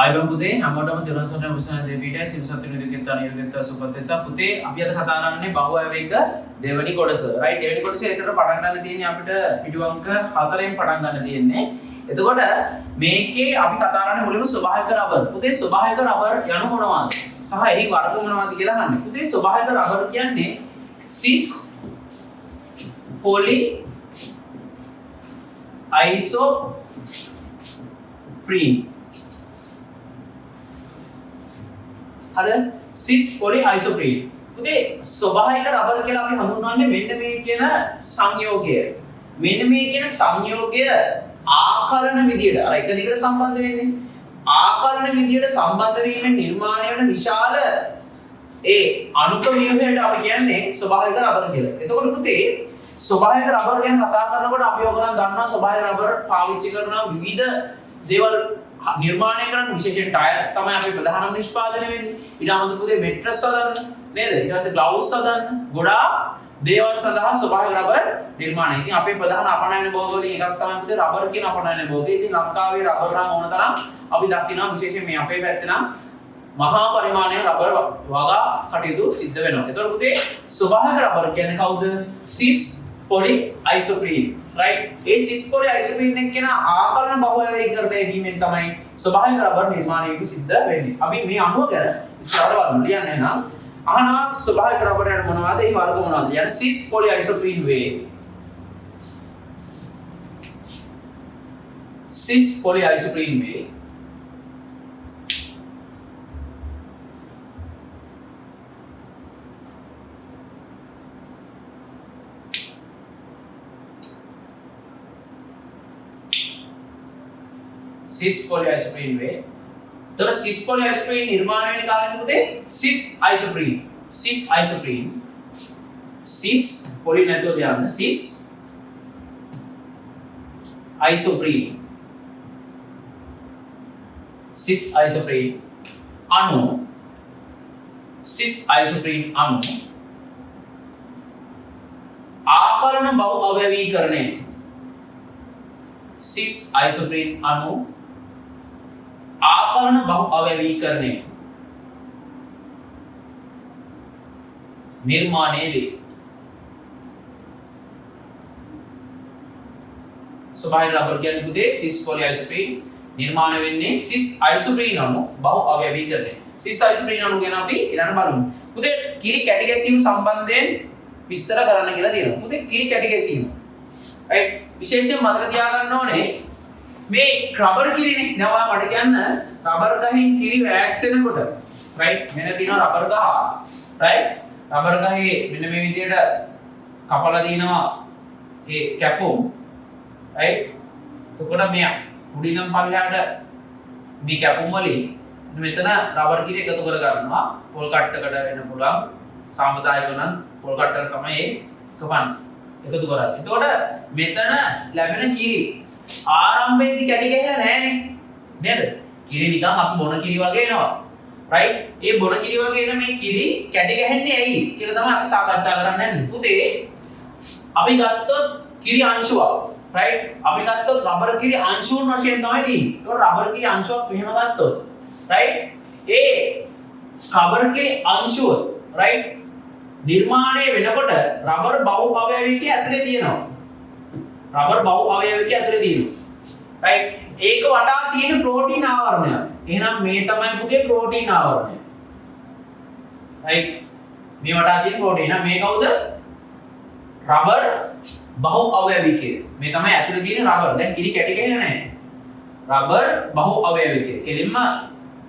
ආයිබන් පුතේ හැමෝටම තෙරුවන් සරණයි උපසන දෙවියන්ට සිව්සත් නිරුගෙත්තා නිරුගෙත්තා සුපතෙත්තා පුතේ අපි අද කතා කරන්නේ බහුවැවේක දෙවෙනි කොටස රයිට් දෙවෙනි කොටසේ ඒතර පටන් ගන්න තියෙන්නේ අපිට පිටු අංක 4න් පටන් ගන්න තියෙන්නේ එතකොට මේකේ අපි කතා කරන්නේ මුලින්ම ස්වභාවික රබර් පුතේ ස්වභාවික රබර් යනු මොනවද සහ එහි වර්ග මොනවද කියලා අහන්නේ පුතේ ස්වභාවික රබර් කියන්නේ සිස් පොලි අයිසෝප්‍රීන් හරි සිස් පොලි අයිසෝප්‍රීන් පුතේ ස්වභාවික රබර් කියලා අපි හඳුන්වන්නේ මෙන්න මේ කියන සංයෝගය මෙන්න මේ කියන සංයෝගය ආකරණ විදියට අර එක දිගට සම්බන්ධ වෙන්නේ ආකරණ විදියට සම්බන්ධ වීමෙන් නිර්මාණය වෙන විශාල ඒ අණුක ව්‍යුහයට අපි කියන්නේ ස්වභාවික රබර් කියලා. එතකොට පුතේ ස්වභාවික රබර් ගැන කතා කරනකොට අපි ඔයගොල්ලන් දන්නවා ස්වභාවික රබර් පාවිච්චි කරන විවිධ දේවල් නිර්මාණය කරන විශේෂයෙන් ටයර් තමයි අපි ප්‍රධානම නිෂ්පාදනය වෙන්නේ. ඊට අමතරව පුතේ මෙට්‍රස් හදන්න නේද? ඊට පස්සේ ග්ලව්ස් හදන්න ගොඩාක් දේවල් සඳහා ස්වභාවික රබර් නිර්මාණය. ඉතින් අපේ ප්‍රධාන අපනයන භෝග වලින් එකක් තමයි පුතේ රබර් කියන අපනයන භෝගය. ඉතින් ලංකාවේ රබර් නම් ඕන තරම් අපි දකිනවා විශේෂයෙන් මේ අපේ පැත්තේ නම් මහා පරිමාණයේ රබර් වගා කටයුතු සිද්ධ වෙනවා. ඒතකොට පුතේ ස්වභාවික රබර් කියන්නේ කවුද? සිස් පොලි අයිසෝප්‍රීන්. රයිට්? ඒ සිස් පොලි අයිසෝප්‍රීන් එක කියන ආකරණ බහුවැවීකරණය වීමෙන් තමයි ස්වභාවික රබර් නිර්මාණය සිද්ධ වෙන්නේ. අපි මේ අණුව ගැන ඉස්සරහට බලමු. ලියන්නේ නම් අහනවා ස්වභාවික රබර් යන මොනවද? ඒ වර්ග මොනවද? ලියන්න සිස් පොලි අයිසෝප්‍රීන් වේ. සිස් පොලි අයිසෝප්‍රීන් වේ. सिस पॉलीआइसोप्रीन वे तो सिस पॉलीआइसोप्रीन निर्माण වෙන කාලෙ පුතේ सिस आइसोप्रीन सिस पॉली නැතුව දාන්න सिस आइसोप्रीन अणु सिस आइसोप्रीन अणु आकरण बहु अवयवीकरणे सिस आइसोप्रीन अणु आकरण बहु अवयवीकरणे निर्माणे वे ස්වභාවික රබර් කියන්නේ පුතේ සිස් පොලි අයිසෝප්‍රීන් නිර්මාණය වෙන්නේ සිස් අයිසෝප්‍රීන් අණු බහු අවයවීකරණය. සිස් අයිසෝප්‍රීන් අණු ගැන අපි ඊළඟ බලමු. පුතේ කිරි කැටි ගැසීම සම්බන්ධයෙන් විස්තර කරන්න කියලා තියෙනවා. පුතේ කිරි කැටි ගැසීම. රයිට්? විශේෂයෙන් මතක තියාගන්න ඕනේ මේ රබර් කිරිනේ. දැන් ඔයා මට කියන්න රබර් ගහෙන් කිරි වැස් වෙනකොට රයිට් මෙන්න තියෙනවා රබර් ගහ. රයිට්? රබර් ගහේ මෙන්න මේ විදිහට කපලා දිනවා ඒ කැපුම්. right එතකොට මේ උඩින් පල්ලෙහාට මේ කැපුම් වලින් මෙතන රබර් කිරි එකතු කර ගන්නවා පොල් කට්ටකට වෙන්න පුළුවන් සාම්ප්‍රදායික නම් පොල් කට්ටකට තමයි කපන්නේ එකතු කරන්නේ. එතකොට මෙතන ලැබෙන කිරි ආරම්භයේදී කැටි ගහලා නැහැනේ නේද? කිරි නිකන් අපි බොන කිරි වගේ එනවා. right ඒ බොන කිරි වගේ එන මේ කිරි කැටි ගහන්නේ ඇයි කියලා තමයි අපි සාකච්ඡා කරන්න යන්නේ. පුතේ අපි ගත්තොත් කිරි අංශුවක් right අපි ගත්තොත් රබර් කිරි අංශුන් වශයෙන් තමයි තියෙන්නේ. ඒතකොට රබර් කිරි අංශුවක් මෙහෙම ගත්තොත් right ඒ රබර් කිරි අංශුව right නිර්මාණය වෙනකොට රබර් බහු අවයවිකයේ ඇතුලේ තියෙනවා. රබර් බහු අවයවිකයේ ඇතුලේ තියෙනවා. right ඒක වටා තියෙන ප්‍රෝටීන් ආවරණය. එහෙනම් මේ තමයි පුතේ ප්‍රෝටීන් ආවරණය. right මේ වටා තියෙන ප්‍රෝටීන්. මේ කවුද? රබර් බහු අවයවිකය. මේ තමයි ඇතුලේ තියෙන රබර්. දැන් කිරි කැටි ගහලා නැහැ. රබර් බහු අවයවිකය. කෙලින්ම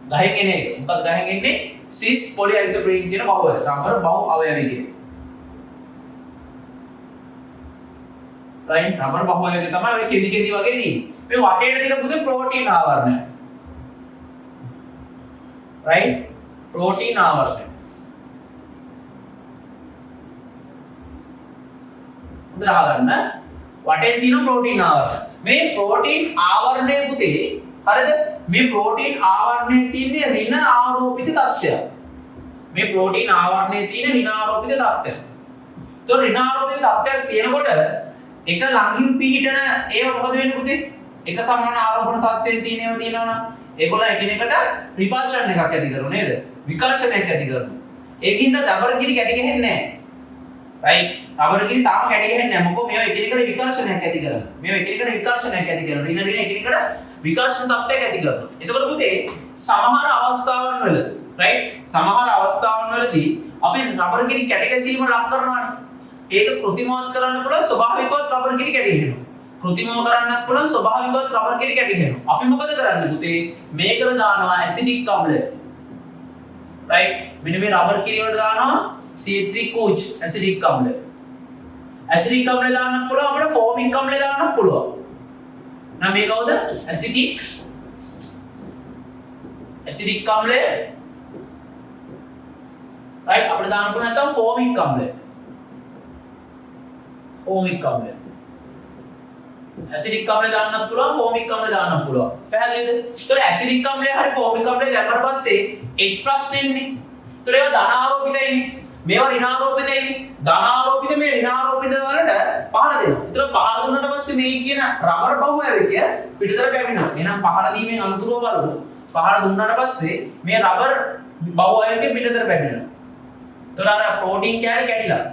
ගහෙන් එන එක. මොකද ගහෙන් එන්නේ සිස් පොලි අයිසෝප්‍රීන් කියන බහුව. රබර් බහු අවයවිකය. right රබර් බහු අවයවිකය තමයි ඔය කෙටි කෙටි වගේ තියෙන්නේ. මේ වටේට තියෙන පුතේ ප්‍රෝටීන් ආවරණය. right ප්‍රෝටීන් ආවරණය. හොඳට අහගන්න වටේ තියෙන ප්‍රෝටීන් ආවරණය. මේ ප්‍රෝටීන් ආවරණය පුතේ හරිද? මේ ප්‍රෝටීන් ආවරණයේ තියෙන ඍණ ආරෝපිත තත්ත්වය. මේ ප්‍රෝටීන් ආවරණයේ තියෙන ඍණ ආරෝපිත තත්ත්වය. તો ඍණ ආරෝපිත තත්ත්වයක් තියෙනකොට එක ළඟින් පිහිටන ඒවා මොකද වෙන්නේ පුතේ? එක සමාන ආරෝපණ තත්ත්වයෙන් තියෙන ඒවා තියෙනවනම් ඒගොල්ලෝ එකිනෙකට රිපල්ෂන් එකක් ඇති කරනවා නේද? විකර්ෂණයක් ඇති කරනවා. ඒකින්ද රබර් කිරි කැටි ගහන්නේ නැහැ. රයිට්. රබර් කිරි තාම කැටි ගහන්නේ නැහැ. මොකද මේවා එකිනෙකට විකර්ෂණයක් ඇති කරනවා. මේවා එකිනෙකට විකර්ෂණයක් ඇති කරනවා. රින එකිනෙකට විකර්ෂණ තත්ත්වයක් ඇති කරනවා. එතකොට පුතේ සමහර අවස්ථාවන් වල රයිට් සමහර අවස්ථාවන් වලදී අපි රබර් කිරි කැටි ගැසීම ලක් කරනවානේ. ඒක કૃතිමවත් කරන්න පුළුවන් ස්වභාවිකවත් රබර් කිරි කැටි ගහනවා. કૃතිමව කරන්නත් පුළුවන් ස්වභාවිකවත් රබර් කිරි කැටි ගහනවා. අපි මොකද කරන්නේ පුතේ? මේකට දානවා ඇසිඩික් අම්ලය. රයිට්. මෙන්න මේ රබර් කිරි වලට දානවා C3 ඇසිඩික් අම්ලය. ඇසිඩික් අම්ලය දාන්නත් පුළුවන් අපිට ෆෝමික් අම්ලය දාන්නත් පුළුවන්. නම් මේ කවුද? ඇසිඩික් අම්ලය. රයිට් අපිට දාන්න පුළුවන් නැත්නම් ෆෝමික් අම්ලය. ෆෝමික් අම්ලය. ඇසිඩික් අම්ලය දාන්නත් පුළුවන් ෆෝමික් අම්ලය දාන්නත් පුළුවන්. පැහැදිලිද? ඒතකොට ඇසිඩික් අම්ලය හරි ෆෝමික් අම්ලය දැම්මට පස්සේ එක් ප්‍රශ්නෙන්නේ. ඒතකොට ඒවා ධනාරෝපිතයිනේ. මේවා ඍණාරෝපිතයිනේ. ධනාරෝපිත මේ ඍණාරෝපිත වලට පහර දෙනවා. ඒතකොට පහර දුන්නාට පස්සේ මේ කියන රබර් බහුවැවික පිටතට පැමිණෙනවා. එහෙනම් පහර දීමෙන් අනුතුරව බලමු. පහර දුන්නාට පස්සේ මේ රබර් බහුවැවික පිටතට පැමිණෙනවා. ඒතකොට අර ප්‍රෝටීන් කැලේ කැඩිලා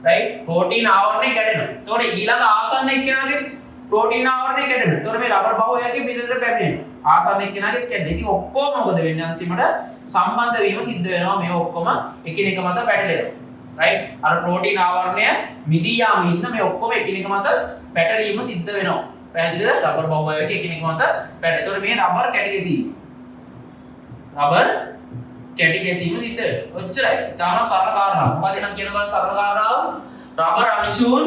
right protein ආවරණය කැඩෙනවා. ඒතකොට ඊළඟ ආසන්න එක්කෙනාගේ protein ආවරණය කැඩෙනවා. ඒතකොට මේ රබර් බහුවයකින් පිටතට පැමිණෙනවා. ආසන්න එක්කෙනාගේ කැඩෙනවා. ඉතින් ඔක්කොම මොකද වෙන්නේ අන්තිමට සම්බන්ධ වීම සිද්ධ වෙනවා. මේ ඔක්කොම එකිනෙක මත පැටලෙනවා. right අර protein ආවරණය මිදී යාම හින්දා මේ ඔක්කොම එකිනෙක මත පැටලීම සිද්ධ වෙනවා. පැහැදිලිද? රබර් බහුවයක එකිනෙක මත පැටලෙනවා. ඒතකොට මේ රබර් කැටි ගැසීම. රබර් කැටි ගැසීම සිද්ධ වෙනවා. ඔච්චරයි. තාම සරල කාරණා. මොකද නම් කියන බල සරල කාරණාව රබර් අංශුන්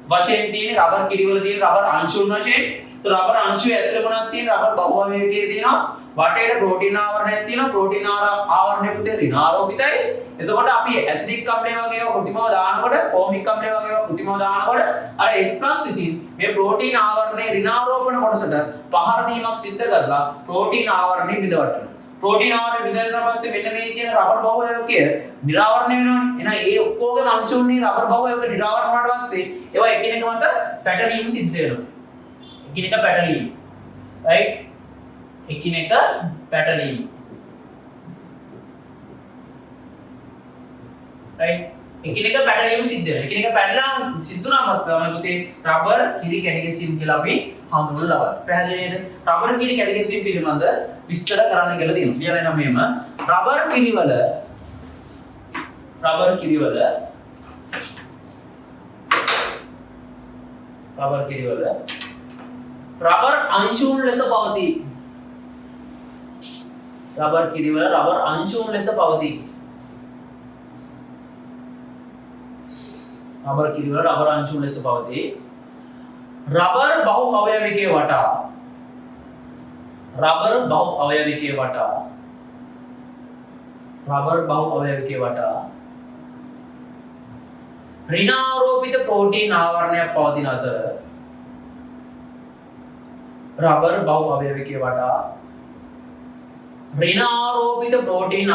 වශයෙන් තියෙන රබර් කිරිවල තියෙන රබර් අංශුන් වශයෙන් તો රබර් අංශුවේ ඇතුළේ මොනවද තියෙන රබර් බහුවයකයේ තියෙනවා වටේට ප්‍රෝටීන් ආවරණයක් තියෙනවා. ප්‍රෝටීන් ආවරණය පුතේ ඍණාරෝපිතයි. එතකොට අපි ඇසිඩික් අම්ලය වගේ ඒවා કૃතිමව දානකොට ෆෝමික් අම්ලය වගේ ඒවා කෘතිමව දානකොට අර H+ විසින් මේ ප්‍රෝටීන් ආවරණයේ ඍණාරෝපණ කොටසට පහර දීමක් සිද්ධ කරලා ප්‍රෝටීන් ආවරණය බිඳවටනවා. ප්‍රෝටීන් ආවරණය බිඳවලා පස්සේ මෙන්න මේ කියන රබර් බහුවයකය නිරාවරණය වෙනවනේ. එහෙනම් ඒ ඔක්කොගේම අංශුන්නේ රබර් බහුවයක නිරාවරණ වුණාට පස්සේ ඒවා එකිනෙක මත පැටලීම සිද්ධ වෙනවා. එකිනෙක පැටලීම. right එකිනෙක පැටලීම. right එකිනෙක පැටලීම සිද්ධ වෙනවා. එකිනෙක පැටලලා සිද්ධ වුණාම තමයි පුතේ රබර් කිරි කැටි ගැසීම කියලා අපි හඳුන්වලා ලබන්නේ. පැහැදිලි නේද? රබර් කිරි කැටි ගැසීම පිළිබඳ විස්තර කරන්න කියලා තියෙනවා. ලියලා එනම් මෙහෙම රබර් කිරිවල රබර් අංශුන් ලෙස පවතී. රබර් කිරිවල රබර් අංශුන් ලෙස පවතී. රබර් කිරිවල රබර් අංශුන් ලෙස පවතී. රබර් බහු අවයවිකයේ වටා රබර් බහු අවයවිකයේ වටා ඍණාරෝපිත ප්‍රෝටීන් ආවරණයක් පවතින අතර රබර් බහු අවයවිකයේ වටා ඍණාරෝපිත ප්‍රෝටීන්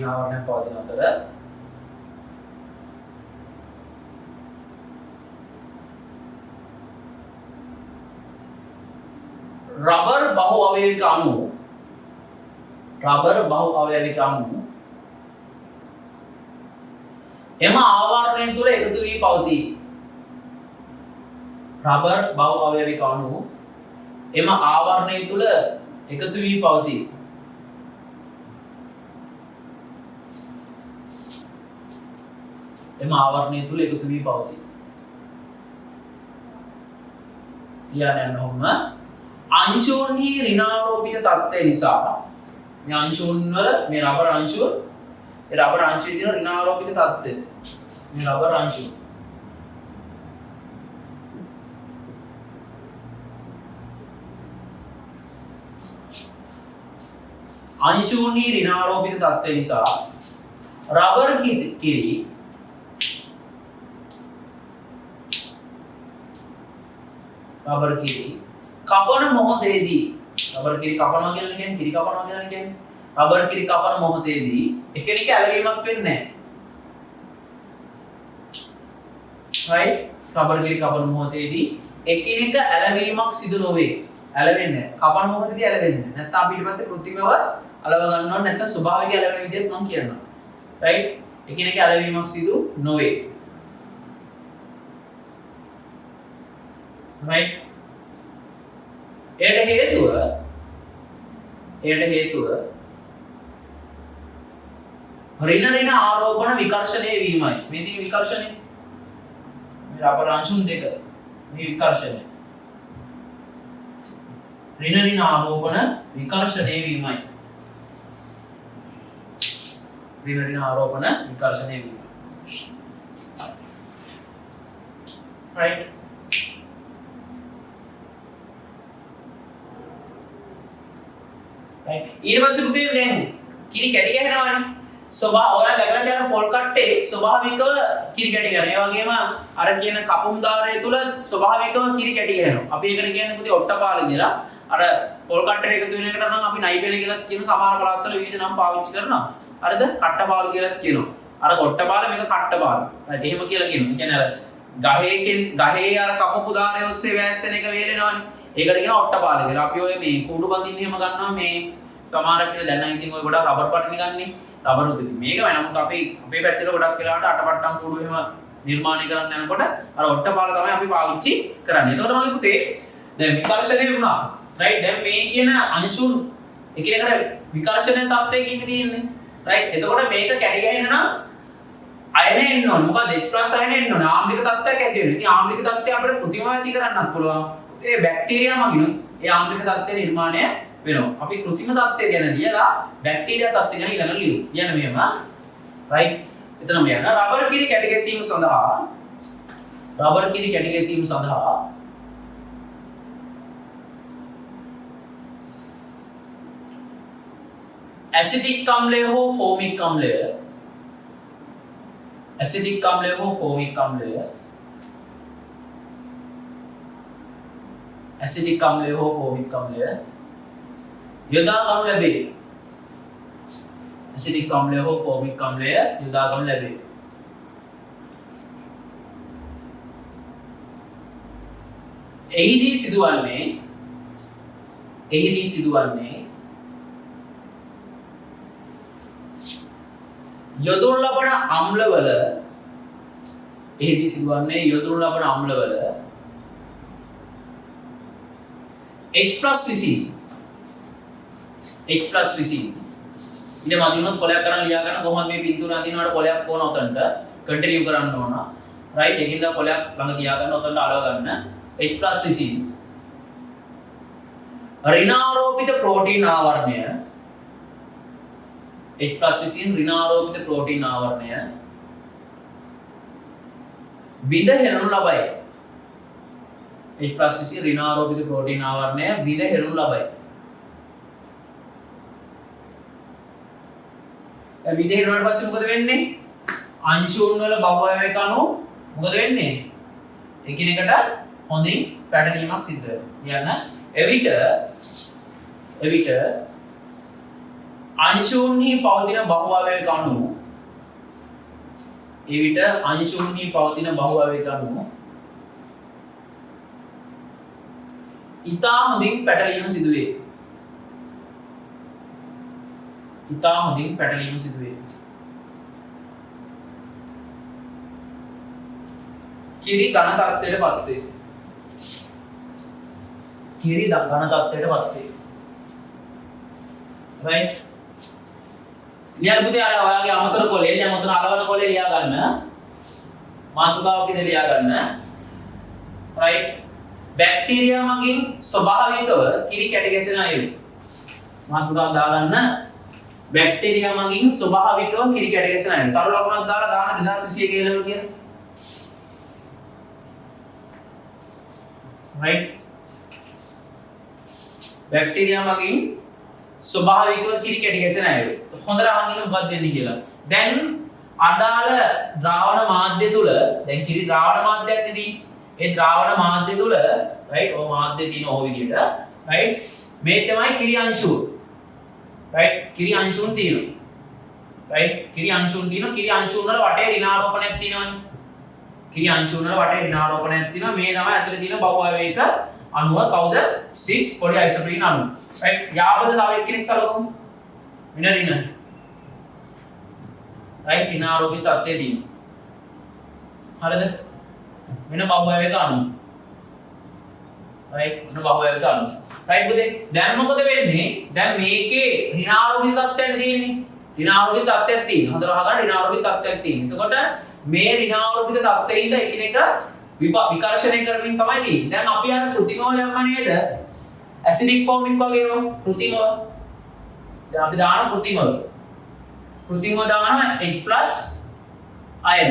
ආවරණයක් පවතින අතර රබර් බහු අවයවික අණු එම ආවරණය තුල එකතු වී පවතී. රබර් බහු අවයවික අණු එම ආවරණය තුල එකතු වී පවතී. යන්නෝම අංශුන්හි ඍණාරෝපිත තත්ත්වය නිසා මේ අංශුන් වල මේ රබර් අංශුව ඒ රබර් අංශුවේ තියෙන ඍණාරෝපිත තත්ත්වය මේ රබර් අංශුව අංශුන්හි ඍණාරෝපිත තත්ත්වය නිසා රබර් කිරි කපන මොහොතේදී රබර් කිරි කපනවා කියලා කියන්නේ කිරි කපනවා කියලා කියන්නේ රබර් කිරි කපන මොහොතේදී එකිනෙක ඇලවීමක් වෙන්නේ නැහැ. right රබර් කිරි කපන මොහොතේදී එකිනෙක ඇලවීමක් සිදු නොවේ. ඇලවෙන්නේ කපන මොහොතේදී ඇලවෙන්නේ. නැත්නම් අපි ඊට පස්සේ કૃත්‍රිමව අලව ගන්නවා නැත්නම් ස්වභාවික ඇලවෙන විදිහත් මම කියනවා. right? එකිනෙක ඇලවීමක් සිදු නොවේ. right? එයට හේතුව ඍණ ආරෝපණ විකර්ෂණය වීමයි. මේ තියෙන විකර්ෂණය. මේ රබර් අංශුන් දෙක. මේ විකර්ෂණය. ඍණ ආරෝපණ විකර්ෂණය වීමයි. ඍණ ආරෝපණ විකර්ෂණය වීම. right? ඊට පස්සේ පුතේ දැන් කිරි කැටි ගහනවානේ. ඔයාලා දැකලා තියෙන පොල් කට්ටේ ස්වභාවිකව කිරි කැටි ගන්නවා. ඒ වගේම අර කියන කපුම් ධාරය තුල ස්වභාවිකව කිරි කැටි ගහනවා. අපි ඒකට කියන්නේ පුතේ ඔට්ටපාල කියලා. අර පොල් කට්ටේ එකතු වෙන එකට නම් අපි නයිබෙල කියලා කියන සමහර පළාත්වල විවිධ නම් පාවිච්චි කරනවා. හරිද? කට්ටපාල කියලාත් කියනවා. අර ඔට්ටපාල මේක කට්ටපාල. right එහෙම කියලා කියනවා. කියන්නේ අර ගහේ අර කපපු ධාරය ඔස්සේ වැස්සෙන එක වේලෙනවානේ. ඒකට කියන ඔට්ටපාල කියලා. අපි ඔය මේ කූඩු බඳින්න එහෙම ගන්නවා මේ සමහර අපිට දැන් නම් ඉතින් ඔය ගොඩක් රබර් පට්ටනි ගන්නේ. රබර් උත් ඉතින් මේක වෙනමුත් අපේ පැත්තේ ගොඩක් වෙලාවට අටපට්ටම් කූඩු එහෙම නිර්මාණය කරන්න යනකොට අර ඔට්ටපාල තමයි අපි පාවිච්චි කරන්නේ. එතකොට මගේ පුතේ දැන් විකර්ෂණය වුණා. right දැන් මේ කියන අංශුන් එකිනෙකට විකර්ෂණය තත්ත්වයකින් තියෙන්නේ. right එතකොට මේක කැටි ගහින්න නම් අයන එන්න ඕනේ. මොකද H+ අයන එන්න ඕනේ. ආම්ලික තත්ත්වයක් ඇති වෙනවා. ඉතින් ආම්ලික තත්ත්වය අපිට කෘත්‍රිමව ඇති කරන්නත් පුළුවන්. ඒ බැක්ටීරියා මගිනුත් ඒ ආම්ලික තත්ත්වය නිර්මාණය වෙනවා. අපි කෘත්‍රිම තත්ත්වය ගැන ලියලා බැක්ටීරියා තත්ත්වය ගැන ඊළඟට ලියමු. කියන්න මෙහෙම. right එතනම ලියන්න. රබර් කිරි කැටි ගැසීම සඳහා ඇසිටික් අම්ලය හෝ ෆෝමික් අම්ලය යොදා ගනු ලැබේ. ඇසිටික් අම්ලය හෝ ෆෝමික් අම්ලය යොදා ගනු ලැබේ. එහිදී සිදුවන්නේ යොදනු ලබන අම්ලවල H+ විසින් ඉතින් මදිනුත් කොලයක් කරන් ලියා ගන්න කොහොමද මේ පින්තූර අඳිනවට කොලයක් ඕන උතන්ට කන්ටිනියු කරන්න ඕන. right ඒකින්ද කොලයක් ළඟ තියා ගන්න උතන්ට අලව ගන්න. H+ විසින් ඍණාරෝපිත ප්‍රෝටීන් ආවරණය විද හෙළනු ලබයි. H+ විසින් ඍණාරෝපිත ප්‍රෝටීන් ආවරණය විද හෙළනු ලබයි. දැන් විද හෙළුණාට පස්සේ මොකද වෙන්නේ? අංශුන් වල බහුවයක අණු මොකද වෙන්නේ? එකිනෙකට හොඳින් පැටලීමක් සිදු වෙනවා. කියන්න එවිට අංශුන්හි පවතින බහුවයක අණු ඉතා හොඳින් පැටලීම සිදුවේ. කිරි ඝන තත්ත්වයට පත් වේ. right ලියන්න පුතේ අර ඔයාගේ අමතර කොලේ අමතර අලවන කොලේ ලියා ගන්න. මාතෘකාවක් ඉදලා ලියා ගන්න. right බැක්ටීරියා මගින් ස්වභාවිකව කිරි කැටි ගැසෙන අයුරු. මාතෘකාවක් දාගන්න. බැක්ටීරියා මගින් ස්වභාවිකව කිරි කැටි ගැසෙන අයුරු. තරු ලකුණක් දාලා දාන්න 2021 කියලා කියන. right බැක්ටීරියා මගින් ස්වභාවිකව කිරි කැටි ගැසෙන අයුරු. හොඳට අහන්න මොකක්ද වෙන්නේ කියලා. දැන් අදාළ ද්‍රාවණ මාධ්‍ය තුල දැන් කිරි ද්‍රාවණ මාධ්‍යයක් නෙදී. ඒ ද්‍රාවණ මාධ්‍ය තුල right ඔය මාධ්‍ය තියෙන ඕ විදිහට right මේ තමයි කිරි අංශුව. right කිරි අංශුන් තියෙනවා. right කිරි අංශුන් වල වටේ ඍණාරෝපණයක් තියෙනවනේ. කිරි අංශු වල වටේ ඍණාරෝපණයක් තියෙනවා. මේ තමයි ඇතුලේ තියෙන බහුආවේනික අණුව කවුද? සිස් පොලිඅයිසොප්‍රීන අණුව. රයිට්. යාපද තව එක්කෙනෙක් සලකමු. මෙන්න ඍණ. රයිට් ඍණාරෝපිත තත්ත්වයේ තියෙනවා. හරිද? මෙන්න බහුආවේනික අණුව. රයිට් මෙන්න බහුආවේනික අණුව. රයිට් පුතේ. දැන් මොකද වෙන්නේ? දැන් මේකේ ඍණාරෝපිත තත්ත්වයක් තියෙන්නේ. ඍණාරෝපිත තත්ත්වයක් තියෙනවා. හොඳට අහගන්න ඍණාරෝපිත තත්ත්වයක් තියෙනවා. එතකොට මේ ඍණාරෝපිත තත්ත්වයේ ඉඳ එකිනෙක විකර්ෂණය කරමින් තමයි තියෙන්නේ. දැන් අපි අර කෘතිමව දැම්මා නේද? ඇසිඩික් ෆෝමික් වගේම කෘතිමව. දැන් අපි දාන කෘතිමව. කෘතිමව දාන H+ අයන.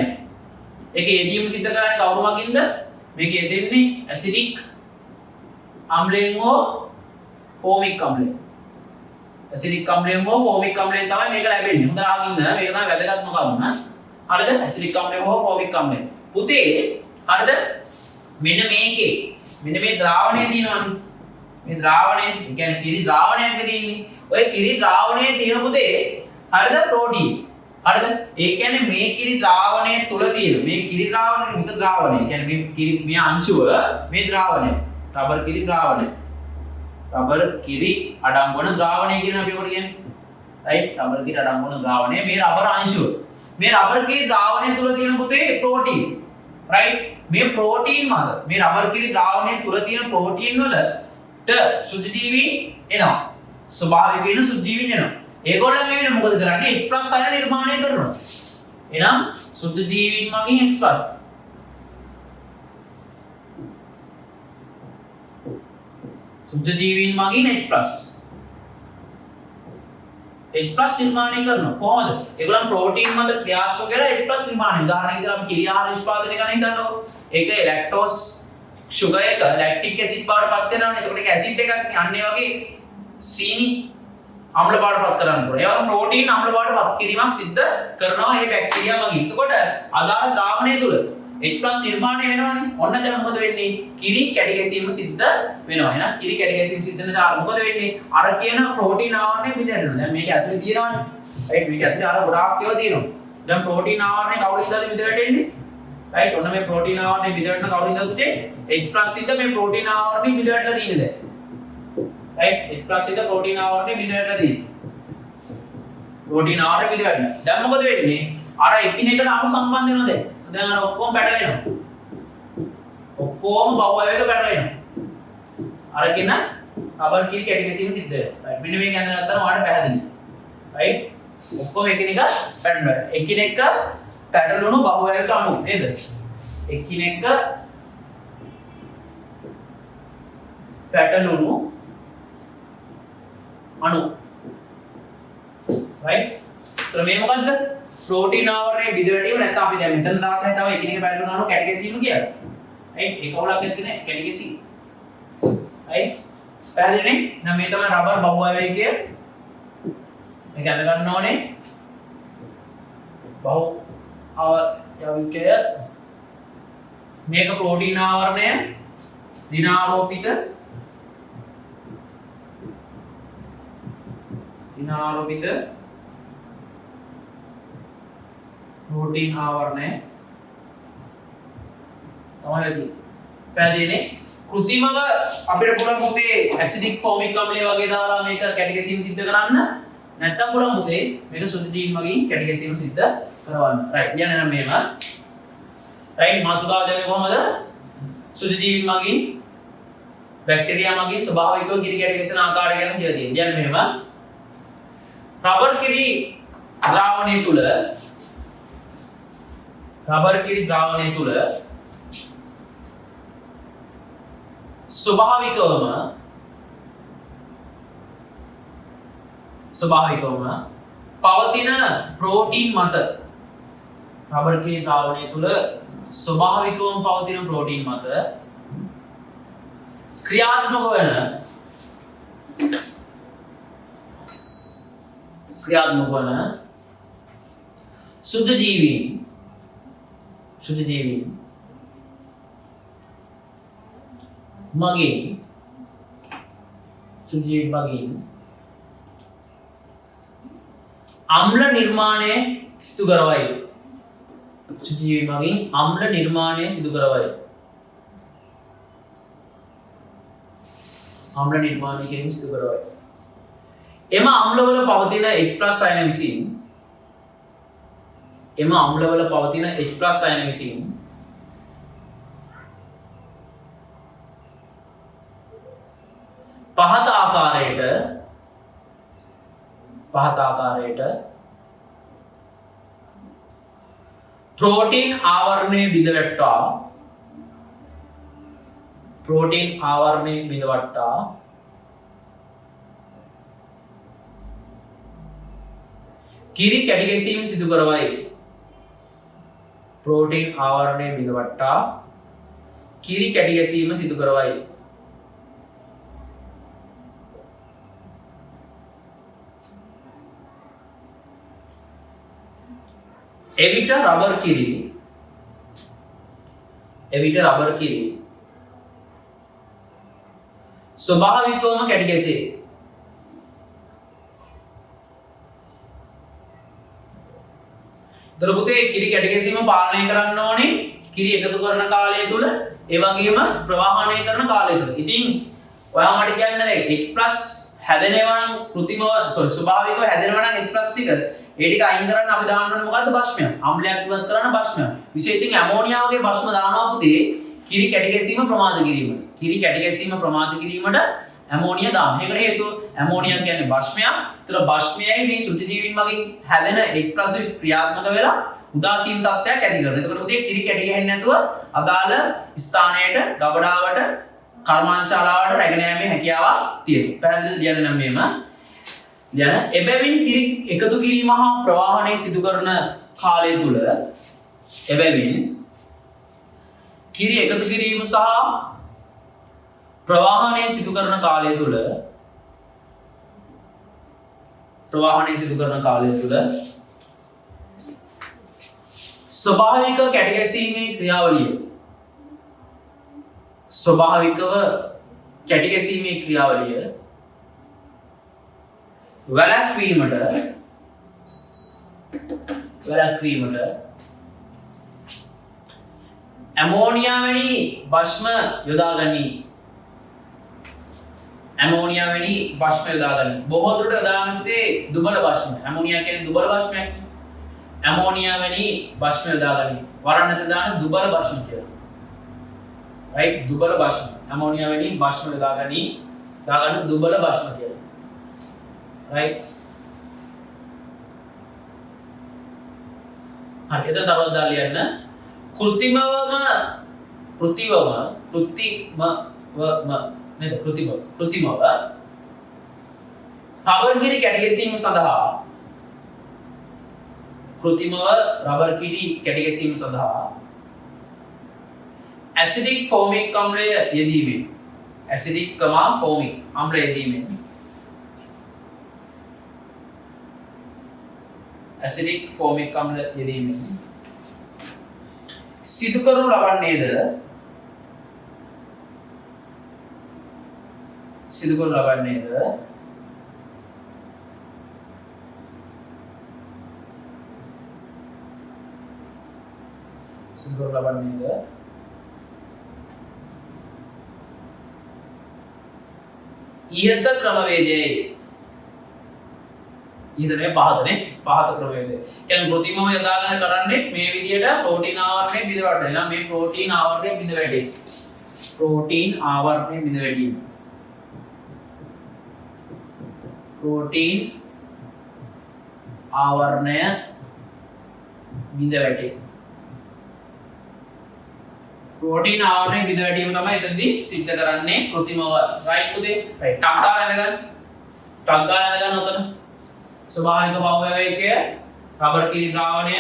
ඒකේ ADM සිද්ධ කරන්නේ කවුරු මගින්ද? මේකේ දෙන්නේ ඇසිඩික් අම්ලයෙන් හෝ ෆෝමික් අම්ලයෙන්. ඇසිඩික් අම්ලයෙන් හෝ ෆෝමික් අම්ලයෙන් තමයි මේක ලැබෙන්නේ. හොඳට අහගෙන ඉන්න. මේක තමයි වැදගත්ම කරුණ. හරිද? ඇසිඩික් අම්ලයෙන් හෝ ෆෝමික් අම්ලයෙන්. පුතේ හරිද? මෙන්න මේකේ මෙන්න මේ ද්‍රාවණය තියෙනවනේ. මේ ද්‍රාවණය, ඒ කියන්නේ කිරි ද්‍රාවණයක් තියෙන්නේ. ඔය කිරි ද්‍රාවණයේ තියෙන පුතේ හරිද? ප්‍රෝටීන්. හරිද? ඒ කියන්නේ මේ කිරි ද්‍රාවණය තුල තියෙන මේ කිරි ද්‍රාවණය මුත ද්‍රාවණය. ඒ කියන්නේ මේ කිරි මේ අංශුව මේ ද්‍රාවණය. රබර් කිරි ද්‍රාවණය. රබර් කිරි අඩංගුවන ද්‍රාවණය කියන අපි ඔකට කියන්නේ. රයිට්? රබර් කිරි අඩංගුවන ද්‍රාවණය මේ රබර් අංශුව. මේ රබර් කිරි ද්‍රාවණය තුල තියෙන පුතේ ප්‍රෝටීන්. රයිට්? මේ ප්‍රෝටීන් මත මේ රබර් කිරි ද්‍රාවණය තුල තියෙන ප්‍රෝටීන් වලට සුද්ධ ජීවීන් එනවා. ස්වභාවික වෙන සුද්ධ ජීවීන් එනවා. ඒගොල්ලන් වෙන මොකද කරන්නේ? H+ අයන නිර්මාණය කරනවා. එහෙනම් සුද්ධ ජීවීන් මගින් H+. සුද්ධ ජීවීන් මගින් H+ නිර්මාණය කරනවා. කොහොමද? ඒගොල්ලන් ප්‍රෝටීන් මත ක්‍රියාත්මක වෙලා H+ නිර්මාණය. උදාහරණයක් විදිහට අපි කිරි ආහාර නිෂ්පාදනය කරන හිතන්නකො. ඒකේ ලැක්ටෝස් sugar එක lactic acid බවට පත් වෙනවානේ. එතකොට ඒක acid එකක් යන්නේ වගේ සීනි අම්ල බවට පත් කරන්න පුළුවන්. ඒ වගේම ප්‍රෝටීන් අම්ල බවට පත් කිරීමක් සිද්ධ කරනවා මේ බැක්ටීරියා මගින්. එතකොට අදාළ ද්‍රාවණය තුල H+ නිර්මාණය වෙනවානේ. ඔන්න දැන් මොකද වෙන්නේ? කිරි කැටි ගැසීම සිද්ධ වෙනවා. එහෙනම් කිරි කැටි ගැසීම සිද්ධ වෙනදාට මොකද වෙන්නේ? අර කියන ප්‍රෝටීන් ආවරණය බිඳෙනවා. දැන් මේක ඇතුලේ තියෙනවානේ. රයිට් මේක ඇතුලේ අර ගොඩාක් ඒවා තියෙනවා. දැන් ප්‍රෝටීන් ආවරණය කවුරු හින්දාද බිඳ වැටෙන්නේ? රයිට් ඔන්න මේ ප්‍රෝටීන් ආවරණය බිඳ වැටෙන කවුරු හින්දාද පුතේ? H+ ඉඳ මේ ප්‍රෝටීන් ආවරණය බිඳ වැටලා තියෙන්නේ දැන්. රයිට් H+ ඉඳ ප්‍රෝටීන් ආවරණය බිඳ වැටලා තියෙන්නේ. ප්‍රෝටීන් ආවරණය බිඳ වැටෙනවා. දැන් මොකද වෙන්නේ? අර එකිනෙකට අණු සම්බන්ධ වෙනවා දැන්. දැන් අර ඔක්කොම පැටලෙනවා. ඔක්කොම බහුආවේනික පැටලෙනවා. අරගෙන රබර් කිරි කැටි ගැසීම සිද්ධ වෙනවා. රයිට් මෙන්න මේක අඳගත්තාම ඔයාලට පැහැදිලි. රයිට් ඔක්කොම එකිනෙක පැටලෙනවා. එකිනෙක පැටලුණු බහුආවේනික අණු නේද? එකිනෙක පැටලුණු අණු. රයිට් ක්‍රමය මොකද්ද? ප්‍රෝටීන් ආවරණය බිඳ වැටීම නැත්නම් අපි දැන් මෙතන දාන්නේ තමයි එකිනෙක පැටලුණු අණු කැටි ගැසීම කියන්නේ. රයිට් ඒක අවුලක් නැත්තේ නේ කැටි ගැසීම. රයිට් පැහැදිලිනේ? නම් මේ තමයි රබර් බහුආවේනිකය. මේක අඳ ගන්න ඕනේ. බහුආවේනිකය මේක ප්‍රෝටීන් ආවරණය ඍණාරෝපිත ප්‍රෝටීන් ආවරණය තමයි වෙන්නේ. පැහැදිලිනේ? කෘතිමව අපිට පුළුවන් පුතේ ඇසිඩික් ෆෝමික් අම්ලය වගේ දාලා මේක කැටි ගැසීම සිද්ධ කරන්න. නැත්තම් පුළුවන් පුතේ මේක සුද්ධ ජීවීන් මගින් කැටි ගැසීම සිද්ධ කරවන්න. රයිට්. යන්න නම් මේව. රයිට් මාතෘකාව දෙන්නේ කොහමද? සුද්ධ ජීවීන් මගින් බැක්ටීරියා මගින් ස්වභාවිකව කිරි කැටි ගැසෙන ආකාරය ගැන කියලා තියෙනවා. යන්න මේව. රබර් කිරි ද්‍රාවණය තුල ස්වභාවිකවම පවතින ප්‍රෝටීන් මත රබර් කිරි ද්‍රාවණය තුල ස්වභාවිකවම පවතින ප්‍රෝටීන් මත ක්‍රියාත්මක වන සුද්ධ ජීවීන් මගින් අම්ල නිර්මාණය සිදු කරවයි. සුචිජීවීන් මගින් අම්ල නිර්මාණය සිදු කරවයි. අම්ල නිර්මාණය කිරීම සිදු කරවයි. එම අම්ලවල පවතින H+ අයන විසින් පහත ආකාරයට ප්‍රෝටීන් ආවරණය බිඳවට්ටා කිරි කැටි ගැසීම සිදු කරවයි. ප්‍රෝටීන් ආවරණය බිඳවට්ටා කිරි කැටි ගැසීම සිදු කරවයි. එවිට රබර් කිරි ස්වභාවිකවම කැටි ගැසේ. දරපුතේ කිරි කැටි ගැසීම පාලනය කරන්න ඕනේ කිරි එකතු කරන කාලය තුල ඒ වගේම ප්‍රවාහනය කරන කාලය තුල. ඉතින් ඔයා මට කියන්න දැන් H+ හැදෙනවා නම් කෘතිමව ස්වභාවිකව හැදෙනවා නම් H+ ටික ඒ ටික අයින් කරන්න අපි දාන්න ඕනේ මොකද්ද? භස්මයක්. අම්ලයක් ඉවත් කරන්න භස්මයක්. විශේෂයෙන් ඇමෝනියා වගේ භස්ම දානවා පුතේ කිරි කැටි ගැසීම ප්‍රමාද කිරීමට. කිරි කැටි ගැසීම ප්‍රමාද කිරීමට ඇමෝනියා දාන්න. ඒකට හේතුව ඇමෝනියා කියන්නේ භස්මයක්. ඒතර භස්මයයි මේ සුද්ධජීවීන් මගින් හැදෙන H+ ක්‍රියාත්මක වෙලා උදාසීන තත්ත්වයක් ඇති කරනවා. එතකොට පුතේ කිරි කැටි ගහන්නේ නැතුව අදාළ ස්ථානයට, ගබඩාවට, කර්මාන්තශාලාවට රැගෙන යෑමේ හැකියාවක් තියෙනවා. පැහැදිලිද කියන්නේ නම් මේම එබැවින් කිරි එකතු කිරීම හා ප්‍රවාහනය සිදු කරන කාලය තුල කිරි එකතු කිරීම සහ ප්‍රවාහනය සිදු කරන කාලය තුල ස්වභාවික කැටි ගැසීමේ ක්‍රියාවලිය වැළැක්වීමට ඇමෝනියා වැනි භස්ම යොදා ගනී. බොහෝ දුරට යොදාගන්න පුතේ දුබල භස්ම. ඇමෝනියා කියන්නේ දුබල භස්මයක්. ඇමෝනියා වැනි භස්ම යොදා ගනී. වරණත දාන දුබල භස්ම කියලා. right දුබල භස්ම. ඇමෝනියා වැනි භස්ම යොදා ගන්න දුබල භස්ම කියලා. right හරි එතන තවත් දාලා ලියන්න කෘතිමව රබර් කිරි කැටි ගැසීම සඳහා ඇසිඩික් ෆෝමික් අම්ලය යෙදීමෙන් සිදු කරනු ලබන්නේද ඉහත ක්‍රමවේදයයි. ඉහතනේ පහත ක්‍රමවේදය. කියන්නේ කෘතිමව යොදාගෙන කරන්නේ මේ විදියට ප්‍රෝටීන් ආවරණය බිඳ වැටෙනවා. මේ ප්‍රෝටීන් ආවරණය බිඳ වැටේ. ප්‍රෝටීන් ආවරණය බිඳ වැටීම. ප්‍රෝටීන් ආවරණය බිඳ වැටේ. ප්‍රෝටීන් ආවරණය බිඳ වැටීම තමයි එතනදී සිද්ධ කරන්නේ කෘතිමව. රයිට් පුතේ. රයිට්. ටක් ගාලා ඉඳගන්න උතන. ස්වභාවික භෞතිකය රබර් කිරි ද්‍රාවණය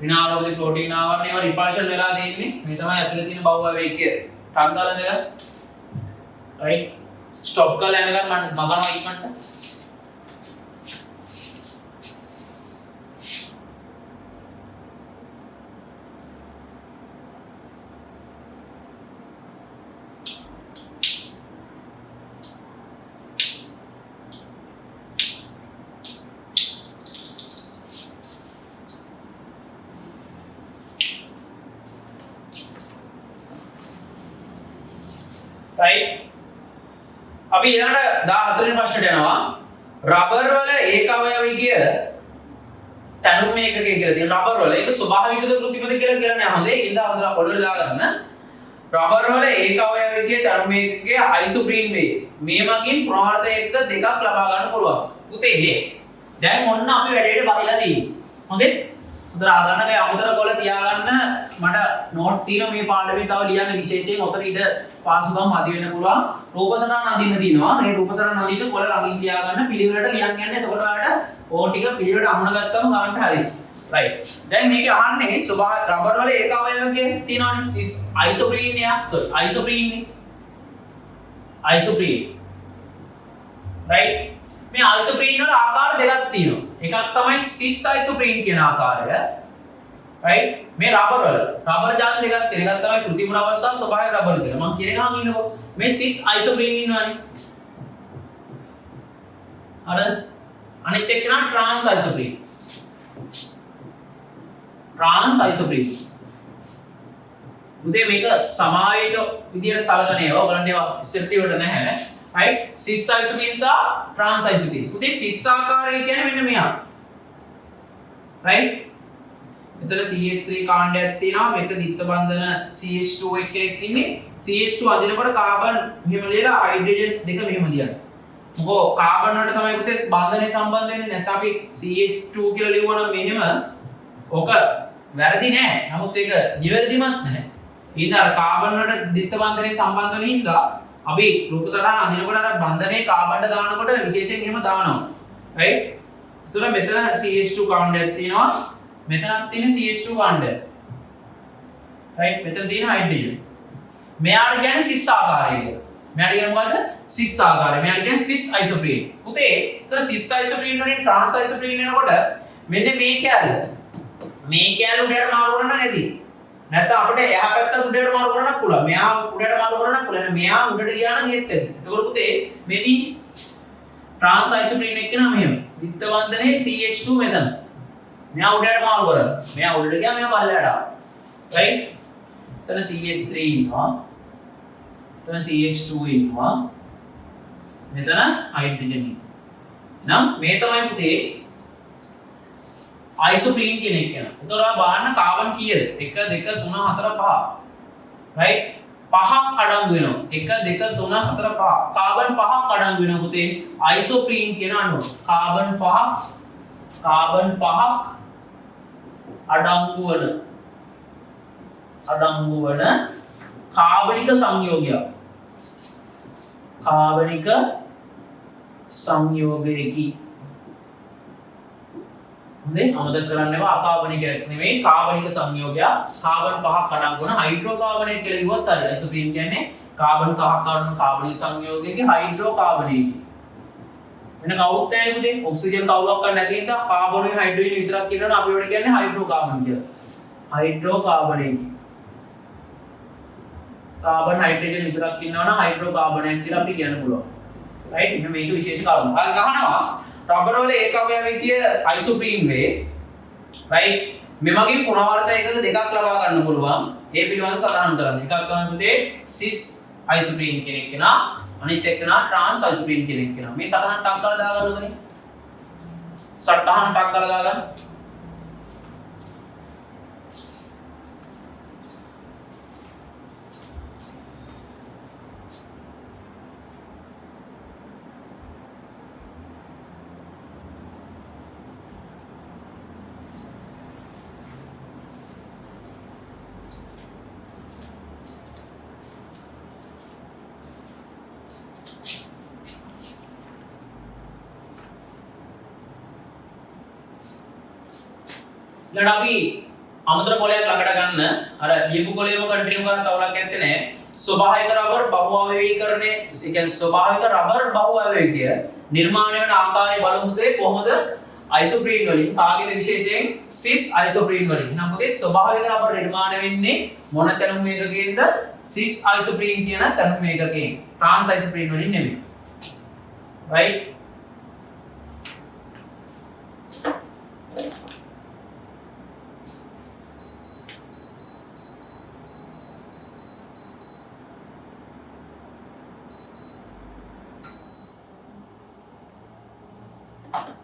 ඍණාරෝපිත ප්‍රෝටීන් ආවරණය වල රිපල්ෂන් වෙලා තියෙන්නේ. මේ තමයි ඇතුලේ තියෙන භෞතිකය. ටක් ගාලා ඉඳගන්න. රයිට්. ස්ටොප් කරලා ඉඳගන්න මම මගනවා ඉක්මනට. අපි ඊළඟට 14 වෙනි ප්‍රශ්නට යනවා. රබර් වල ඒකාවයවිකය තනුම් මේකකය කියලා තියෙනවා. රබර් වල ඒක ස්වභාවිකද කෘත්‍රිමද කියලා කියන්නේ හොඳේ. ඉඳ හොඳලා ඔළුවට දාගන්න. රබර් වල ඒකාවයවිකය තනුම් මේකකය අයිසෝප්‍රීන් වේ. මේ මගින් ප්‍රමාණිත දෙකක් ලබා ගන්න පුළුවන්. පුතේ දැන් ඔන්න අපි වැඩේට බහිලා තියෙන්නේ. හොඳේ? උදේ ආගන්නක අමුතර කොල තියාගන්න මට නෝට් තියෙන මේ පාඩමේ තව ලියන්න විශේෂයෙන් ඔතන ඉඳ පාසුකම් මදි වෙන්න පුළුවන්. රූප සටහන් අඳින්න තියෙනවා. මේ රූප සටහන් අඳින්න කොල ළඟින් තියාගන්න පිළිවෙලට ලියන්න යන්නේ. එතකොට ඔයාලට ඕන ටික පිළිවෙලට අමුණ ගත්තම ගන්නට හරියි. රයිට්. දැන් මේක අහන්නේ ස්වභාව රබර් වල ඒකාවයවකේ තියෙනවානේ සිස් අයිසෝප්‍රීන් යා. සෝරි අයිසෝප්‍රීන් නේ. අයිසෝප්‍රීන්. රයිට්. මේ අයිසෝප්‍රීන් වල ආකාර දෙකක් තියෙනවා. එකක් තමයි සිස් අයිසෝප්‍රීන් කියන ආකාරය. රයිට්. මේ රබර් වල රබර් ජාති දෙකක් තියෙනවා. එකක් තමයි કૃත්‍රිම රබර් සහ ස්වභාවික රබර් කියලා. මම කියන එක අහන් ඉන්නකො. මේ සිස් අයිසෝප්‍රීන් ඉන්නවානේ. අනිත් එක නම් ට්‍රාන්ස් අයිසෝප්‍රීන්. ට්‍රාන්ස් අයිසෝප්‍රීන්. උදේ මේක සමාවේක විදියට සලකන ඒවා ඔයගලන්ට ඒවා ඉස්සෙල්ට නැහැ. right cis isoprene සහ trans isoprene. උදේ cis ආකාරය කියන්නේ මෙන්න මෙයා. right එතන CH3 කාණ්ඩයක් තියෙනවා. මේක දිත්ත බන්ධන CH2 එකක් ඉන්නේ. CH2 අදිනකොට කාබන් මෙහෙම ලියලා හයිඩ්‍රජන් දෙක මෙහෙම ලියන්න. මොකෝ කාබන් වලට තමයි පුතේ බන්ධනය සම්බන්ධ වෙන්නේ. නැත්නම් අපි CH2 කියලා ලියුවනම් මෙහෙම ඕක වැරදි නෑ. නමුත් ඒක නිවැරදිමත් නැහැ. ඊට අර කාබන් වලට දිත්ත බන්ධනය සම්බන්ධ වෙන හින්දා අපි රූප සටහන අඳිනකොට අර බන්ධනේ කාබන්ට දානකොට විශේෂයෙන් එහෙම දානවා. right? ඒතර මෙතන CH2 කාණ්ඩයක් තියෙනවා. මෙතනක් තියෙන CH2 කාණ්ඩයක්. right? මෙතන තියෙන හයිඩ්‍රජන්. මෙයාට කියන්නේ සිස් ආකාරය කියලා. මෙයාට කියන්නේ මොකද්ද? සිස් ආකාරය. මෙයාට කියන්නේ සිස් අයිසෝප්‍රීන්. පුතේ, ඒතර සිස් අයිසෝප්‍රීන් වලින් ට්‍රාන්ස් අයිසෝප්‍රීන් වෙනකොට මෙන්න මේ කැලල. මේ කැලල උඩට මාරු කරන්න ඇති. නැත්නම් අපිට එහා පැත්ත උඩට මාරු කරන්නත් පුළුවන්. මෙහා උඩට මාරු කරන්නත් පුළුවන්. මෙහා උඩට ගියා නම් ඒත් ඇති. එතකොට පුතේ මේදී ට්‍රාන්ස් අයිසෝප්‍රීන් එක නම් මෙහෙම. දිත්ත බන්ධනේ CH2 මෙතන. මෙහා උඩට මාරු කරන්න. මෙහා උඩට ගියා මෙහා පල්ලයට ආවා. right? එතන CH3 ඉන්නවා. එතන CH2 ඉන්නවා. මෙතන හයිඩ්‍රජන් ඉන්නවා. නම් මේ තමයි පුතේ isoprene කියන එක යනවා. එතකොට ඔයා බලන්න කාබන් කීයද? 1 2 3 4 5. right? පහක් අඩංගු වෙනවා. 1 2 3 4 5. කාබන් පහක් අඩංගු වෙනවා පුතේ isoprene කියන අණුව. කාබන් පහක් අඩංගු වන කාබනික සංයෝගයක්. කාබනික සංයෝගයකි. හොඳේ අමතක කරන්න එපා අකාබනික නෙමෙයි කාබනික සංයෝගයක්. කාබන් පහක් අඩංගු වන හයිඩ්‍රෝකාබනේට් කියලා කිව්වත් හරි. අයිසෝප්‍රීන් කියන්නේ කාබන් පහක් අඩංගු වන කාබනික සංයෝගයක හයිඩ්‍රෝකාබනේට්. වෙන කවුරුත් නැහැ පුතේ. ඔක්සිජන් කවුරක් ගන්න නැති හින්දා කාබනුයි හයිඩ්‍රෝජන් විතරක් කියනවා. අපි ඒවට කියන්නේ හයිඩ්‍රෝකාබන් කියලා. හයිඩ්‍රෝකාබනේට්. කාබන් හයිඩ්‍රජන් විතරක් ඉන්නවනම් හයිඩ්‍රෝකාබනයක් කියලා අපි කියන්න පුළුවන්. right? ඉතින් මේක විශේෂ කාරණා. ආ ගහනවා රබර් වල ඒකාවයවිකය අයිසෝප්‍රීන් වේ. right? මෙමගින් පුනරාවර්ත එකක දෙකක් ලබා ගන්න පුළුවන්. ඒ පිළිබඳව සඳහන් කරන්න. එකක් තමයි පුතේ සිස් අයිසෝප්‍රීන් කියන එක නා අනිත් එක නා ට්‍රාන්ස් අයිසෝප්‍රීන් කියන එක නා. මේ සටහන් ටක් කරලා දාගන්න ඕනේ. සටහන් ටක් කරලා දාගන්න. ඊළඟ අපි අමතර කොලයක් ළඟට ගන්න අර ලියපු කොලේම කන්ටිනියු කරන් තවලක් ඇත්තේ නැහැ. ස්වභාවික රබර් බහුඅවයවීකරණය, ඒ කියන්නේ ස්වභාවික රබර් බහුඅවයවීකය නිර්මාණය වන ආකාරය බලමු පුතේ කොහොමද? අයිසෝප්‍රීන් වලින් කාගේද විශේෂයෙන් සිස් අයිසෝප්‍රීන් වලින්. එහෙනම් පුතේ ස්වභාවික රබර් නිර්මාණය වෙන්නේ මොන තැනුම් මේකකෙන්ද? සිස් අයිසෝප්‍රීන් කියන තැනුම් මේකකෙන්. ට්‍රාන්ස් අයිසෝප්‍රීන් වලින් නෙමෙයි. right?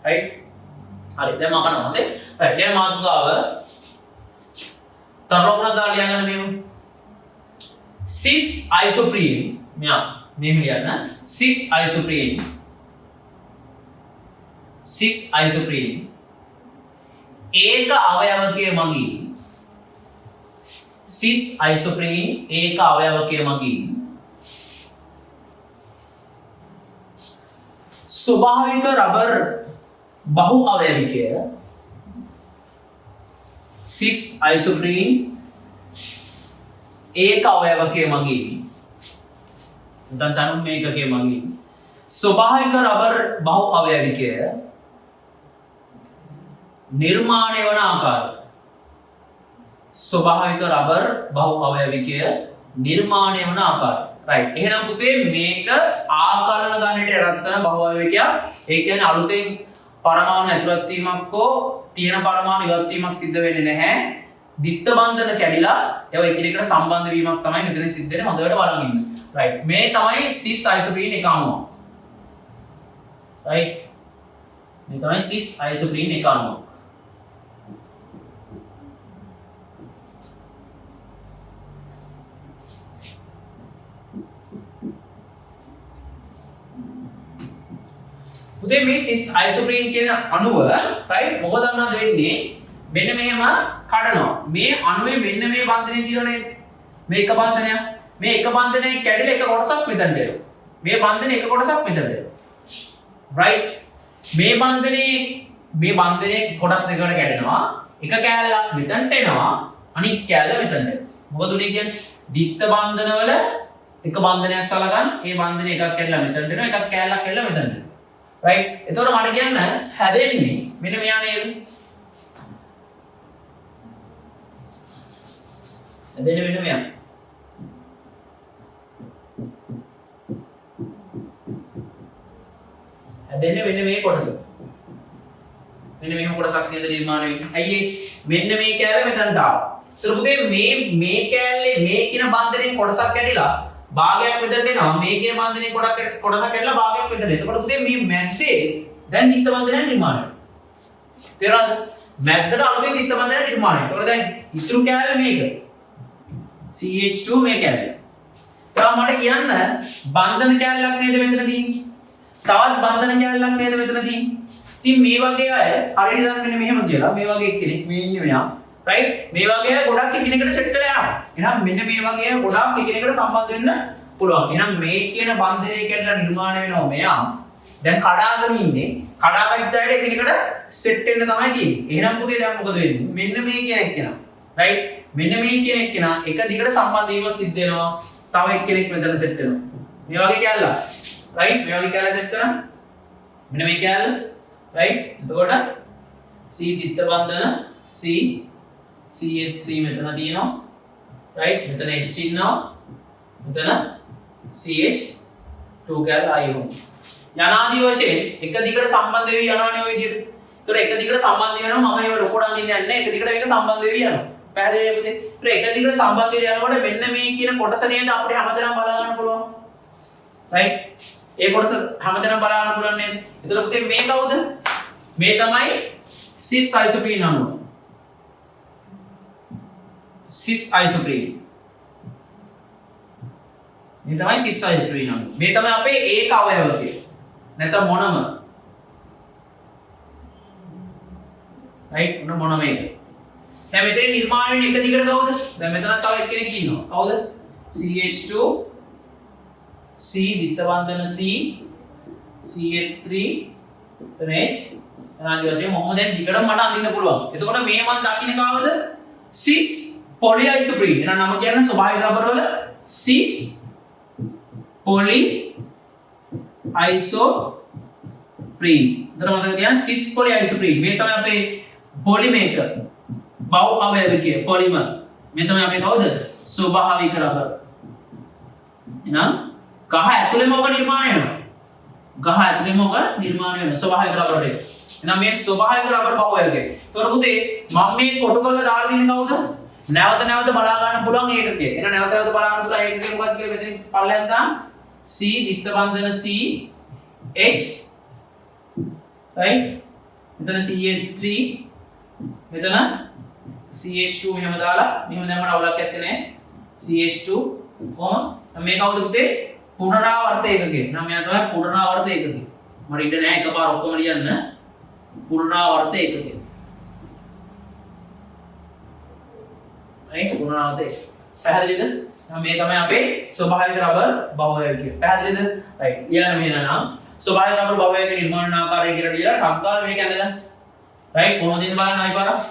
right හරි දැන් මම කරනවා හොඳේ right දැන් මාතෘකාව තරලොකුණ දාලා ලියන්න මේව cis isoprene මෙයා මේ ලියන්න cis isoprene ඒක අවයවකයේ මගින් cis isoprene ඒක අවයවකයේ මගින් ස්වභාවික රබර් බහු අවයවිකය cis isoprene ඒක අවයවකයේ මගින් දැන් තනුම් මේකකයේ මගින් ස්වභාවික රබර් බහු අවයවිකය निर्माण वන ආකාරය ස්වභාවික රබර් බහු අවයවිකය නිර්මාණය වන ආකාරය right එහෙනම් පුතේ මේක ආකලන ගණනට යටත් කරන බහු අවයවිකයක් ඒ කියන්නේ අලුතෙන් පරමාණු ඇතුළත් වීමක් හෝ තියෙන පරමාණු ඉවත් වීමක් සිද්ධ වෙන්නේ නැහැ දිත්ත බන්ධන කැඩිලා ඒවා එකිනෙකට සම්බන්ධ වීමක් තමයි මෙතන සිද්ධ වෙන්නේ හොඳට බලන් ඉන්න right මේ තමයි cis isoprene එක අණුව right මේ තමයි cis isoprene එක අණුව උදේ මේ cis isoprene කියන අණුව right මොකද අන්නද වෙන්නේ මෙන්න මෙහෙම කඩනවා මේ අණුවේ මෙන්න මේ බන්ධනය තියෙනනේ මේ එක බන්ධනයක් මේ එක බන්ධනයක් කැඩිලා එක කොටසක් මෙතනට එනවා මේ බන්ධනේ එක කොටසක් මෙතනට එනවා right මේ බන්ධනේ කොටස් දෙකකට කැඩෙනවා එක කෑල්ලක් මෙතනට එනවා අනිත් කෑල්ල මෙතනට එනවා මොකද උනේ කියන්නේ දිත්ත බන්ධනවල එක බන්ධනයක් සලගන්න ඒ බන්ධනේ එකක් කැඩලා මෙතනට එනවා එකක් කෑල්ලක් කැඩලා මෙතනට එනවා right එතකොට මට කියන්න හැදෙන්නේ මෙන්න මෙයා නේද හැදෙන්නේ මෙන්න මෙයා හැදෙන්නේ මෙන්න මේ කොටස මෙන්න මේ කොටසක් නේද නිර්මාණය වෙන්නේ අයියේ මෙන්න මේ කෑල්ල මෙතනට ආවා ඒතර පුතේ මේ කෑල්ලේ මේ කින බන්ධනයෙන් කොටසක් කැඩිලා භාගයක් මෙතනට එනවා මේ කියන බන්ධනයේ කොටසක් කැඩලා භාගයක් මෙතනට. එතකොට පුතේ මේ මැද්දේ දැන් දිත්ත බන්ධනය නිර්මාණය වෙනවා. තේරෙනවද? මැද්දට අලුතෙන් දිත්ත බන්ධනය නිර්මාණය. ඒතකොට දැන් ඉතුරු කෑල්ල මේක. CH2 මේ කෑල්ල. තාම මට කියන්න බන්ධන කෑල්ලක් නේද මෙතන තියෙන්නේ? තවත් බන්ධන කෑල්ලක් නේද මෙතන තියෙන්නේ? ඉතින් මේ වගේ අය හරියට දන්නේ මෙහෙම කියලා. මේ වගේ කෙනෙක් මේ ඉන්නේ මෙයා. right මේ වගේ ගොඩක් එකිනෙකට සෙට් වෙලා යනවා. එහෙනම් මෙන්න මේ වගේ ගොඩක් එකිනෙකට සම්බන්ධ වෙන්න පුළුවන්. එහෙනම් මේ කියන බන්ධනය කැඩලා නිර්මාණය වෙනවා මෙයා. දැන් කඩාගෙන ඉන්නේ. කඩාගත්ත අයට එකිනෙකට සෙට් වෙන්න තමයි තියෙන්නේ. එහෙනම් පුතේ දැන් මොකද වෙන්නේ? මෙන්න මේ කියන එක්කෙනා. right මෙන්න මේ කියන එක්කෙනා එක දිගට සම්බන්ධ වීම සිද්ධ වෙනවා. තව එක්කෙනෙක් මෙතන සෙට් වෙනවා. මේ වගේ කැල්ල. right මේ වගේ කැල්ල සෙට් කරා. මෙන්න මේ කැල්ල. right එතකොට C දිත්ත බන්ධන C CH3 මෙතන තියෙනවා right මෙතන H ඉන්නවා මෙතන CH2 කැල ආයෙම යනාදී වශයෙන් එක දිගට සම්බන්ධ වෙවි යනවනේ ඔය විදිහට. ඒතර එක දිගට සම්බන්ධ වෙනවා මම ඒව ලොකෝඩන් ඉන්නේ නැහැ එක දිගට මේක සම්බන්ධ වෙවි යනවා. පැහැදිලිද පුතේ? ඒතර එක දිගට සම්බන්ධ වෙවි යනකොට මෙන්න මේ කියන කොටස නේද අපිට හැමදේම බලා ගන්න පුළුවන්. right ඒ කොටස හැමදේම බලා ගන්න පුළුවන් නේද? ඒතර පුතේ මේ කවුද? මේ තමයි cis isoprene අණුව. cis isoprene මේ තමයි cis isoprene අණුව. මේ තමයි අපේ ඒක අවයවකය. නැත්නම් මොනම right මොනම එක. දැන් මෙතන නිර්මාණය වෙන එක දිගට කවුද? දැන් මෙතන තව එක්කෙනෙක් ඉන්නවා. කවුද? CH2 C දිත්ත බන්ධන C CH3 එතන H අනාදිවතේ මොහොම දැන් දිගටම මට අඳින්න පුළුවන්. එතකොට මේ මම දකින්නේ කාවද? cis polyisoprene. එහෙනම් නම කියන්නේ ස්වභාවික රබර් වල cis polyisoprene. දර මතක තියාගන්න cis polyisoprene. මේ තමයි අපේ polymaker. බහු අවයවිකය polymer. මේ තමයි අපේ කවුද? ස්වභාවික රබර්. එහෙනම් ගහ ඇතුලේ මොකක් නිර්මාණය වෙනවා? ගහ ඇතුලේ මොකක් නිර්මාණය වෙනවා? ස්වභාවික රබර් එක. එහෙනම් මේ ස්වභාවික රබර් බහු අවයවිකය. ඒතර පුතේ මම මේ කොටු කරලා දාලා තියෙන්නේ කවුද? නැවත නැවත බලා ගන්න පුළුවන් ඒකකය. එහෙනම් නැවත නැවත බලා ගන්න පුළුවන් ඒකකය මොකක්ද කියලා මෙතනින් පල්ලෙන් දාන්න. C දිත්ත බන්ධන C H right මෙතන CH3 මෙතන CH2 මෙහෙම දාලා මෙහෙම දැම්මම අවුලක් නැත්තේ නේ CH2 කොහොම මේ කවුද පුතේ පුනරාවර්ත ඒකකය නම් මෙයා තමයි පුනරාවර්ත ඒකකය මට ඉන්න නැහැ එකපාර ඔක්කොම ලියන්න පුනරාවර්ත ඒකකය right පුනරාවර්ත පැහැදිලිද මේ තමයි අපේ ස්වභාවික රබර් බහුවයවි පැහැදිලිද right ලියන්න මෙහෙම නම් ස්වභාවික රබර් බහුවයවි නිර්මාණ ආකාරය කියලා දීලා ටක්කාර මේක ඇඳගන්න right කොහොමද ඉන්න බලන්න ආයි පාරක්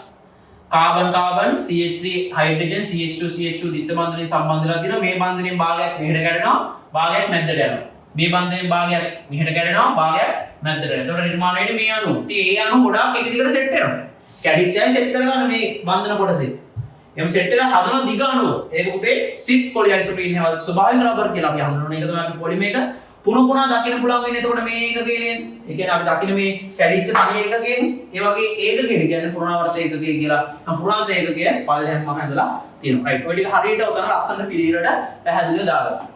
carbon carbon CH3 hydrogen CH2 CH2 द्वितीय बंधनें संबंधලා තියෙනවා මේ බන්ධනයෙන් භාගයක් මෙහෙට කැඩෙනවා භාගයක් මැද්දට යනවා මේ බන්ධනයෙන් භාගයක් මෙහෙට කැඩෙනවා භාගයක් මැද්දට යනවා ඒතකොට නිර්මාණය වෙන්නේ මේ අණු. ඉතින් ඒ අණු ගොඩාක් එක දිගට සෙට් වෙනවා. කැඩිච්චයි සෙට් කරගන්න මේ බන්ධන කොටසේ. එම් සෙට් වෙන හදන දිග අණුව. ඒක පුතේ සිස් පොලිඅයිසොප්‍රීන් හේවල් ස්වභාවික රබර් කියලා අපි හඳුන්වන එක තමයි අපි පොලිමේක පුන පුනා දකින්න පුළුවන් වෙන්නේ. එතකොට මේ එකකේ නේද? ඒ කියන්නේ අපි දකින්න මේ කැඩිච්ච තනි එකකේ ඒ වගේ ඒකකෙට කියන්නේ පුනරාවර්ත ඒකකේ කියලා. නම් පුනරාවර්ත ඒකකය පල්ලෙහාම මම හදලා තියෙනවා. රයිට්. ඔය ටික හරියට උතන ලස්සන පිළිවෙලට පැහැදිලිව දාගන්න.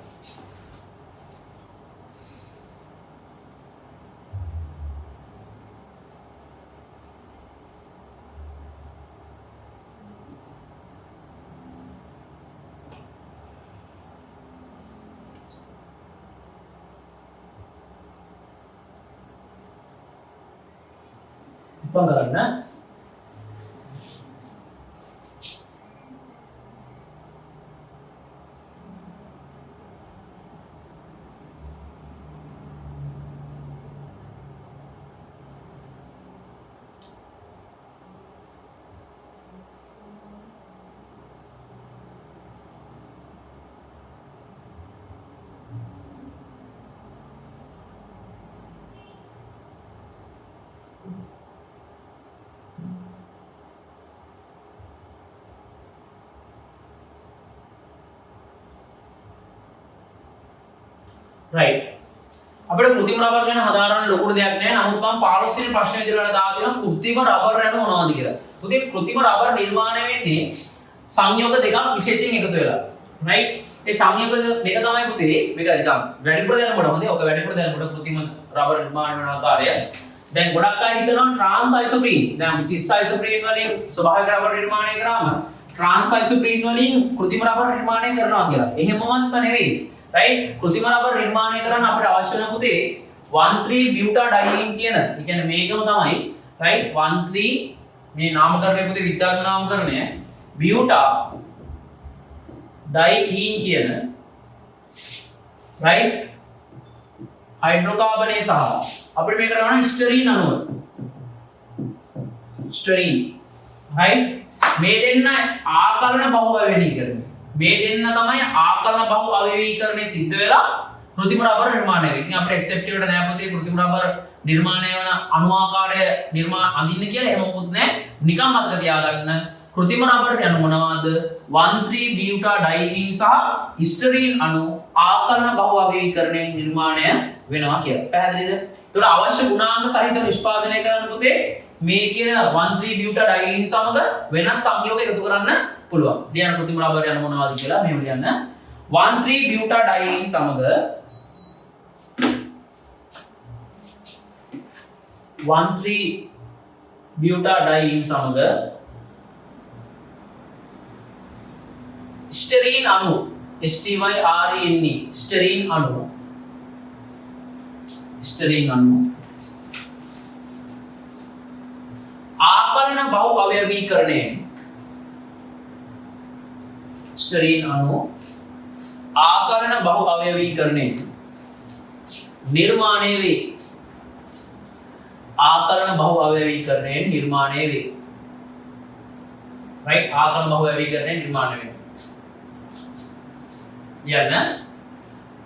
ඉක්මන් කරන්න. right අපිට કૃત્રિમ රබර් ගැන හදාරන්න ලොකු දෙයක් නැහැ. නමුත් මම 15 වෙනි ප්‍රශ්නේ විදිහට දාලා තියෙනවා કૃත්‍රිම රබර් යන මොනවද කියලා. පුතේ કૃත්‍රිම රබර් නිර්මාණය වෙන්නේ සංයෝග දෙකක් විශේෂයෙන් එකතු වෙලා. right ඒ සංයෝග දෙක තමයි පුතේ මේක නිකන් වැඩිපුර දැනගන්න හොඳයි. ඔක වැඩිපුර දැනගන්න કૃත්‍රිම රබර් නිර්මාණය වෙන ආකාරය. දැන් ගොඩක් අය හිතනවා ට්‍රාන්ස් අයිසොප්‍රීන්. දැන් සිස් අයිසොප්‍රීන් වලින් ස්වභාවික රබර් නිර්මාණය කරාම ට්‍රාන්ස් අයිසොප්‍රීන් වලින් કૃත්‍රිම රබර් නිර්මාණය කරනවා කියලා. එහෙමවත් නෙවෙයි. right કૃત્રિම රබර් නිර්මාණය කරන්න අපිට අවශ්‍ය වෙන පුතේ 1,3-butadiene කියන ඒ කියන්නේ මේකම තමයි right 1,3 මේ නාමකරණය පුතේ විද්‍යාත්මක නාමකරණය butadiene කියන right හයිඩ්‍රෝකාබනේ සහ අපිට මේක කරන්න ස්ටරීන් අණුව ස්ටරීන් right මේ දෙන්න ආකලන බහුවේවීකරණය මේ දෙන්න තමයි ආකලන බහු අවයවීකරණය සිද්ධ වෙලා કૃત્રિම රබර් නිර්මාණය වෙන්නේ. ඉතින් අපිට SFT වලට නෑ පුතේ કૃત્રિම රබර් නිර්මාණය වෙන අණු ආකාරය අඳින්න කියලා එහෙම මොකුත් නෑ. නිකන් මතක තියාගන්න કૃત્રિම රබර් යනු මොනවාද? 1,3-butadiene සහ ස්ටරීන් අණු ආකලන බහු අවයවීකරණයෙන් නිර්මාණය වෙනවා කියලා. පැහැදිලිද? ඒතකොට අවශ්‍ය ගුණාංග සහිතව නිෂ්පාදනය කරන්න පුතේ මේ කියන 1,3-butadiene සමග වෙනස් සංයෝග එකතු කරන්න පුළුවන්. ලියන්න કૃત્રિම රබර් යන මොනවද කියලා මෙහෙම ලියන්න. 1,3-butadiene සමග 1,3-butadiene සමග ස්ටරීන් අණු STYRENE ස්ටරීන් අණු ආකලන බහු අවයවීකරණයෙන් ස්ටරීන් අණු ආකලන බහු අවයවීකරණයෙන් නිර්මාණය වේ. ආකලන බහු අවයවීකරණයෙන් නිර්මාණය වේ. right ආකලන බහු අවයවීකරණයෙන් නිර්මාණය වේ. යන්න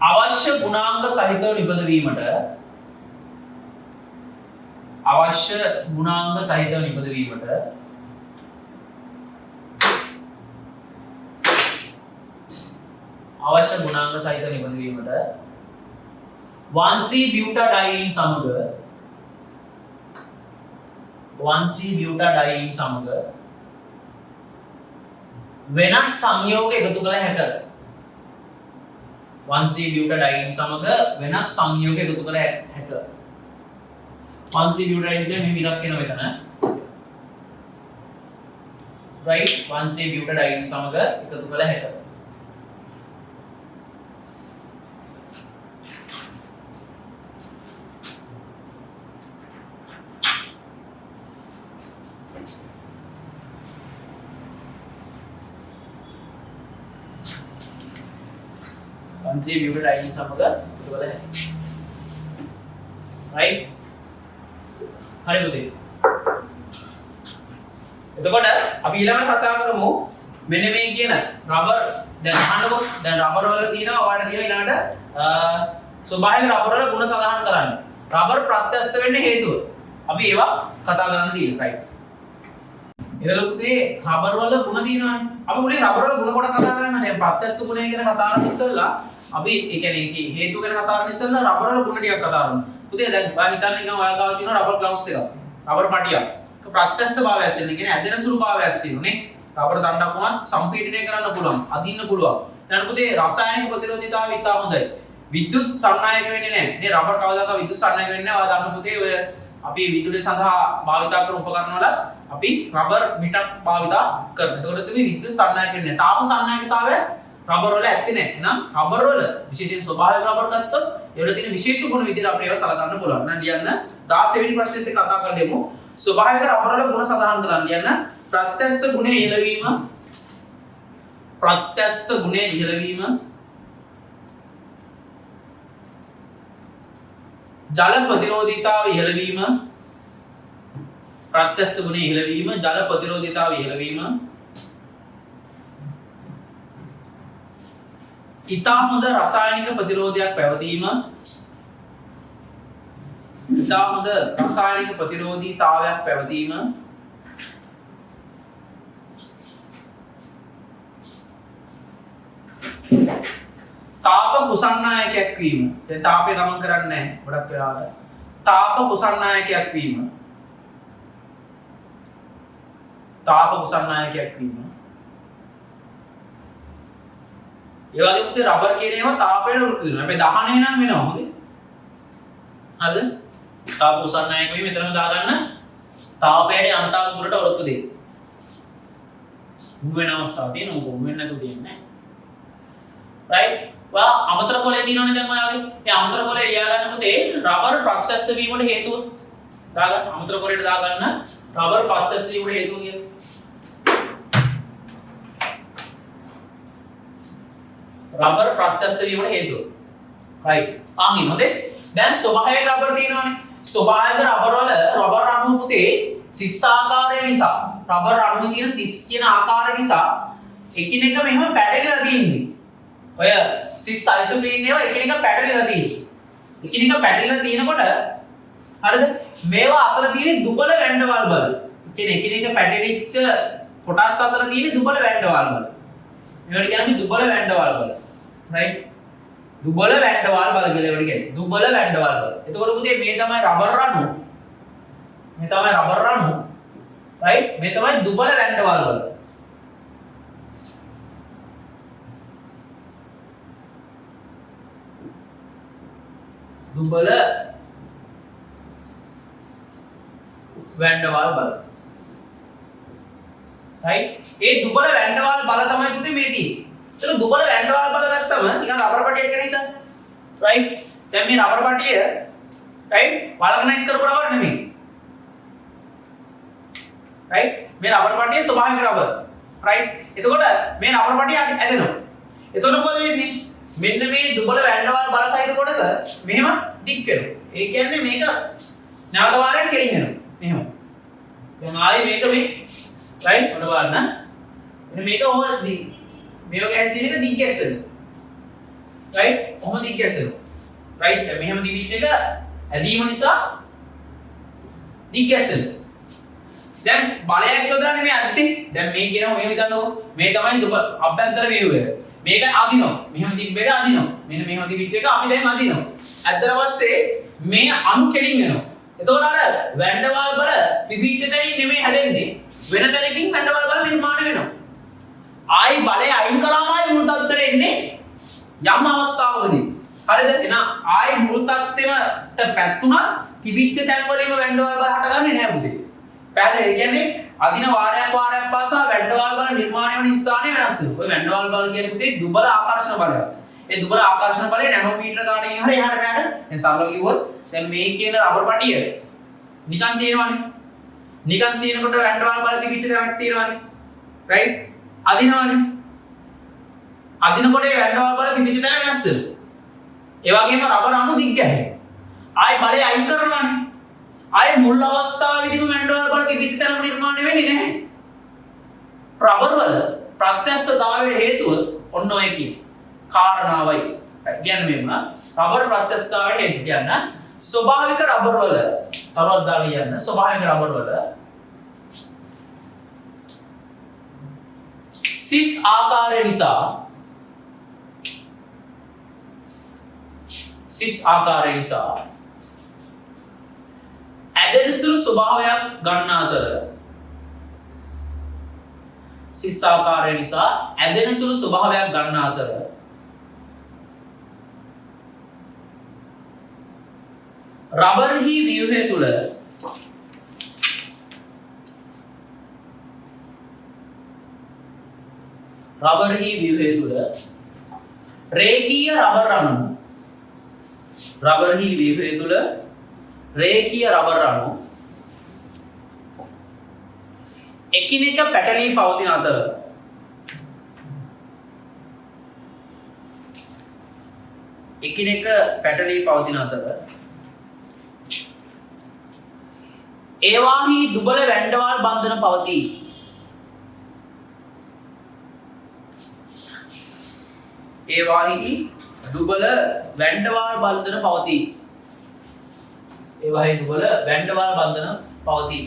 අවශ්‍ය ගුණාංග සහිතව නිපදවීමට අවශ්‍ය ගුණාංග සහිතව නිපදවීමට අවශ්‍ය ගුණාංග සහිතව නිපදවීමට 1,3-butadiene සමග 1,3-butadiene සමග වෙනත් සංයෝග එකතු කළ හැක. 1,3-butadiene සමග වෙනස් සංයෝග එකතු කළ හැක. 13 butadiene කියලා මෙහෙම ඉලක්ක එනවා මෙතන. right 13 butadiene සමග එකතු කළ හැකියි. butadiene සමග එකතු කළ හැකියි. right හරි පුතේ. එතකොට අපි ඊළඟට කතා කරමු මෙන්න මේ කියන රබර් දැන් අහන්නකො දැන් රබර් වල තියෙනවා ඔයාලට තියෙනවා ඊළඟට ස්වභාවික රබර් වල ගුණ සඳහන් කරන්න. රබර් ප්‍රත්‍යස්ත වෙන්න හේතුව. අපි ඒවා කතා කරන්න තියෙනවා right. එතකොට පුතේ රබර් වල ගුණ තියෙනවානේ. අපි මුලින් රබර් වල ගුණ කොට කතා කරන්න. දැන් ප්‍රත්‍යස්ත ගුණය ගැන කතා කරලා ඉස්සෙල්ලා අපි ඒ කියන්නේ ඒකේ හේතු ගැන කතා කරලා ඉස්සෙල්ලා රබර් වල ගුණ ටිකක් කතා කරමු. පුතේ දැන් ඔයා හිතන්නේ නිකන් ඔයා ගාව තියෙන රබර් ග්ලව්ස් එකක්. රබර් පටියක්. ප්‍රත්‍යස්ත භාවයක් තියෙන. කියන්නේ ඇදෙන සුළු භාවයක් තියෙනුනේ. රබර් දණ්ඩක් වුණත් සම්පීඩනය කරන්න පුළුවන්. අදින්න පුළුවන්. ඊට පුතේ රසායනික ප්‍රතිරෝධීතාවය ඉතා හොඳයි. විද්‍යුත් සන්නායක වෙන්නේ නැහැ. මේ රබර් කවදාකවත් විද්‍යුත් සන්නායක වෙන්නේ නැහැ. ඔයා දන්න පුතේ ඔය අපි විදුලිය සඳහා භාවිතා කරන උපකරණ වල අපි රබර් මිටක් භාවිතා කරනවා. ඒකට මේ විද්‍යුත් සන්නායක වෙන්නේ නැහැ. තාම සන්නායකතාවය රබර් වල ඇත්තේ නැහැ. එහෙනම් රබර් වල විශේෂයෙන් ස්වභාවික රබර් ගත්තොත් ඒවල තියෙන විශේෂ ගුණ විදිහට අපිට ඒවා සලකන්න පුළුවන්. එහෙනම් ලියන්න 16 වෙනි ප්‍රශ්නෙත් එක්ක කතා කරලා දෙමු. ස්වභාවික රබර් වල ගුණ සඳහන් කරන්න ලියන්න. ප්‍රත්‍යස්ත ගුණය ඉහළ වීම. ප්‍රත්‍යස්ත ගුණය ඉහළ වීම. ජල ප්‍රතිරෝධීතාව ඉහළ වීම. ප්‍රත්‍යස්ත ගුණය ඉහළ වීම. ජල ප්‍රතිරෝධීතාව ඉහළ වීම. ඉතා හොඳ රසායනික ප්‍රතිරෝධයක් පැවතීම. ඉතා හොඳ රසායනික ප්‍රතිරෝධීතාවයක් පැවතීම. තාප කුසන්නායකයක් වීම. දැන් තාපය ගමන් කරන්නේ නැහැ ගොඩක් වෙලාවට. තාප කුසන්නායකයක් වීම. තාප කුසන්නායකයක් වීම. ඒ වගේ පුතේ රබර් කියන ඒවා තාපයට වෘත්ති දෙනවා. හැබැයි දහණය නම් වෙනවා හොඳේ. හරිද? තාප උසන්නායක වෙයි මෙතනම දාගන්න. තාපයට යම්තාක් දුරට වෘත්ති දෙන්න. මුව වෙන අවස්ථාවක් තියෙනවා. මුව වෙන්නේ නැතුව දෙන්නේ නැහැ. right? වා අමතර කොලේ දිනවනේ දැන් ඔයාගේ. ඒ අමතර කොලේ ලියා ගන්න පුතේ රබර් ප්‍රත්‍යස්ත වීමට හේතුව. දාගන්න අමතර කොලේට දාගන්න රබර් ප්‍රත්‍යස්ත වීමට හේතුව කියන්නේ. රබර් ප්‍රත්‍යස්ත වීමට හේතුව. right. ආන් ඉන්නෝනේ. දැන් ස්වභාවික රබර් තියෙනවානේ. ස්වභාවික රබර් වල රබර් අණු පුතේ සිස් ආකාරය නිසා රබර් අණුවේ තියෙන සිස් කියන ආකාරය නිසා එකිනෙක මෙහෙම පැටලලා තියෙන්නේ. ඔය සිස් අයිසෝප්‍රීන් ඒවා එකිනෙක පැටලලා තියෙන්නේ. එකිනෙක පැටලලා තියෙනකොට හරිද? මේවා අතර තියෙන දුබල වැන්ඩවල් බල. කියන්නේ එකිනෙක පැටලිච්ච කොටස් අතර තියෙන දුබල වැන්ඩවල් බල. මේවට කියන්නේ දුබල වැන්ඩවල් බල. right? දුබල වැන්ඩවල් බල කියලා ඒවට කියන්නේ. දුබල වැන්ඩවල් බල. එතකොට පුතේ මේ තමයි රබර් අණු. මේ තමයි රබර් අණු. right? මේ තමයි දුබල වැන්ඩවල් බල. දුබල වැන්ඩවල් බල. right? ඒ දුබල වැන්ඩවල් බල තමයි පුතේ මේ තියෙන්නේ. ඒක දුබල වැන්ඩවල් බල ගත්තම නිකන් රබර් පටියක් ගැන හිතන්න. right? දැන් මේ රබර් පටිය right? වල්කනයිස් කරපු රබර් නෙමෙයි. right? මේ රබර් පටිය ස්වභාවික රබර්. right? එතකොට මේ රබර් පටිය ඇදෙනවා. එතකොට මොකද වෙන්නේ? මෙන්න මේ දුබල වැන්ඩවල් බල සහිත කොටස මෙහෙම දික් වෙනවා. ඒ කියන්නේ මේක නැවත වාරයක් කෙලින් වෙනවා. මෙහෙම. දැන් ආයේ මේක මේ right? ඔන්න බලන්න. මෙන්න මේක ඔහොමදී මේ වගේ ඇස් දින එක දිග් ගැස්සෙනවා. right? ඔහොම දිග් ගැස්සෙනවා. right? දැන් මෙහෙම දිවිච්ච එක ඇදීම නිසා දිග් ගැස්සෙනවා. දැන් බලයක් යොදාන්නේ මේ අද්දි. දැන් මේ කියනවා මෙහෙම හිතන්නකෝ. මේ තමයි දුබ අභ්‍යන්තර වේව් එක. මේක අදිනවා. මෙහෙම දිග් බෙර අදිනවා. මෙන්න මෙහෙම දිවිච්ච එක අපි දැන් අදිනවා. ඇද්දට පස්සේ මේ අණු කෙලින් වෙනවා. එතකොට අර වැන්ඩවල් බල තිබිච්ච තැනින් නෙමෙයි හැදෙන්නේ. වෙන තැනකින් වැන්ඩවල් බල නිර්මාණය වෙනවා. ආයි බලය අයින් කරාමයි මුල් තත්ත්වයට එන්නේ යම් අවස්ථාවකදී. හරිද? එහෙනම් ආයි මුල් තත්ත්වෙට පැත්තුණා තිබිච්ච තැන් වලින්ම වැන්ඩවාල් බල හටගන්නේ නැහැ පුතේ. පැහැදිලි? ඒ කියන්නේ අදින වාරයක් පාසා වැන්ඩවාල් බල නිර්මාණය වන ස්ථානය වෙනස් වෙනවා. ඔය වැන්ඩවාල් බල කියන්නේ පුතේ දුබල ආකර්ෂණ බලයක්. ඒ දුබල ආකර්ෂණ බලය නැනෝමීටර ගානකින් හරි එහාට මෙහාට දැන් සරලව කිව්වොත් දැන් මේ කියන රබර් පටිය නිකන් තියෙනවනේ. නිකන් තියෙනකොට වැන්ඩවාල් බල තිබිච්ච තැනක් තියෙනවනේ. රයිට්? අදිනවනේ. අදිනකොට ඒ වැන්ඩවාල් බල තිබිච්ච තැන වෙනස් වෙනවා. ඒ වගේම රබර් අණු දිග් ගැහෙනවා. ආයි බලය අයින් කරනවානේ. ආයි මුල් අවස්ථාවේදීම වැන්ඩවාල් බල තිබිච්ච තැනම නිර්මාණය වෙන්නේ නැහැ. රබර් වල ප්‍රත්‍යස්ථතාවයට හේතුව ඔන්න ඔය කියන කාරණාවයි. කියන්නේ මෙන්න රබර් ප්‍රත්‍යස්ථතාවයට හේතු කියන්න ස්වභාවික රබර් වල තවත් දාලා කියන්න ස්වභාවික රබර් වල සිස් ආකාරය නිසා ඇදෙන සුළු ස්වභාවයක් ගන්න අතර සිස් ආකාරය නිසා ඇදෙන සුළු ස්වභාවයක් ගන්න අතර රබර්හි ව්‍යුහය තුල රේඛීය රබර් අණු එකිනෙක පැටලී පවතින අතර ඒවාහි දුබල වැන්ඩවාල් බන්ධන පවතී. ඒවාහි දුබල වැන්ඩවාල් බන්ධන පවතී.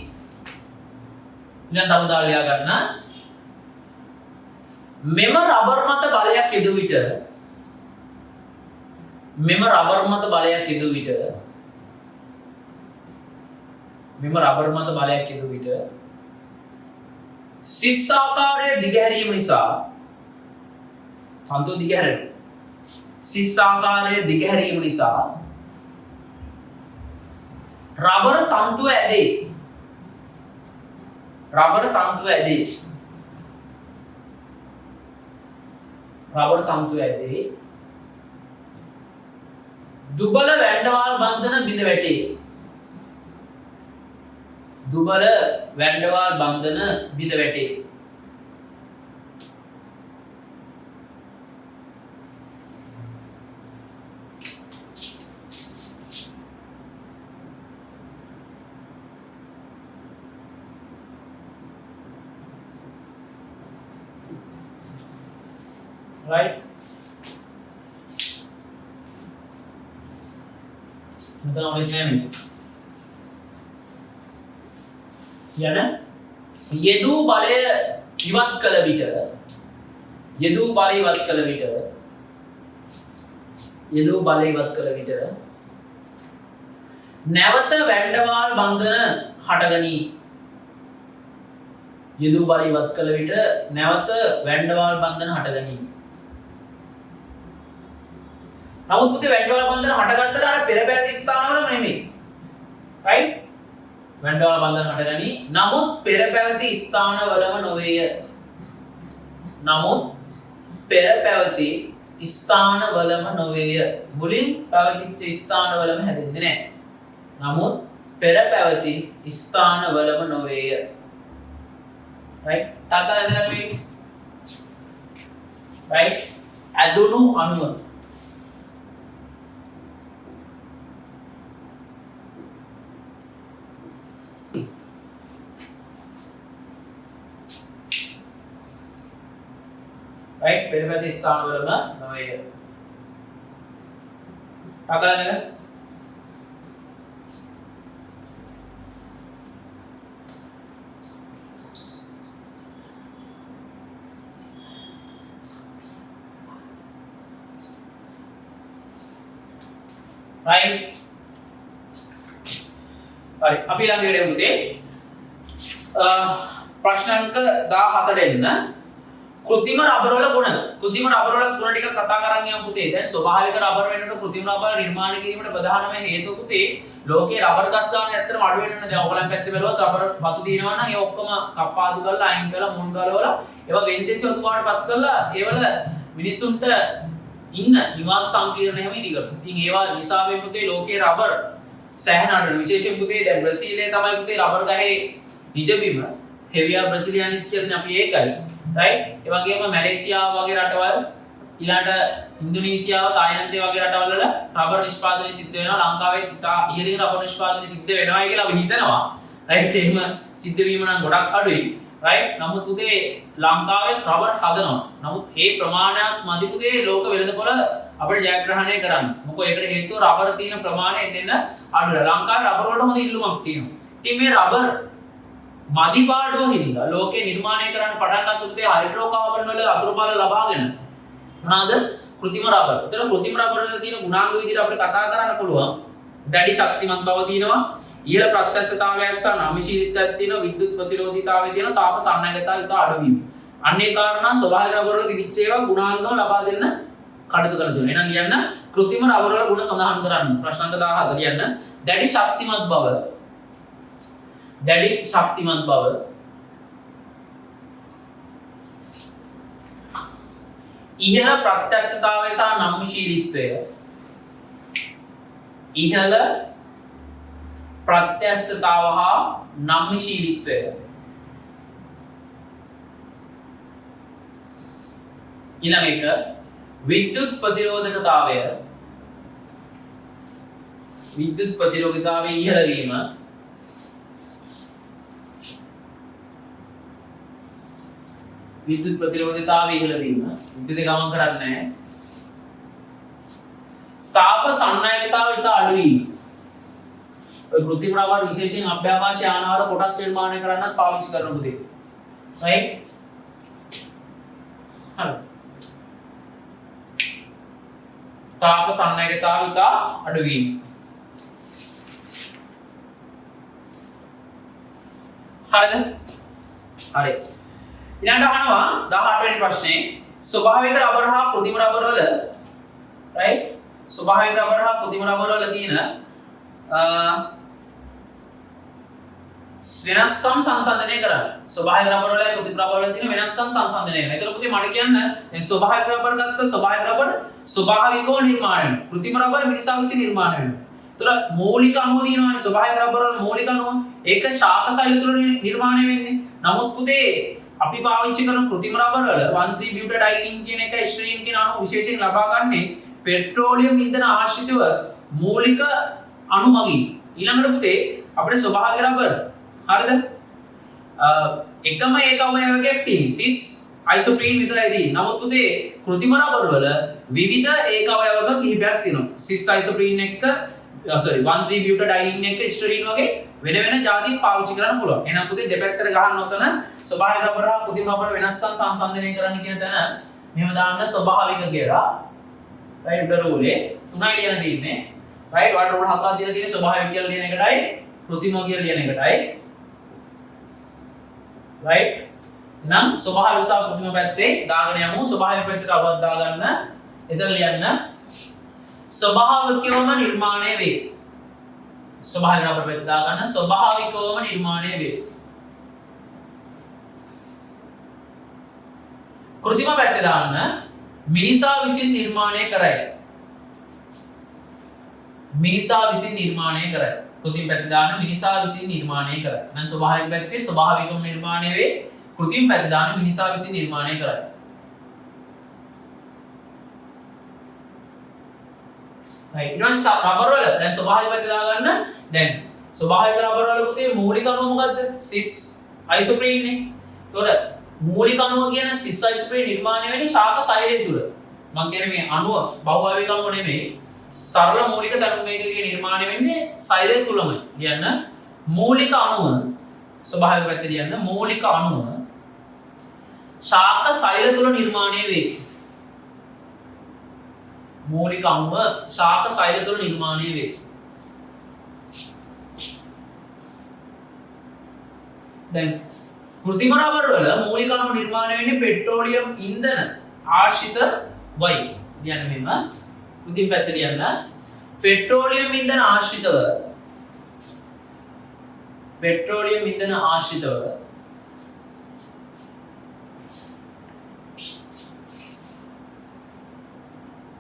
ඉතින් තව දාලා ලියා ගන්න. මෙම රබර් මත බලයක් යෙදු විට සිස් ආකාරයේ දිගහැරීම නිසා තන්තු දිගහැරීම නිසා රබර් තන්තුව ඇදේ. දුබල වැන්ඩවාල් බන්ධන බිඳ වැටේ. Right? මෙතන ඔනෙත් නෑ යෙදූ බලය ඉවත් කළ විට නැවත වැන්ඩවාල් බන්ධන හටගනී. නමුත් පුතේ වැන්ඩවාල් බන්ධන හටගත්තද අර පෙර පැවති ස්ථානවලම නෙමෙයි. right? වැන්ඩවාල් බන්ධන හටගනී. නමුත් පෙර පැවති ස්ථානවලම නොවේය. මුලින් පැවතිච්ච ස්ථානවලම හැදෙන්නේ නැහැ. නමුත් පෙර පැවති ස්ථානවලම නොවේය. right? තාත්තා නේද මේ? right? ඇදුණු අණුව right පෙර පැවති ස්ථානවලම නොවේය. තාත්තා නේද? right හරි අපි ළඟට එමු පුතේ ප්‍රශ්න අංක 17 එන්න කෘතිම රබර් වල ගුණ. කෘතිම රබර් වල ගුණ ටික කතා කරන් යමු පුතේ. දැන් ස්වභාවික රබර් වෙනකොට කෘතිම රබර් නිර්මාණය කිරීමට ප්‍රධානම හේතුව පුතේ ලෝකේ රබර් ගස් ගන්න ඇත්තටම අඩු වෙනවා. දැන් ඔයගලන් පැත්තේ බැලුවොත් රබර් වතු තියෙනවා නම් ඒ ඔක්කොම කප්පාදු කරලා අයින් කරලා මුල් ගලවලා ඒවා වෙන්දේසි වතු බවට පත් කරලා ඒවල මිනිසුන්ට ඉන්න නිවාස සංකීර්ණ හැම ඉදි කරනවා. ඉතින් ඒවා නිසා මේ පුතේ ලෝකේ රබර් සෑහෙන අඩු වෙනවා. විශේෂයෙන් පුතේ දැන් බ්‍රසීලයේ තමයි පුතේ රබර් ගහේ නිජබිම හෙවියා බ්‍රසීලියානිස් කියන්නේ අපි ඒකයි. right ඒ වගේම මැලේසියාව වගේ රටවල් ඊළඟට ඉන්දුනීසියාව තායිලන්තය වගේ රටවල් වල රබර් නිෂ්පාදනය සිද්ධ වෙනවා. ලංකාවේ ඉතා ඉහළින් රබර් නිෂ්පාදනය සිද්ධ වෙනවා කියලා අපි හිතනවා. right එහෙම සිද්ධ වීම නම් ගොඩක් අඩුයි. right නමුත් පුතේ ලංකාවේ රබර් හදනවා. නමුත් ඒ ප්‍රමාණයක් මදි පුතේ ලෝක වෙළඳපොළ අපිට ජයග්‍රහණය කරන්න. මොකද ඒකට හේතුව රබර් තියෙන ප්‍රමාණය එන්න අඩුයි. ලංකාවේ රබර් වලට හොඳ ඉල්ලුමක් තියෙනවා. ඉතින් මේ රබර් මදි පාඩුව හින්දා ලෝකේ නිර්මාණය කරන්න පටන් ගත්ත පුතේ හයිඩ්‍රෝකාබන් වල අතුරුඵල ලබාගෙන මොනවාද කෘතිම රබර්. එතන කෘතිම රබර් වල තියෙන ගුණාංග විදිහට අපිට කතා කරන්න පුළුවන්. දැඩි ශක්තිමත් බව තියෙනවා. ඉහළ ප්‍රත්‍යක්ෂතාවයක් සහ නමශීලීත්වයක් තියෙනවා. විද්‍යුත් ප්‍රතිරෝධීතාවය තියෙනවා. තාප සන්නයගතාව ඉතා අඩු වීම. අන්නේ කාරණා ස්වභාවික රබර් වල තිබිච්ච ඒවා ගුණාංගම ලබා දෙන්න කටයුතු කරලා තියෙනවා. එහෙනම් ලියන්න කෘතිම රබර් වල ගුණ සඳහන් කරන්න. ප්‍රශ්න අංක 17 ලියන්න. දැඩි ශක්තිමත් බව. දැඩි ශක්තිමත් බව. ඉහළ ප්‍රත්‍යක්ෂතාවය සහ නම්‍යශීලීත්වය. ඉහළ ප්‍රත්‍යක්ෂතාව හා නම්‍යශීලීත්වය. ඊළඟ එක විද්‍යුත් ප්‍රතිරෝධකතාවය. විද්‍යුත් ප්‍රතිරෝධකතාවය ඉහළ වීම. විද්‍යුත් ප්‍රතිරෝධතාවය ඉහළ වීම. විද්‍යුත් ගමන් කරන්නේ නැහැ. තාප සන්නයතාවය ඉතා අඩු වීම. ඔය කෘත්‍රිම රබර් විශේෂයෙන් අභ්‍යවකාශ යානවල කොටස් නිර්මාණය කරන්නත් පාවිච්චි කරන පුතේ. right? හරි. තාප සන්නයතාවය ඉතා අඩු වීම. හරිද? හරි. ඊළඟට අහනවා 18 වෙනි ප්‍රශ්නේ ස්වභාවික රබර් හා කෘත්‍රිම රබර් වල right ස්වභාවික රබර් හා කෘත්‍රිම රබර් වල තියෙන වෙනස්කම් සංසන්දනය කරන්න. ස්වභාවික රබර් වල කෘත්‍රිම රබර් වල තියෙන වෙනස්කම් සංසන්දනය කරන්න. ඒතර පුතේ මට කියන්න දැන් ස්වභාවික රබර් ගත්ත ස්වභාවික රබර් ස්වභාවිකව නිර්මාණය වෙනවා. කෘත්‍රිම රබර් මිනිසා විසින් නිර්මාණය වෙනවා. ඒතර මූලික අණුව තියෙනවානේ ස්වභාවික රබර් වල මූලික අණුව. ඒක ශාක සෛල තුල නිර්මාණය වෙන්නේ. නමුත් පුතේ අපි පාවිච්චි කරන කෘත්‍රිම රබර් වල 1,3-butadiene කියන එක ස්ට්‍රීම් කියන අණු විශේෂයෙන් ලබා ගන්නේ පෙට්‍රෝලියම් ඉන්ධන ආශ්‍රිතව මූලික අණු මගින්. ඊළඟට පුතේ අපේ ස්වභාවික රබර් හරිද? එකම ඒක අවයවයක් තියෙන සිස් අයිසෝප්‍රීන් විතරයි තියෙන්නේ. නමුත් පුතේ කෘත්‍රිම රබර් වල විවිධ ඒක අවයවක කිහිපයක් තියෙනවා. සිස් අයිසෝප්‍රීන් එක 1,3-butadiene එක ස්ට්‍රීම් වගේ වෙන වෙන જાති පාවිච්චි කරන්න පුළුවන්. එහෙනම් පුතේ දෙපැත්තට ගහන්න උතන ස්වභාවික රබර් හා කෘත්‍රිම රබර් වෙනස්කම් සංසන්දනය කරන්න කියන තැන මෙහෙම දාන්න ස්වභාවික කියලා. right උඩ රූලේ 3යි ලියන තියෙන්නේ. right වට රූල් 4ක් දීලා තියෙන්නේ ස්වභාවික කියලා ලියන එකටයි කෘත්‍රිම කියලා ලියන එකටයි. right නම් ස්වභාවික සහ කෘත්‍රිම පැත්තේ දාගෙන යමු. ස්වභාවික පැත්තට අවවත් දාගන්න. එතන ලියන්න ස්වභාවිකවම නිර්මාණය වේ. ස්වභාවික රබර් පැත්ත දාගන්න ස්වභාවිකවම නිර්මාණය වේ. කෘත්‍රිම පැත්තේ දාන්න මිනිසා විසින් නිර්මාණය කරයි. මිනිසා විසින් නිර්මාණය කරයි. කෘත්‍රිම පැත්තේ දාන්න මිනිසා විසින් නිර්මාණය කරයි. නම් ස්වභාවික පැත්තේ ස්වභාවිකවම නිර්මාණය වේ. කෘත්‍රිම පැත්තේ දාන්න මිනිසා විසින් නිර්මාණය කරයි. right ඊට පස්සේ රබර් වල දැන් ස්වභාවික පැත්තේ දාගන්න දැන් ස්වභාවික රබර් වල පුතේ මූලික අණුව මොකද්ද? සිස් අයිසෝප්‍රීන් නේ. එතකොට මූලික අණුව කියන සිස් අයිසෝප්‍රීන් නිර්මාණය වෙන්නේ ශාක සෛලය තුල. මම කියන්නේ මේ අණුව බහුආවේග අණුව නෙමෙයි. සරල මූලික ධර්ම මේකේ නිර්මාණය වෙන්නේ සෛලය තුලමයි. කියන්න මූලික අණුව ස්වභාවික පැත්තේ කියන්න මූලික අණුව ශාක සෛල තුල නිර්මාණය වේ. මූලික අණුව ශාක සෛල තුල නිර්මාණය වේ. දැන් කෘත්‍රිම රබර් වල මූලික අණු නිර්මාණය වෙන්නේ පෙට්‍රෝලියම් ඉන්ධන ආශ්‍රිතවයි. කියන්නේ මෙන්න කෘත්‍රිම පැත්තට යන්න පෙට්‍රෝලියම් ඉන්ධන ආශ්‍රිතව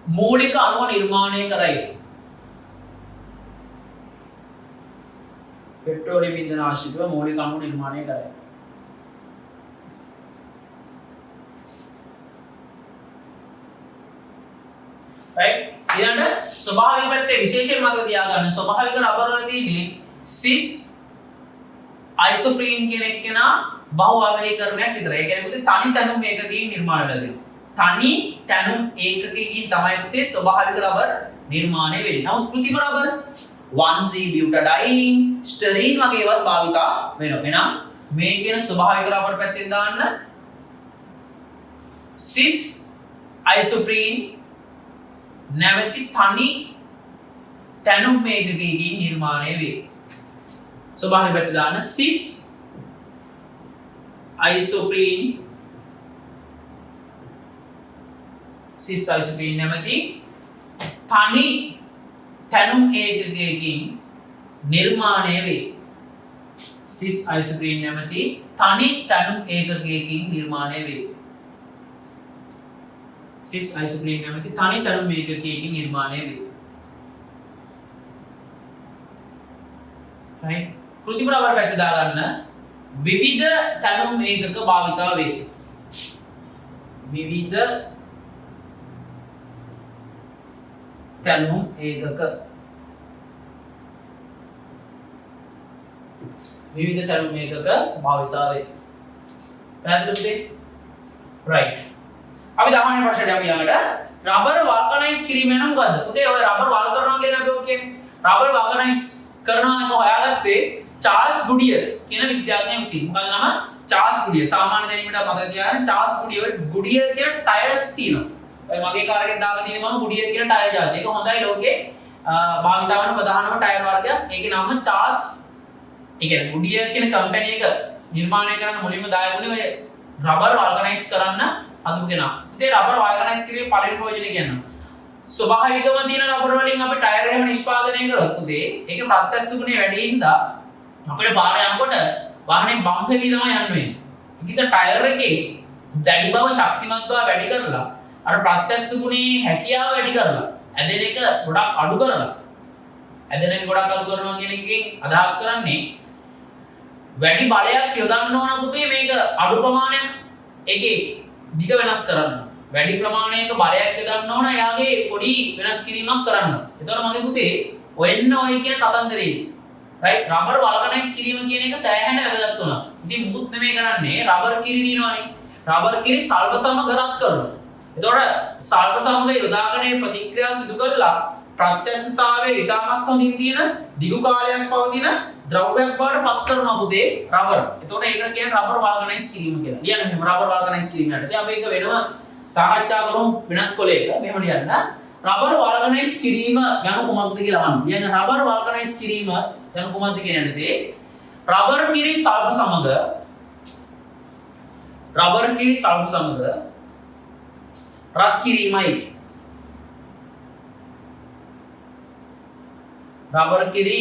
මූලික අණුව නිර්මාණය කරයි. පෙට්‍රෝලියම් ඉන්ධන ආශ්‍රිතව මූලික අණුව නිර්මාණය කරයි. right ඊළඟ ස්වභාවික පැත්තේ විශේෂයෙන් මතක තියාගන්න ස්වභාවික රබර් වල තියෙන්නේ සිස් අයිසෝප්‍රීන් කියන එකේනා බහු අවේකරණයක් විතරයි. ඒ කියන්නේ පුතේ තනි තනුම් ඒකකකින් නිර්මාණය වෙලා තියෙනවා. තනි තනුම් ඒකකකින් තමයි පුතේ ස්වභාවික රබර් නිර්මාණය වෙන්නේ. නමුත් කෘත්‍රිම රබර් 1,3-butadiene ස්ටරීන් වගේ ඒවාත් භාවිතා වෙනවා. එහෙනම් මේ කියන ස්වභාවික රබර් පැත්තෙන් දාන්න සිස් අයිසෝප්‍රීන් නැවති තනි තැනුම් ඒකකයකින් නිර්මාණය වේ. ස්වභාවික පැත්ත දාන්න සිස් අයිසෝප්‍රීන් නැමැති තනි තැනුම් ඒකකයකින් නිර්මාණය වේ. සිස් අයිසෝප්‍රීන් නැමැති තනි තැනුම් ඒකකයකින් නිර්මාණය වේ. සිස් අයිසෝප්‍රීන් නැමැති තනි තැනුම් ඒකකයකින් නිර්මාණය වේ. right කෘත්‍රිම රබර් පැත්ත දාගන්න විවිධ තැනුම් ඒකක භාවිතා වේ. විවිධ තැනුම් ඒකක භාවිතා වේ. පැහැදිලිද පුතේ? right අපි දාමනේ ප්‍රශ්නයට අපි ළඟට රබර් වල්කනයිස් කිරීම නම් මොකද්ද? පුතේ ඔය රබර් වල් කරනවා කියන අපි ඔය කියන්නේ රබර් වල්කනයිස් කරනවා එක හොයාගත්තේ චාල්ස් ගුඩියර් කියන විද්‍යාඥයා විසින්. මොකද නම? චාල්ස් ගුඩියර්. සාමාන්‍ය දැනීමට මතක තියාගන්න චාල්ස් ගුඩියර් කියන ටයර්ස් තියෙනවා. ඔය මගේ කාර් එකෙන් දාලා තියෙන මම ගුඩියර් කියන ටයර් ජාතිය. ඒක හොඳයි ලෝකේ භාවිත වන ප්‍රධානම ටයර් වර්ගයක්. ඒකේ නම චාල්ස්. ඒ කියන්නේ ගුඩියර් කියන කම්පැනි එක නිර්මාණය කරන්න මුලින්ම දායකුනේ ඔය රබර් වල්කනයිස් කරන්න හදපු කෙනා. ඉතින් රබර් වල්කනයිස් කිරීමේ පළවෙනි ප්‍රයෝජනය කියනවා. ස්වභාවිකව තියෙන රබර් වලින් අපි ටයර් එහෙම නිෂ්පාදනය කරොත් පුතේ ඒකේ ප්‍රත්‍යස්ථ ගුණය වැඩි හින්දා අපිට පාර යනකොට වාහනේ බම්ප් එකේ තමයි යන්න වෙන්නේ. ඒකිට ටයර් එකේ දැඩි බව ශක්තිමත් බව වැඩි කරලා අර ප්‍රත්‍යස්ථ ගුණේ හැකියාව වැඩි කරලා ඇදෙන එක ගොඩක් අඩු කරනවා කියන එකෙන් අදහස් කරන්නේ වැඩි බලයක් යොදන්න ඕන පුතේ මේක අඩු ප්‍රමාණයක් ඒකේ දිග වෙනස් කරන්න. වැඩි ප්‍රමාණයක බලයක් යොදන්න ඕන එයාගේ පොඩි වෙනස් කිරීමක් කරන්න. එතකොට මගේ පුතේ ඔයන්න ඔය කියන කතන්දරේ right රබර් වල්කනයිස් කිරීම කියන එක සෑහෙන වැදගත් වුණා. ඉතින් මුකුත් නෙමෙයි කරන්නේ රබර් කිරි දිනවනේ. රබර් කිරි සල්ප සමග රත් කරනවා. එතකොට සල්ප සමග යොදාගෙන ප්‍රතික්‍රියා සිදු කරලා ප්‍රත්‍යක්ෂතාවයේ ඉතාමත් හොඳින් තියෙන දිගු කාලයක් පවතින ද්‍රව්‍යයක් බවට පත් කරනවා පුතේ රබර්. එතකොට ඒකට කියන්නේ රබර් වල්කනයිස් කිරීම කියලා. ලියන්න මෙහෙම රබර් වල්කනයිස් කිරීම යටතේ අපි ඒක වෙනම සාකච්ඡා කරමු වෙනත් කොලයක. මෙහෙම ලියන්න රබර් වල්කනයිස් කිරීම යන කුමක්ද කියලා අහන්න. ලියන්න රබර් වල්කනයිස් කිරීම යන කුමක්ද කියන යටතේ රබර් කිරි සල්ප සමග රත් කිරීමයි. රබර් කිරි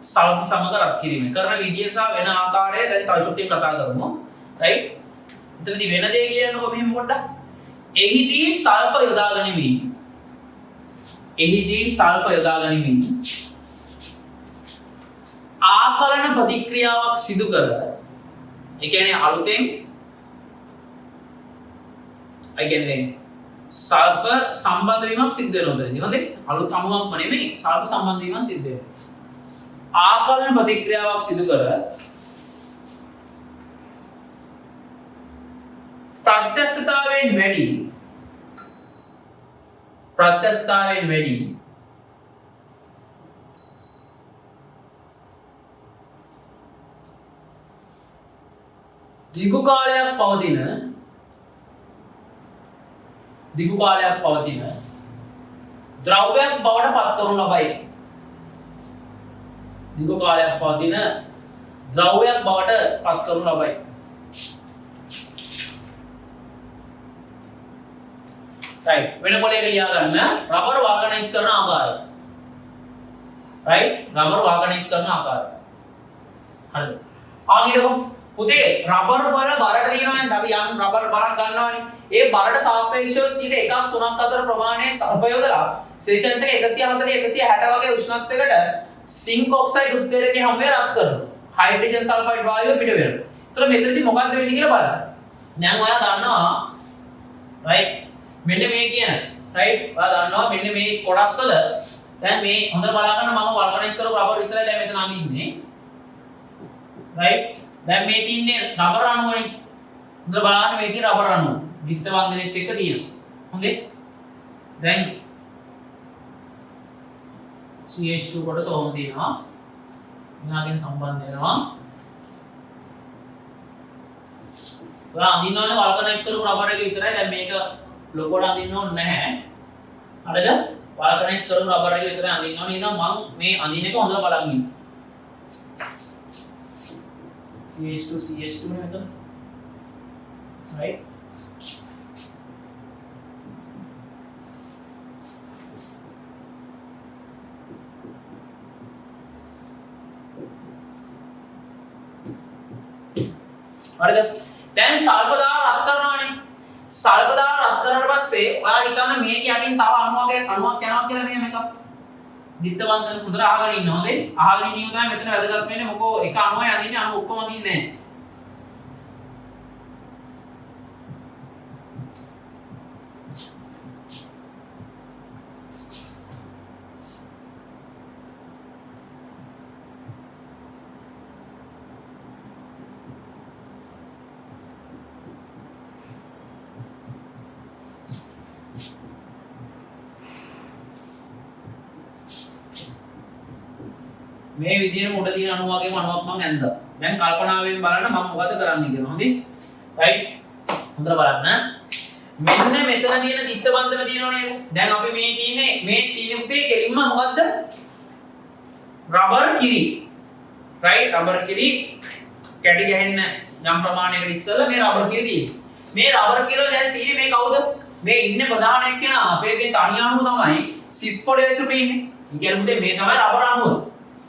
සල්ෆ සමග රත් කිරීම කරන විදිය සහ වෙන ආකාරය දැන් තව චුට්ටක් කතා කරමු. right එතනදී වෙන දේ කියන්නකො මෙහෙම පොඩ්ඩක්. එහිදී සල්ෆ යොදා ගනිමින් ආකලන ප්‍රතික්‍රියාවක් සිදු කර ඒ කියන්නේ අලුතෙන් ඒ කියන්නේ සල්ෆර් සම්බන්ධ වීමක් සිද්ධ වෙනවා උතනදී. හොඳේ? අලුත් අණුවක්ම නෙමෙයි සල්ෆර් සම්බන්ධ වීමක් සිද්ධ වෙනවා. ආකලන ප්‍රතික්‍රියාවක් සිදු කර ප්‍රත්‍යක්ෂතාවයෙන් වැඩි දිගු කාලයක් පවතින ද්‍රව්‍යයක් බවට පත් කරනු ලබයි. දිගු කාලයක් පවතින ද්‍රව්‍යයක් බවට පත් කරනු ලබයි. राइट වෙන කොලයක ලියා ගන්න රබර් වල්කනයිස් කරන ආකාරය राइट रबर ऑर्गेनाइज करना आकार හරිද ආගියකො පුතේ රබර් වල බරට දිනවනේ අපි යම් රබර් බරක් ගන්නවානේ ඒ බරට සාපේක්ෂව 1ක් 3ක් අතර ප්‍රමාණය සල්ෆර් යොදලා සෙෂන්ස් එක 140 160 වගේ උෂ්ණත්වයකට සිංක් ඔක්සයිඩ් උත්ප්‍රේරකයේ හැමෝම රත් කරනවා හයිඩ්‍රජන් සල්ෆයිඩ් වායුව පිට වෙනවා. ඒතර මෙතනදී මොකක්ද වෙන්නේ කියලා බලන්න. දැන් ඔයා දන්නවා රයිට් මෙන්න මේ කියන රයිට් ඔයා දන්නවා මෙන්න මේ කොටස් වල දැන් මේ හොඳට බලා ගන්න මම වල්කනයිස් කරපු රබර් විතරයි දැන් මෙතන අඳින්නේ රයිට් දැන් මේ තින්නේ රබර් අණුවනේ හොඳට බලන්න මේකේ රබර් අණුව විත්ත වන්දනෙත් එක්ක තියෙනවා හොඳේ දැන් CH2 කොටස ඕම තියෙනවා මෙයාගෙන් සම්බන්ධ වෙනවා ඔයා අඳින්නවනේ වල්කනයිස් කරපු රබර් එක විතරයි දැන් මේක ලොකෝට අඳින්න ඕනේ නැහැ හරිද වල්කනයිස් කරපු රබර් එක විතරයි අඳින්න ඕනේ එහෙනම් මම මේ අඳින එක හොඳට බලන් ඉන්න CH2 නේ මෙතන right හරිද දැන් සල්ෆර් දාලා රත් කරනවානේ සල්ෆර් දාලා රත් කරාට පස්සේ ඔයාලා හිතන්න මේක යටින් තව අණුවක් යනවා කියලා මෙහෙම එකක් දිත්තවන්දන හොඳට අහගෙන ඉන්න හොඳේ අහගෙන ඉඳීම තමයි මෙතන වැදගත් වෙන්නේ මොකෝ එක අණුවයි අඳින්නේ අණු ඔක්කොම අඳින්නේ මේ විදිහට උඩ තියෙන අණු වගේම අණුවක් මම ඇඳලා. දැන් කල්පනාවෙන් බලන්න මම මොකද කරන්නේ කියලා. හොඳයි. රයිට්. හොඳට බලන්න. මෙන්න මෙතන තියෙන දිත්ත බන්ධන තියෙනව නේද? දැන් අපි මේ තියෙන පුතේ කෙලින්ම මොකද්ද? රබර් කිරි. රයිට් රබර් කිරි කැටි ගහන්න යම් ප්‍රමාණයකට ඉස්සෙල්ලා මේ රබර් කිරි තියෙන්නේ. මේ රබර් කිරි වල දැන් තියෙන්නේ මේ කවුද? මේ ඉන්නේ ප්‍රධාන එක්කෙනා අපේ තනි අණුව තමයි සිස් පොලියයිසොප්‍රීන් ඉන්නේ. ඒ කියන්නේ පුතේ මේ තමයි රබර් අණුව.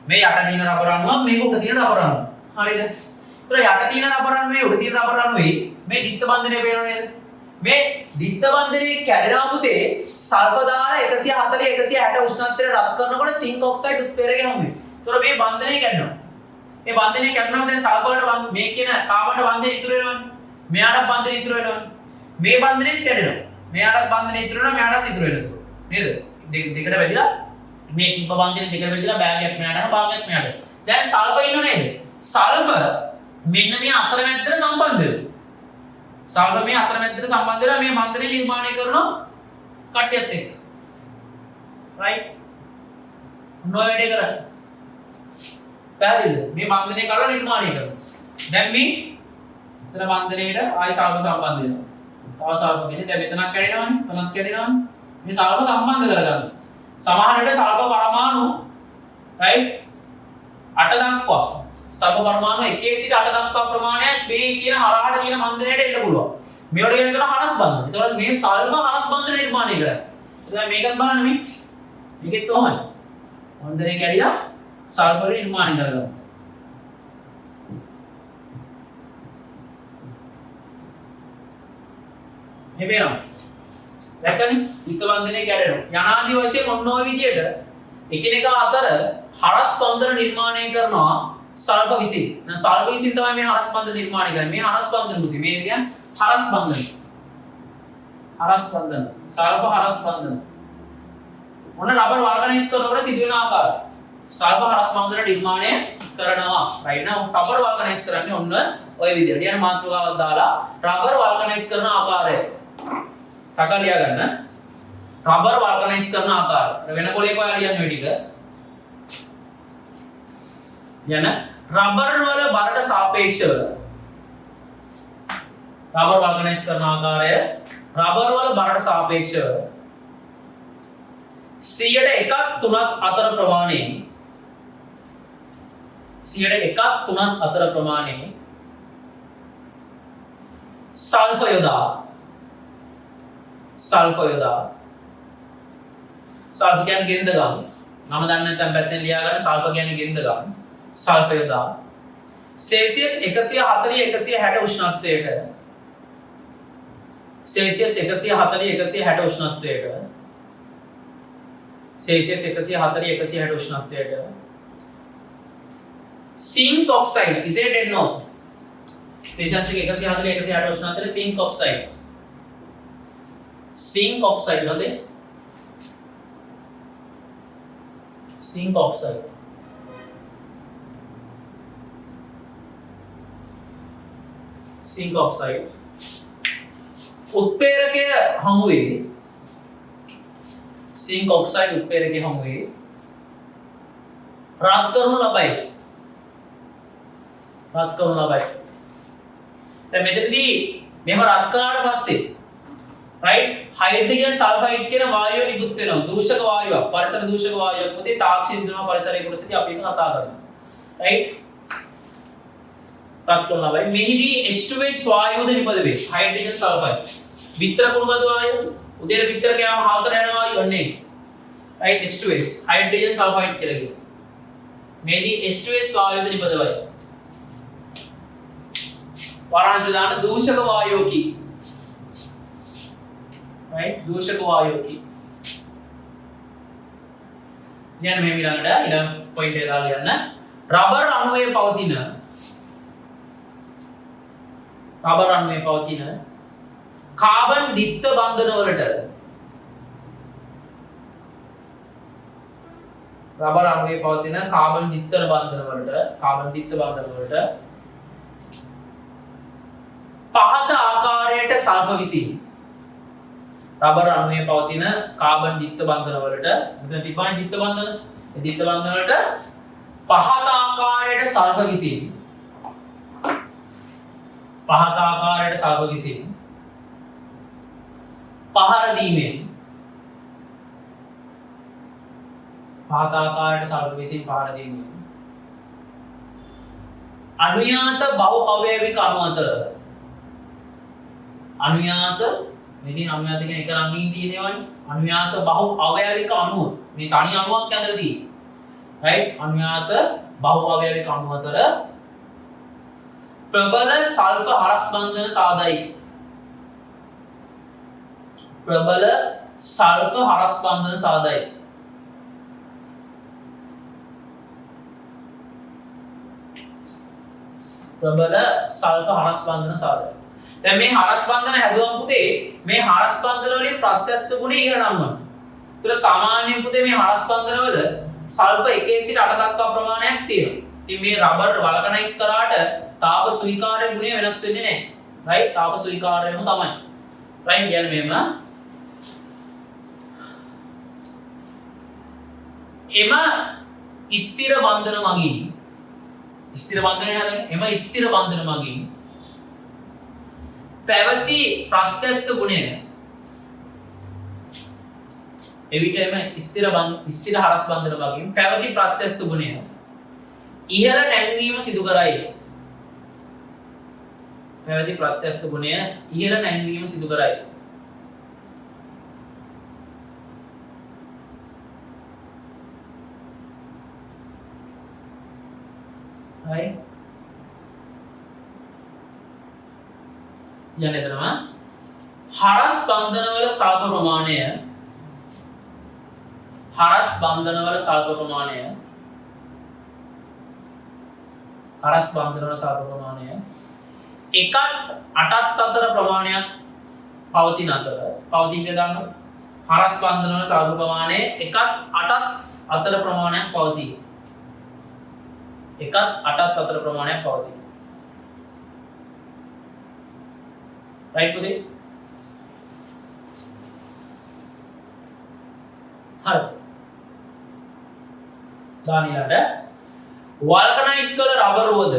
මේ යට තියෙන රබර් අණුවක් මේක උඩ තියෙන රබර් අණුව. හරිද? ඒතර යට තියෙන රබර් අණුවේ උඩ තියෙන රබර් අණුවේ මේ දිත්ත බන්ධනය පේනව නේද? මේ දිත්ත බන්ධනයේ කැඩෙනා පුතේ සල්ෆර් දාලා 140 160 උෂ්ණත්වයට රත් කරනකොට සිංක් ඔක්සයිඩ් උත්ප්‍රේරකය හමු වෙනවා. ඒතර මේ බන්ධනය කැඩෙනවා. මේ බන්ධනය කැඩෙනකොට දැන් සල්ෆර්ට මේ කියන කාබන්ට බන්ධනය ඉතුරු වෙනවනේ. මෙයාට බන්ධනය ඉතුරු වෙනවනේ. මේ බන්ධනයත් කැඩෙනවා. මෙයාට බන්ධනය ඉතුරු වෙනවා මෙයාටත් ඉතුරු වෙනවා. නේද? දෙකට බෙදලා මේ තිබ්බ බන්ධනේ දෙකට බෙදලා බෑගයක් මෙයාට පාගයක් මෙයාට. දැන් සල්ෆර් ඉන්නව නේද? සල්ෆර් මෙන්න මේ අතරමැද්දට සම්බන්ධ වෙනවා. සල්ෆර් මේ අතරමැද්දට සම්බන්ධ වෙලා මේ බන්ධනේ නිර්මාණය කරනවා කට්ටියත් එක්ක. රයිට්? මොනවා වැඩේ කරන්නේ? පැහැදිලිද? මේ බන්ධනේ කරලා නිර්මාණය කරනවා. දැන් මේ ඉතන බන්ධනේට ආයි සල්ෆර් සම්බන්ධ වෙනවා. තව සල්ෆර් කියන්නේ දැන් මෙතනක් කැඩෙනවනේ, තනත් කැඩෙනවනේ. මේ සල්ෆර් සම්බන්ධ කරගන්න. සමහරවිට සල්ෆර් පරමාණු රයිට් 8 දක්වා සල්ෆර් පරමාණු 1 සිට 8 දක්වා ප්‍රමාණයක් මේ කියන හරහට තියෙන බන්ධනයට එන්න පුළුවන්. මේවට කියන විතර හරස් බන්ධන. ඒතකොට මේ සල්ෆර් හරස් බන්ධන නිර්මාණය කරන්නේ. දැන් මේකත් බලන්න මේ. මේකෙත් තෝමයි. බන්ධනේ කැඩිලා සල්ෆර් නිර්මාණය කරගන්නවා. මේ වෙනවා. දැක්කනේ විත්ත බන්ධනය කැඩෙනවා. යනාදී වශයෙන් ඔන්න ඔය විදියට එකිනෙකා අතර හරස් බන්ධන නිර්මාණය කරනවා සල්ෆර් විසින්. දැන් සල්ෆර් විසින් තමයි මේ හරස් බන්ධන නිර්මාණය කරන්නේ. මේ හරස් බන්ධන මුති මේ කියන්නේ හරස් බන්ධන. හරස් බන්ධන. සල්ෆර් හරස් බන්ධන. ඔන්න රබර් වල්කනයිස් කරනකොට සිදුවෙන ආකාරය. සල්ෆර් හරස් බන්ධන නිර්මාණය කරනවා. රයිට් නෝ රබර් වල්කනයිස් කරන්නේ ඔන්න ඔය විදියට. යන මාතෘකාවක් දාලා රබර් වල්කනයිස් කරන ආකාරය. ටකා ලියා ගන්න. රබර් වල්කනයිස් කරන ආකාරය. වෙන කොලයක ඔයාලා ලියන්නේ ඔය ටික. යන රබර් වල බරට සාපේක්ෂව රබර් වල්කනයිස් කරන ආකාරය රබර් වල බරට සාපේක්ෂව 101ක් 3ක් අතර ප්‍රමාණයෙන් 101ක් 3ක් අතර ප්‍රමාණයෙන් සල්ෆර් යොදා සල්ෆර් යොදා සල්ෆර් කියන්නේ ගෙන්ද ගමු. නම දන්නේ නැත්නම් පැත්තෙන් ලියා ගන්න සල්ෆර් කියන්නේ ගෙන්ද ගමු. සල්ෆර් යොදා සෙල්සියස් 140 160 උෂ්ණත්වයට සෙල්සියස් 140 160 උෂ්ණත්වයට සෙල්සියස් 140 160 උෂ්ණත්වයට zinc oxide is it dead no Celsius 140 160 උෂ්ණත්වයට සින්ක් ඔක්සයිඩ් सिंक ऑक्साइड होते सिंक ऑक्साइड सिंक ऑक्साइड उत्प्रेरक हमुवे सिंक ऑक्साइड उत्प्रेरक हमुवे रद्द करू लबाई දැන් මෙතනදී මෙහෙම රත් කරාට පස්සේ right හයිඩ්‍රජන් සල්ෆයිඩ් කියන වායුව නිකුත් වෙනවා දූෂක වායුවක් පරිසර දූෂක වායුවක් මොකද තාක්ෂණික දිනන පරිසරයේ කොටසදී අපි එක කතා කරනවා right රත් කරනවා බයි මෙහිදී H2S වායුවද නිපද වේ හයිඩ්‍රජන් සල්ෆයිඩ් විතර කුණුබද වායුව උදේට විතර කෑම හවසට යන වායුව නේ right H2S හයිඩ්‍රජන් සල්ෆයිඩ් කියලා කියනවා මෙහිදී H2S වායුවද නිපද වේ වරාන්ති දාන දූෂක වායුවකි right दूषक वायु की ध्यान में मिलांगड़ा इधर पॉइंट है दाल यार ना रबर अणुवे पावती ना कार्बन दित्त बंधन वलट रबर अणुवे पावती ना कार्बन दित्त बंधन वलट पहत आकारයට සල්ෆර් විසින් रबर अणुවේ පවතින කාබන් දිත්ත බන්ධන වලට මෙතන තිබ්බනේ දිත්ත බන්ධන. ඒ දිත්ත බන්ධන වලට පහත ආකාරයට සල්ෆර් විසින් පහර දීමෙන් අනුයාත බහු අවයවික අණු අතර අනුයාත මෙතන අනුයාත කියන එක ළඟින් තියෙනවනේ අනුයාත බහු අවයවික අණුව මේ තනි අණුවක් ඇතුළතදී right අනුයාත බහු අවයවික අණුව අතර ප්‍රබල සල්ෆර් හරස් බන්ධන සාදයි දැන් මේ හරස් බන්ධන හැදුවම පුතේ මේ හරස් බන්ධන වලින් ප්‍රත්‍යස්ත ගුණය ඉහළ නම්වනවා. ඒතර සාමාන්‍යයෙන් පුතේ මේ හරස් බන්ධන වල සල්ෆර් 1 සිට 8 දක්වා ප්‍රමාණයක් තියෙනවා. ඉතින් මේ රබර් වල්කනයිස් කරාට තාප ස්වීකාර්ය ගුණය වෙනස් වෙන්නේ නැහැ. right තාප ස්වීකාර්යම තමයි. right කියන්නේ මෙන්න එම ස්ථිර බන්ධන මගින් ස්ථිර බන්ධන මගින් පැවති ප්‍රත්‍යස්ත ගුණය එවිටම ස්ථිර හරස් බන්ධන මගින් පැවති ප්‍රත්‍යස්ත ගුණය ඉහළ නැංවීම සිදු කරයි. right යන්නේ තමයි හරස් බන්ධන වල සල්ෆර් ප්‍රමාණය එකත් 8ත් අතර ප්‍රමාණයක් පවතින දාන්න හරස් බන්ධන වල සල්ෆර් ප්‍රමාණය එකත් 8ත් අතර ප්‍රමාණයක් පවතී. right පුතේ හරි දානිලාට වල්කනයිස් කළ රබර් වද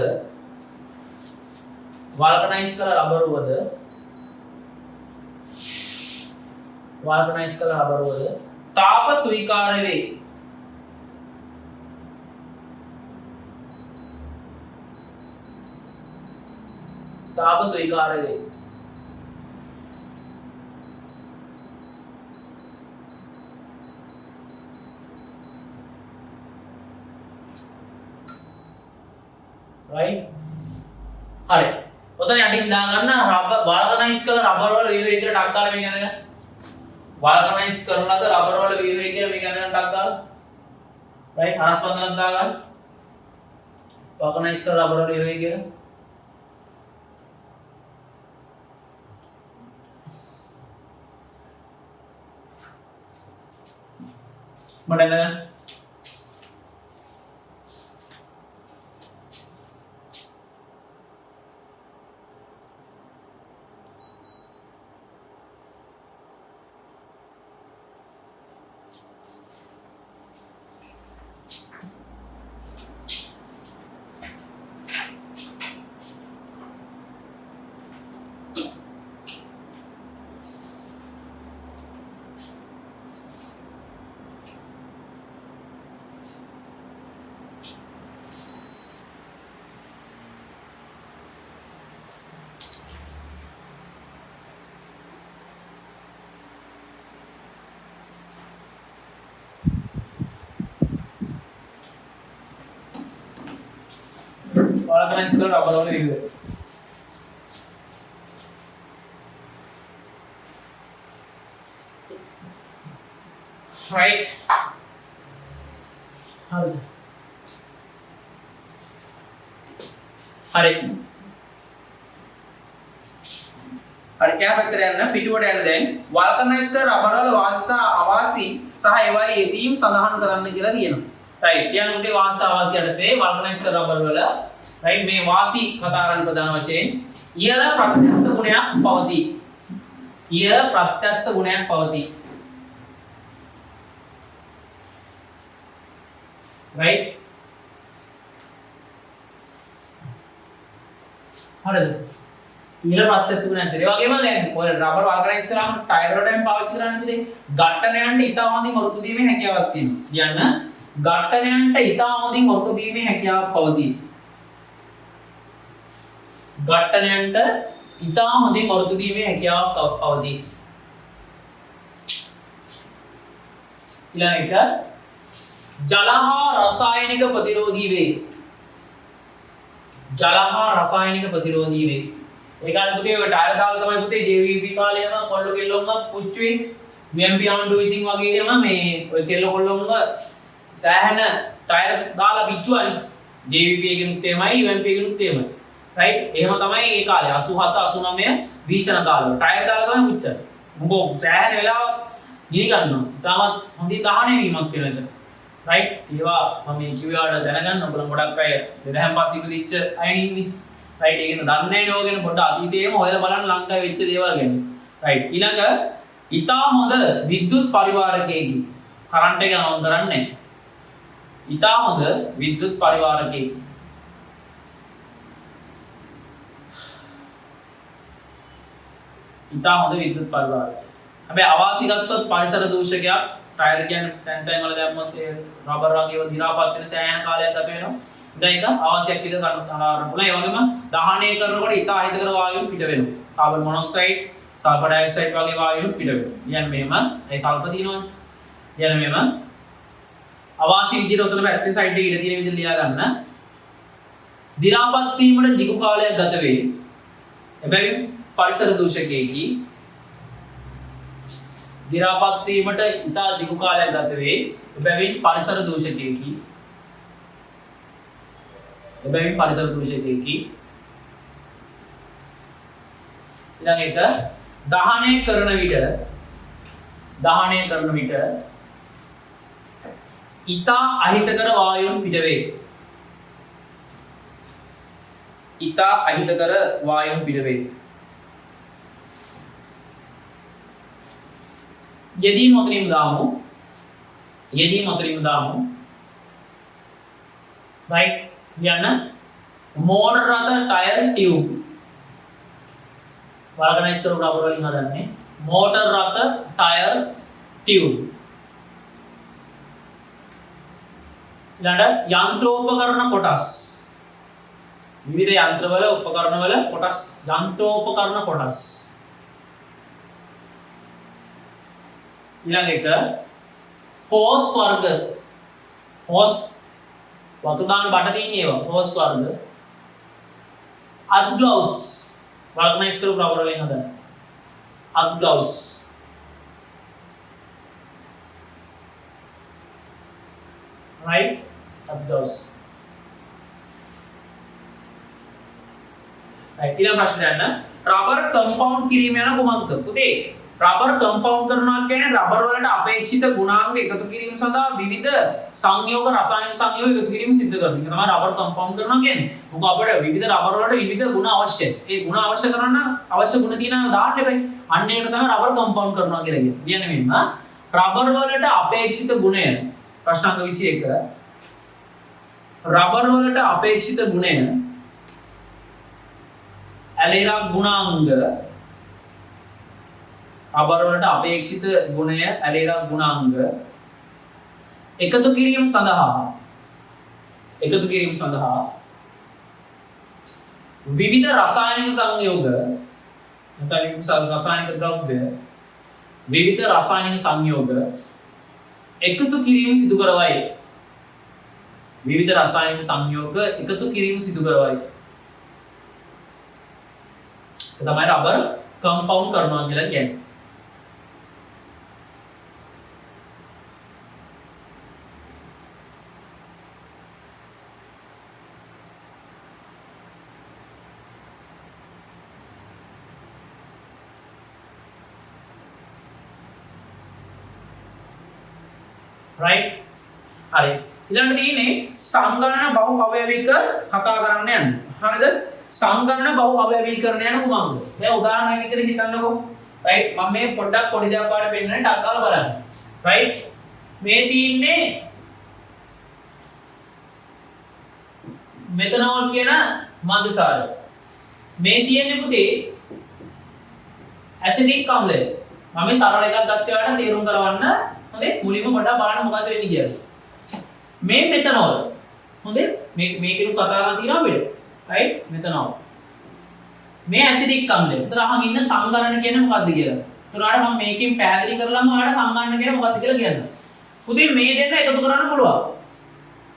තාප ස්වීකාර්ය වේ. right හරි ඔතන යටින් දාගන්න රබර් වල්කනයිස් කරන රබර් වල වීවය කියලා ටක් ගාලා මේක යනක වල්කනයිස් කරන ලද රබර් වල වීවය කියලා මේක යනක ටක් ගාලා right අනස්පන්දනක් දාගන්න වල්කනයිස් කරන රබර් වල වීවය කියලා මඩන වල්කනයිස් කරන රබර් වල වීවය right හරි එයා පැත්තට යන්න පිටුවට යන්න දැන් වල්කනයිස් කරන රබර් වල වාසි අවාසි සහ ඒවායේ යෙදීම් සඳහන් කරන්න කියලා කියනවා right යන උදේ වාසි අවාසි යටතේ වල්කනයිස් කරන රබර් වල right මේ වාසි කතාරන් ප්‍රධාන වශයෙන් ඉහළ ප්‍රත්‍යස්ථ ගුණයක් පවතී ඉහළ ප්‍රත්‍යස්ථ ගුණයක් පවතී right හරිද ඉහළ ප්‍රත්‍යස්ථ ගුණයක් ඒ වගේම දැන් ඔය රබර් වල්කනයිස් කරාම ටයර් වලටම පාවිච්චි කරන්නේ පුතේ ඝට්ටනයන්ට ඉතා හොඳින් වෘතු දීමේ හැකියාවක් තියෙනවා කියන්න ඝට්ටනයන්ට ඉතා හොඳින් වෘතු දීමේ හැකියාවක් පවතී ඝට්ටනයන්ට ඉතා හොඳින් වෘතු දීමේ හැකියාවක් පවතී ඊළඟ එක ජල හා රසායනික ප්‍රතිරෝධී වේ ජල හා රසායනික ප්‍රතිරෝධී වේ ඒ කාලේ පුතේ ඔය ටයර් දාලා තමයි පුතේ JVP කාලේම කොල්ල කෙල්ලොන්ම පුච්චුයි UMP ආන්ඩු විසින් වගේම මේ ඔය කෙල්ල කොල්ලොන්ම සෑහෙන ටයර් දාලා පිච්චුවානේ JVP එකෙනුත් එහෙමයි UMP එකෙනුත් එහෙමයි right එහෙම තමයි ඒ කාලේ 87 89 භීෂණ කාලවල ටයර් දාලා තමයි පුච්චන්නේ මොකෝ සෑහෙන වෙලාවක් ගිනි ගන්නවා තාමත් හොඳින් දහණය වීමක් වෙනවා right ඒවා මම මේ කිව්වාට දැනගන්න ඔයගොල්ලෝ ගොඩක් අය 2000 පස්සේ ඉපදිච්ච අය ඉන්නේ right ඒක දන්නේ නැහැ නෝ ගැන පොඩ්ඩක් අතීතයේම හොයලා බලන්න ලංකාවේ වෙච්ච දේවල් ගැන right ඊළඟ ඊටා හොඳ විද්‍යුත් පරිවාරකයේකි කරන්ට් එක on කරන්නේ ඊටා හොඳ විද්‍යුත් පරිවාරකයේකි ඊටා හොඳ විද්‍යුත් පරිවාරකයේකි හැබැයි අවාසි ගත්තොත් පරිසර දූෂකයක් ටයර් කියන්නේ තැන් වල දැම්මොත් ඒ රබර් වගේව දි รา පත් වෙන සෑහෙන කාලයක් ගත වෙනවා දැන් ඒක අවශ්‍යයක් විදිහට ගන්න පුළුවන්. ඒ වගේම දහනය කරනකොට ඉතා අහිතකර වායු පිට වෙනවා. කාබන් මොනොක්සයිඩ්, සල්ෆර් ඩයොක්සයිඩ් වගේ වායු පිට වෙනවා. කියන්නේ මෙහෙම ඒ සල්ෆර් තියෙනවනේ. කියන්නේ මෙහෙම අවාසි විදිහට උතන පැත්තේ සයිඩ් එකේ ඉඳ තියෙන විදිහට ලියා ගන්න. දි รา පත් වීමට දිගු කාලයක් ගත වේ. හැබැයි පරිසර දූෂකයේකි දි รา පත් වීමට ඉතා දිගු කාලයක් ගත වේ. හැබැයි පරිසර දූෂකයේකි එබැවින් පරිසර දූෂකයේකි ඊළඟ එක දහනය කරන විට ඉතා අහිතකර වායුන් පිට වේ. ඉතා අහිතකර වායුන් පිට වේ. යෙදීම අතරින් දාමු right යන මෝටර් රථ ටයර් ටියුබ් වල්කනයිස් කරපු රබර් වලින් හදන්නේ මෝටර් රථ ටයර් ටියුබ් ඊළඟ යන්ත්‍රෝපකරණ කොටස් විවිධ යන්ත්‍රවල උපකරණවල කොටස් යන්ත්‍රෝපකරණ කොටස් ඊළඟ එක හෝස් වර්ග හෝස් වතු දාන බඩ තියෙන ඒවා හෝස් වර්ග අත් ග්ලව්ස් වල්කනයිස් කරපු රබර් වලින් හදන අත් ග්ලව්ස් right අත් ග්ලව්ස් right ඊළඟ ප්‍රශ්නයට යන්න රබර් කම්පවුන්ඩ් කිරීම යන කුමක්ද පුතේ රබර් කම්පවුන්ඩ් කරනවා කියන්නේ රබර් වලට අපේක්ෂිත ගුණාංග එකතු කිරීම සඳහා විවිධ සංයෝග රසායනික සංයෝග එකතු කිරීම සිදු කරන එක තමයි රබර් කම්පවුන්ඩ් කරනවා කියන්නේ. මොකද අපිට විවිධ රබර් වලට විවිධ ගුණ අවශ්‍යයි. ඒ ගුණ අවශ්‍ය කරන්න අවශ්‍ය ගුණ තියෙනවා දාන්න එපයි. අන්න ඒකට තමයි රබර් කම්පවුන්ඩ් කරනවා කියලා කියන්නේ. කියන්නේ මෙන්න රබර් වලට අපේක්ෂිත ගුණය ප්‍රශ්නාංක 21 රබර් වලට අපේක්ෂිත ගුණය ඇලෙරා ගුණාංග රබර් වලට අපේක්ෂිත ගුණය ඇලෙරා ගුණාංග එකතු කිරීම සඳහා විවිධ රසායනික සංයෝග නැත්නම් රසායනික ද්‍රව්‍ය විවිධ රසායනික සංයෝග එකතු කිරීම සිදු කරවයි විවිධ රසායනික සංයෝග එකතු කිරීම සිදු කරවයි තමයි රබර් කම්පවුන්ඩ් කරනවා කියලා කියන්නේ. right හරි ඊළඟට තියෙන්නේ සංගණන බහු අවයවික කතා කරන්න යන්න හරිද සංගණන බහු අවයවීකරණය යන කුමක්ද දැන් උදාහරණයක් විදිහට හිතන්නකෝ right මම මේ පොඩ්ඩක් පොඩි දෙයක් පාඩ පෙන්නන්න ටක් ගාලා බලන්න right මේ තියෙන්නේ මෙතනෝල් කියන මද්‍යසාරය මේ තියෙන්නේ පුතේ ඇසිඩික් අම්ලය මම සරල එකක් ගත්ත ඒවාට තේරුම් කරවන්න හොඳේ මුලින්ම පොඩ්ඩක් බලන්න මොකද වෙන්නේ කියලා මේ මෙතනෝල් හොඳේ මේකේ කතා කරලා තියෙනවා අපිට right මෙතනෝල් මේ ඇසිඩික් අම්ලය උතර අහන් ඉන්න සංගණන කියන්නේ මොකද්ද කියලා උතරාට මම මේකෙන් පැහැදිලි කරලාම ඔයාලට සංගණන කියන්නේ මොකද්ද කියලා කියන්න පුතේ මේ දෙන්න එකතු කරන්න පුළුවන්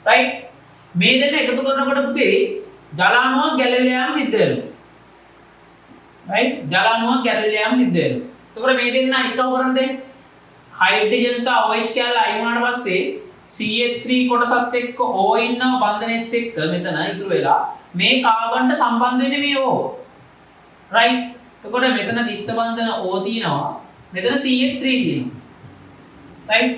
right මේ දෙන්න එකතු කරනකොට පුතේ ජල අණුවක් ගැලවිලා යාම සිද්ධ වෙනවා right ජල අණුවක් ගැලවිලා යාම සිද්ධ වෙනවා එතකොට මේ දෙන්න එකව කරන්නේ හයිඩ්‍රජන් සහ OH කැලල අයින් වුණාට පස්සේ CH3 කොටසත් එක්ක O ඉන්නව බන්ධනෙත් එක්ක මෙතන ඉතුරු වෙලා මේ කාබන්ට සම්බන්ධ වෙන්නේ මේ O right එතකොට මෙතන දිත්ත බන්ධන O තියෙනවා මෙතන CH3 තියෙනවා right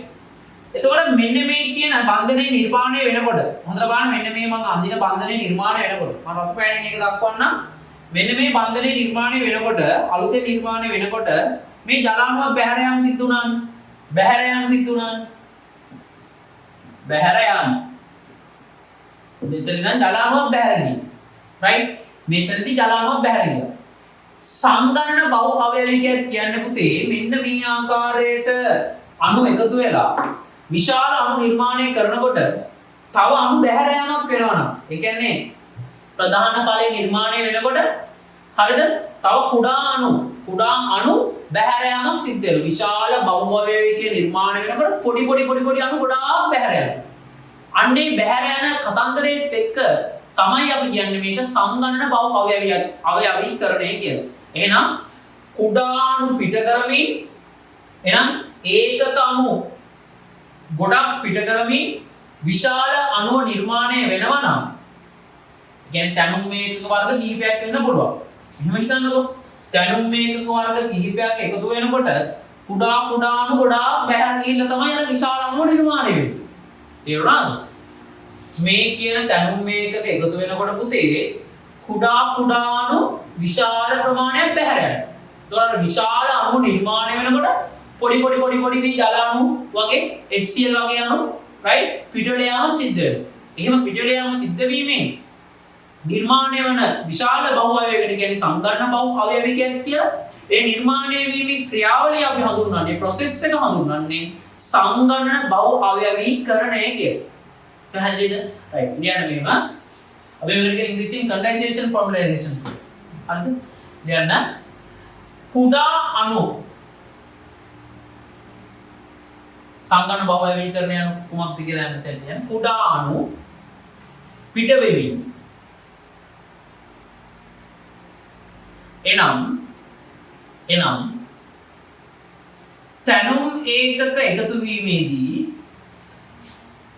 එතකොට මෙන්න මේ කියන බන්ධනේ නිර්මාණය වෙනකොට හොඳට බලන්න මෙන්න මේ මම අඳින බන්ධනේ නිර්මාණය වෙනකොට මම රතු පෑනෙන් එක දක්වන්නම් මෙන්න මේ බන්ධනේ නිර්මාණය වෙනකොට අලුතෙන් නිර්මාණය වෙනකොට මේ ජල අණුව බැහැර යාම සිද්ධ වුණානේ බැහැර යාම සිද්ධ වුණානේ බැහැර යාම මෙතන නම් ජල අණුවක් බැහැර ගියා right මෙතනදී ජල අණුවක් බැහැර ගියා සංගණන බහු අවයවිකයක් කියන්නේ පුතේ මෙන්න මේ ආකාරයට අණු එකතු වෙලා විශාල අණු නිර්මාණය කරනකොට තව අණු බැහැර යාමක් වෙනවා නම් ඒ කියන්නේ ප්‍රධාන ඵලයේ නිර්මාණය වෙනකොට හරිද තව කුඩා අණු බැහැර යාමක් සිද්ධ වෙනවා විශාල බහු අවයවිකයේ නිර්මාණය වෙනකොට පොඩි අණු ගොඩාක් බැහැර යනවා අන්නේ බැහැර යන කතන්දරයේත් එක්ක තමයි අපි කියන්නේ මේක සංගණන බහු අවයවීකරණය කියලා. එහෙනම් කුඩා අණු පිට කරමින් එහෙනම් ඒකක අණු ගොඩක් පිට කරමින් විශාල අණුව නිර්මාණය වෙනවා නම් කියන්නේ තැනුම් මේකක වර්ග කිහිපයක් වෙන්න පුළුවන්. එහෙම හිතන්නකෝ. තැනුම් මේකක වර්ග කිහිපයක් එකතු වෙනකොට කුඩා අණු ගොඩාක් බැහැර ගිහිල්ලා තමයි අර විශාල අණුව නිර්මාණය වෙන්නේ. තේරුණාද? මේ කියන තැනුම් මේකක එකතු වෙනකොට පුතේ කුඩා අණු විශාල ප්‍රමාණයක් බැහැර යනවා. ඒතකොට විශාල අණු නිර්මාණය වෙනකොට පොඩි මේ ජල අණු වගේ HCl වගේ අණු right පිටට යාම සිද්ධ වෙනවා. එහෙම පිටට යාම සිද්ධ වීමෙන් නිර්මාණය වන විශාල බහු අවයවයකට කියන්නේ සංගණන බහු අවයවිකයක් කියලා. ඒ නිර්මාණය වීමේ ක්‍රියාවලිය අපි හඳුන්වන්නේ process එක හඳුන්වන්නේ සංගණන බහු අවයවීකරණය කියලා. පැහැදිලිද? right. ලියන්න මේව. අපි මේකට කියන ඉංග්‍රීසියෙන් condensation formalization කියලා. හරිද? ලියන්න. කුඩා අණු සංගණන බහු අවයවීකරණය යන කුමක්ද කියලා යන්න තැන කුඩා අණු පිට වෙමින්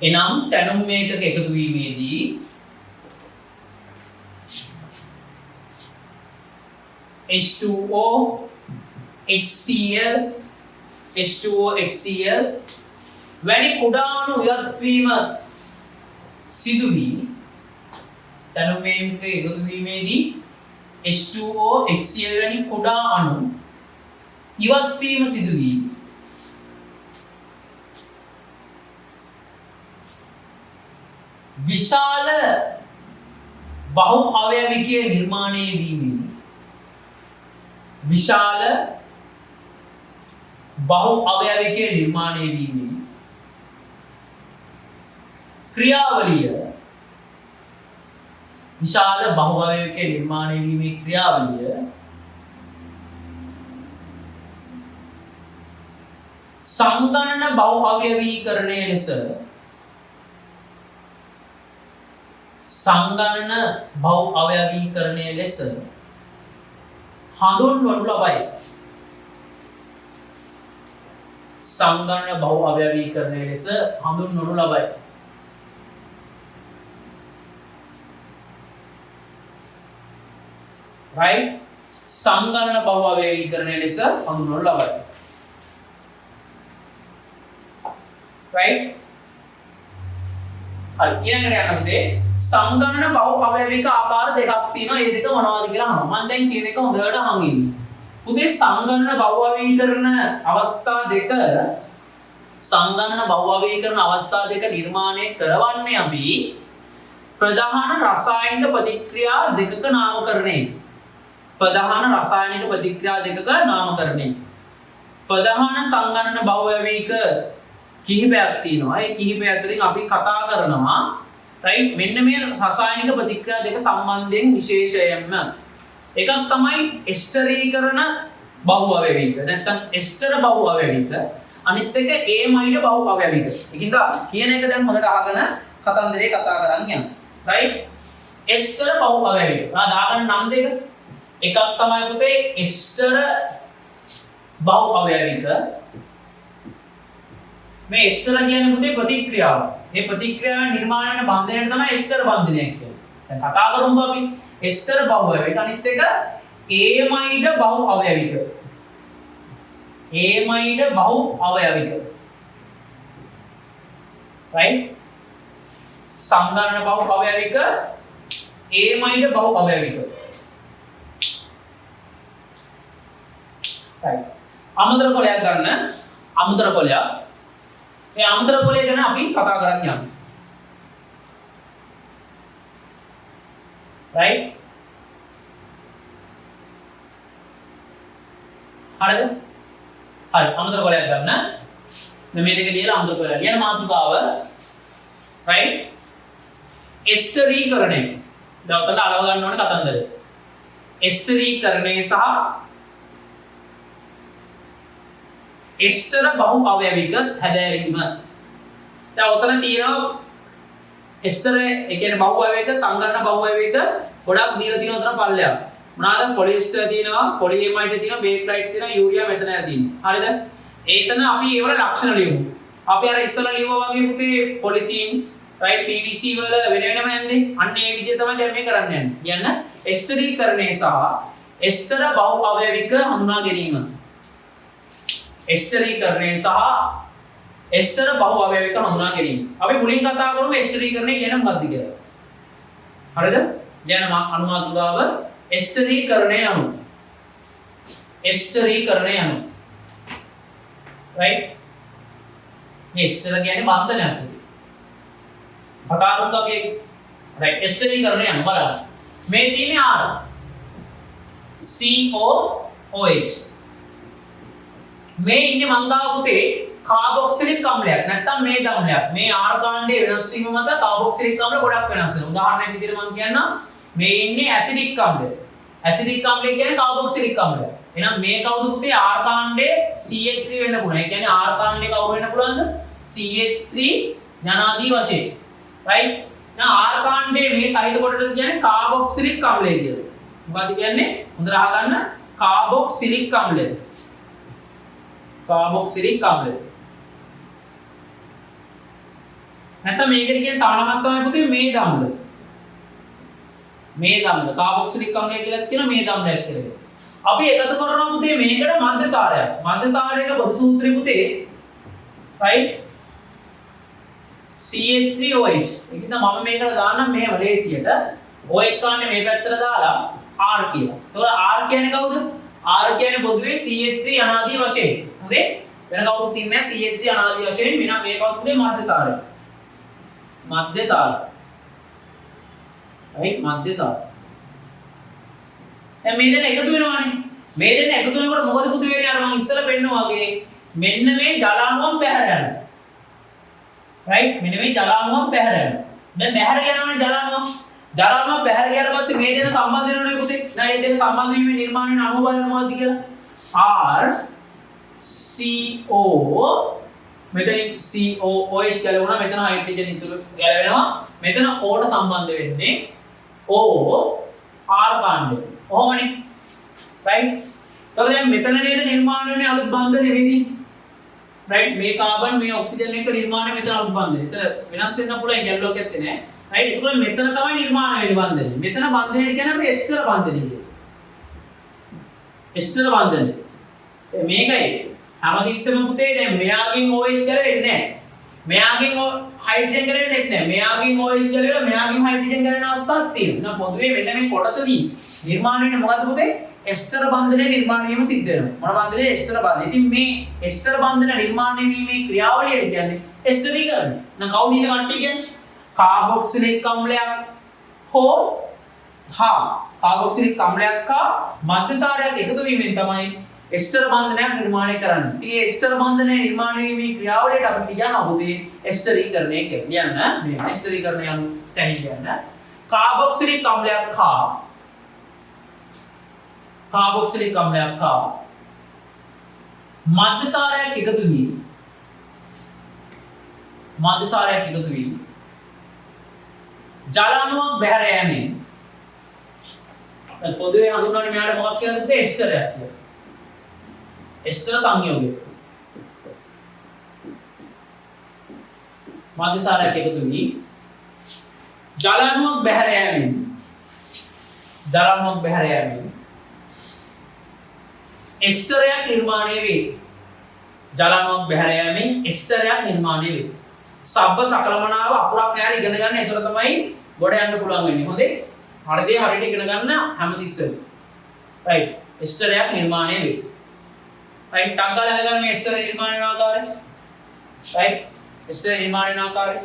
එනම් තැනුම් ඒකක එකතු වීමේදී H2O HCl වැනි කුඩා අණු ඉවත් වීම සිදු වී තැනුම් ඒකක එකතු වීමේදී H2O HCl වැනි කුඩා අණු ඉවත් වීම සිදු වී විශාල බහු අවයවිකය නිර්මාණය වීමෙන් ක්‍රියාවලිය සංගණන බහු අවයවීකරණය ලෙස හඳුන්වනු ලබයි. right? සංගණන බහු අවයවීකරණය ලෙස හඳුන්වනු ලබයි. right? හරි ඊළඟට යන්න පුතේ සංගණන බහු අවයවික ආකාර දෙකක් තියෙනවා. ඒ දෙක මොනවද කියලා අහනවා. මම දැන් කියන එක හොඳට අහන් ඉන්න. පුතේ සංගණන බහු අවයවීකරණ අවස්ථා දෙක නිර්මාණය කරවන්නේ අපි ප්‍රධාන රසායනික ප්‍රතික්‍රියා දෙකක නාමකරණයෙන්. ප්‍රධාන සංගණන බහු අවයවික කිහිපයක් තියෙනවා. ඒ කිහිපය අතරින් අපි කතා කරනවා right මෙන්න මේ රසායනික ප්‍රතික්‍රියා දෙක සම්බන්ධයෙන් විශේෂයෙන්ම එකක් තමයි එස්ටරීකරණ බහු අවයවික නැත්නම් එස්ටර බහු අවයවික අනිත් එක ඒමයිඩ බහු අවයවික. ඒකින්ද කියන එක දැන් හොඳට අහගෙන කතන්දරේ කතා කරන් යන්න. right එස්ටර බහු අවයවික. දාගන්න නම් දෙක. එකක් තමයි පුතේ එස්ටර බහු අවයවික. මේ එස්ටර කියන්නේ පුතේ ප්‍රතික්‍රියාව. මේ ප්‍රතික්‍රියාවේ නිර්මාණය වෙන බන්ධනයට තමයි එස්ටර බන්ධනය කියන්නේ. දැන් කතා කරමු අපි එස්ටර බහු අවයවික අනිත් එක ඒමයිඩ බහු අවයවික. right සංගණන බහු අවයවික ඒමයිඩ බහු අවයවික. right අමතර කොලයක් ගන්න. අමතර කොලයක් මේ අමතර කොලය ගැන අපි කතා කරන්න යමු. right හරිද? හරි අමතර කොලයක් ගන්න. මේ දෙක ලියලා අමතර කොලයක්. කියන මාතෘකාව right එස්ටරීකරණය. දැන් ඔතන අලව ගන්න ඕනේ කතන්දරය. එස්ටරීකරණය සහ එස්ටර බහු අවයවික හැදෑරීම. දැන් ඔතන තියෙනවා එස්ටර ඒ කියන්නේ බහු අවයවික සංගණන බහු අවයවික ගොඩක් දීලා තියෙනවා උතන පල්ලයක්. මොනවාද? පොලිස්ටර් තියෙනවා, පොලියමයිඩ් තියෙනවා, බේක්ලයිට් තියෙනවා, යූරියා මෙතන තියෙනවා. හරිද? ඒතන අපි ඒවල ලක්ෂණ ලියමු. අපි අර ඉස්සලා ලියුවා වගේ පුතේ පොලිතීන් right PVC වල වෙන වෙනම යන්නේ. අන්න ඒ විදිහ තමයි දැන් මේ කරන්න යන්නේ. කියන්න එස්ටරීකරණය සහ එස්ටර බහු අවයවික හඳුනා ගැනීම. එස්ටරීකරණය සහ එස්ටර බහු අවයවික හඳුනා ගැනීම. අපි මුලින් කතා කරමු එස්ටරීකරණය කියන්නේ මොකක්ද කියලා. හරිද? දැන් අනුමාතෘකාව එස්ටරීකරණය අණු. right මේ එස්ටර කියන්නේ බන්ධනයක්. කතා කරමු අපි right එස්ටරීකරණය අණු බලන්න. මේ තියෙන්නේ R COOH මේ ඉන්නේ මංගාව පුතේ කාබොක්සිලික් අම්ලයක් නැත්නම් මේ දම්ලයක්. මේ R කාණ්ඩයේ වෙනස් වීම මත කාබොක්සිලික් අම්ල ගොඩක් වෙනස් වෙනවා. උදාහරණයක් විදිහට මම කියන්නම් මේ ඉන්නේ ඇසිඩික් අම්ලය. ඇසිඩික් අම්ලය කියන්නේ කාබොක්සිලික් අම්ලය. එහෙනම් මේ කවුද පුතේ R කාණ්ඩයේ CH3 වෙන්න පුළුවන්. ඒ කියන්නේ R කාණ්ඩයේ කවුරු වෙන්න පුළුවන්ද? CH3 යනාදී වශයෙන්. right? දැන් R කාණ්ඩයේ මේ සහිත කොටස කියන්නේ කාබොක්සිලික් අම්ලය කියලා. මොකද්ද කියන්නේ? හොඳට අහගන්න. කාබොක්සිලික් අම්ලය. කාබොක්සිලික් අම්ලය. නැත්නම් මේකට කියන තව නමක් තමයි පුතේ මේද අම්ල. මේද අම්ල. කාබොක්සිලික් අම්ලය කියලා කියන මේද අම්ලයක් කියලා. අපි එකතු කරනවා පුතේ මේකට මධ්‍යසාරයක්. මධ්‍යසාරයක පොදු සූත්‍රය පුතේ right CH3OH. ඒකින්ද මම මේකට දාන්නම් මෙහෙම ලේසියට. OH කාන්නේ මේ පැත්තට දාලා R කියලා. එතකොට R කියන්නේ කවුද? R කියන්නේ පොදුවේ CH3 අනාදී වශයෙන්. හරි? වෙන කවුරුත් ඉන්නේ නැහැ CH3 අනාදී වශයෙන්. මෙන්න මේ කවුද පුතේ මධ්‍යසාරය. මධ්‍යසාරය. right මධ්‍යසාරය. දැන් මේ දෙන්න එකතු වෙනවානේ. මේ දෙන්න එකතු වෙනකොට මොකද පුතු වෙන්නේ? අර මම ඉස්සෙල්ලා පෙන්නුවා වගේ මෙන්න මේ ජලාණුවන් බැහැර යනවා. right මෙන්න මේ ජලාණුවන් බැහැර යනවා. දැන් බැහැර යනවානේ ජලාණුව. ජලාණුව බැහැර ගියාට පස්සේ මේ දෙන්න සම්බන්ධ වෙනවනේ පුතේ. නෑ මේ දෙන්න සම්බන්ධ වීමේ නිර්මාණය වෙන අණු බල මොකක්ද කියලා? R CO මෙතනින් COOH ගැලවුණා. මෙතන හයිඩ්‍රජන් ඉතුරු ගැලවෙනවා. මෙතන O ට සම්බන්ධ වෙන්නේ O R කාණ්ඩය. ඔහොමනේ. right එතකොට දැන් මෙතන නේද නිර්මාණය වෙන්නේ අලුත් බන්ධන නෙවෙයි. right මේ කාබන් මේ ඔක්සිජන් එක නිර්මාණය මෙතන අලුත් බන්ධන. එතන වෙනස් වෙන්න පුළුවන් ගැල්ලුවක් ඇත්තේ නැහැ. right එතකොට මෙතන තමයි නිර්මාණය වෙන්නේ බන්ධනය. මෙතන බන්ධනයට කියන්නේ අපි එස්ටර් බන්ධනය කියලා. එස්ටර් බන්ධනය. මේකයි හැමතිස්සෙම පුතේ දැන් මෙයාගෙන් OH ගැලවෙන්නේ නැහැ. මෙයාගෙන් හයිඩ්‍රජන් ගැලවෙන්නේ නැහැ. මෙයාගෙන් OH ගැලවෙලා මෙයාගෙන් හයිඩ්‍රජන් ගැලවෙන අවස්ථාවක් තියෙනවා. එහෙනම් පොදුවේ මෙන්න මේ කොටසදී නිර්මාණය වෙන්නේ මොකද්ද පුතේ? එස්ටර් බන්ධනයේ නිර්මාණය වීම සිද්ධ වෙනවා. මොන බන්ධනයේ? එස්ටර් බන්ධනය. ඉතින් මේ එස්ටර් බන්ධන නිර්මාණය වීමේ ක්‍රියාවලියට කියන්නේ එස්ටරීකරණය. නම් කවුද ඊට කට්ටිය කියන්නේ? කාබොක්සිලික් අම්ලයක් හෝ කාබොක්සිලික් අම්ලයක් හා මධ්‍යසාරයක් එකතු වීමෙන් තමයි එස්ටර් බන්ධනයක් නිර්මාණය කරන්නේ. ඉතින් මේ එස්ටර් බන්ධනයේ නිර්මාණය වීමේ ක්‍රියාවලියට අපි කියනවා පුතේ එස්ටරීකරණය කියලා. යන්න මේ එස්ටරීකරණය යන තැනින් යන්න. කාබොක්සිලික් අම්ලයක් හා කාබොක්සිලික් අම්ලයක් හා මධ්‍යසාරයක් එකතු වී ජලාණුවක් බැහැර යෑමෙන් පොදුවේ හඳුන්වන්නේ මෙයාට මොකක්ද කියලාද? එස්ටරයක් කියලා. එස්ටර සංයෝගය. මධ්‍යසාරයක් එකතු වී ජලාණුවක් බැහැර යෑමෙන් එස්ටරයක් නිර්මාණය වේ. ජලාණුවක් බැහැර යෑමෙන් එස්ටරයක් නිර්මාණය වේ. සබ්බ සකලමනාව අකුරක් යාර ඉගෙන ගන්න. ඒතර තමයි ගොඩ යන්න පුළුවන් වෙන්නේ. හොඳේ? හරියට ඉගෙන ගන්න හැමතිස්සෙම. right එස්ටරයක් නිර්මාණය වේ. right ටංගල හදගන්න මේ එස්ටර නිර්මාණය වෙන ආකාරය. right එස්ටර නිර්මාණය වෙන ආකාරය.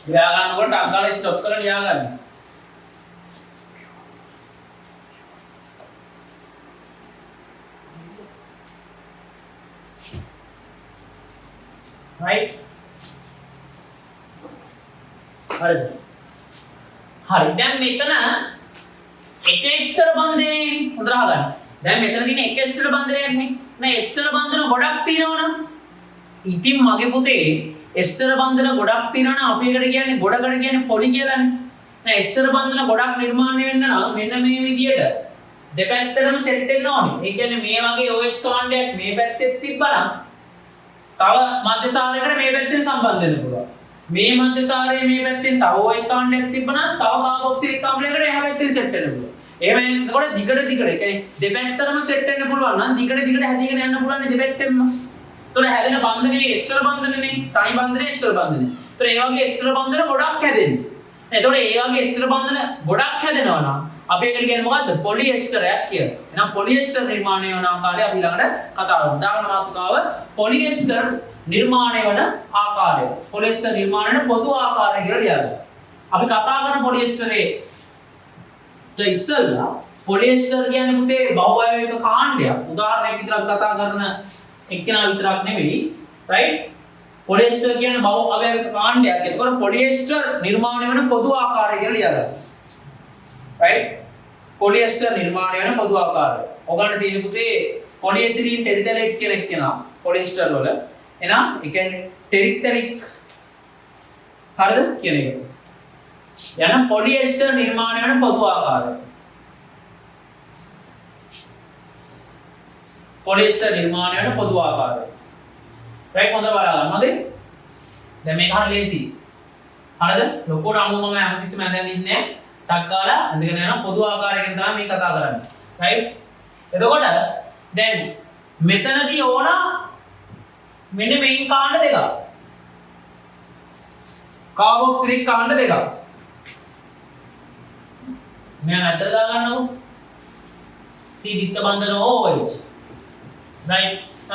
ලියා ගන්නකොට අංකාල ස්ටොප් කරලා ලියා ගන්න. right හරිද? හරි. දැන් මෙතන එක එස්ටර් බන්ධනයනේ. හොඳට අහගන්න. දැන් මෙතන තියෙන එක එස්ටර් බන්ධනයක් නේ. නෑ එස්ටර් බන්ධන ගොඩක් තියෙනවනම්. ඉතින් මගේ පුතේ එස්ටර් බන්ධන ගොඩක් තියෙනවා. අපි එකට කියන්නේ ගොඩකට කියන්නේ පොලි කියලානේ. නෑ එස්ටර් බන්ධන ගොඩක් නිර්මාණය වෙන්න නම් මෙන්න මේ විදියට දෙපැත්තටම සෙට් වෙන්න ඕනේ. ඒ කියන්නේ මේ වගේ OH කාණ්ඩයක් මේ පැත්තෙත් තිබ්බනම් තව මධ්‍යසාරයකට මේ පැත්තෙන් සම්බන්ධ වෙන්න පුළුවන්. මේ මධ්‍යසාරයේ මේ පැත්තෙන් තව OH කාණ්ඩයක් තිබ්බනම් තව කාබොක්සිලික් අම්ලයකට එහා පැත්තෙන් සෙට් වෙන්න පුළුවන්. එහෙම එනකොට දිගට ඒ කියන්නේ දෙපැත්තටම සෙට් වෙන්න පුළුවන් නම් දිගට හැදීගෙන යන්න පුළුවන් දෙපැත්තෙන්ම. तोර හැදෙන බන්ධනේ එස්ටර් බන්ධනනේ. තනි බන්ධනේ එස්ටර් බන්ධනේ. तोර ඒ වගේ එස්ටර් බන්ධන ගොඩක් හැදෙන්නේ. එතකොට ඒ වගේ එස්ටර් බන්ධන ගොඩක් හැදෙනවා නම් අපි ඒකට කියන්නේ මොකද්ද? පොලිඑස්ටරයක් කියලා. එහෙනම් පොලිඑස්ටර් නිර්මාණය වන ආකාරය අපි ළඟට කතා කරමු. දාන මාතෘකාව පොලිඑස්ටර් නිර්මාණය වන ආකාරය. පොලිඑස්ටර් නිර්මාණය වන පොදු ආකාරය කියලා ලියන්න. අපි කතා කරන පොලිඑස්ටරේ ඉස්සෙල්ලා පොලිඑස්ටර් කියන්නේ පුතේ බහුවයවක කාණ්ඩයක්. උදාහරණයක් විදිහට අපි කතා කරන එක්කෙනා විතරක් නෙවෙයි. රයිට්? පොලිඑස්ටර් කියන්නේ බහුවයවක කාණ්ඩයක්. ඒකෝර පොලිඑස්ටර් නිර්මාණය වන පොදු ආකාරය කියලා ලියන්න. right polyester නිර්මාණය වෙන පොදු ආකාරය. ඔයගොල්ලන්ට තියෙන පුතේ polyethylene terephthalate කියන එක කියනවා polyester වල. එහෙනම් ඒ කියන්නේ terephthalate හරිද කියන එක. යන polyester නිර්මාණය වෙන පොදු ආකාරය. polyester නිර්මාණය වෙන පොදු ආකාරය. right හොඳ බලන්න. හොඳයි. දැන් මේක හරිය ලේසි. හරිද? ලොකුට අමුම මම හැමතිස්සෙම ඇඳගෙන ඉන්නේ නැහැ. ටක් ගාලා ඇඳගෙන යන පොදු ආකාරයකින් තමයි මේ කතා කරන්නේ. රයිට්? එතකොට දැන් මෙතනදී ඕන මෙන්න මේන් කාණ්ඩ දෙකක්. කාබොක්සිලික් කාණ්ඩ දෙකක්. මම අතට දාගන්නකො. C දිත්ත බන්ධන OH. රයිට්? දැන්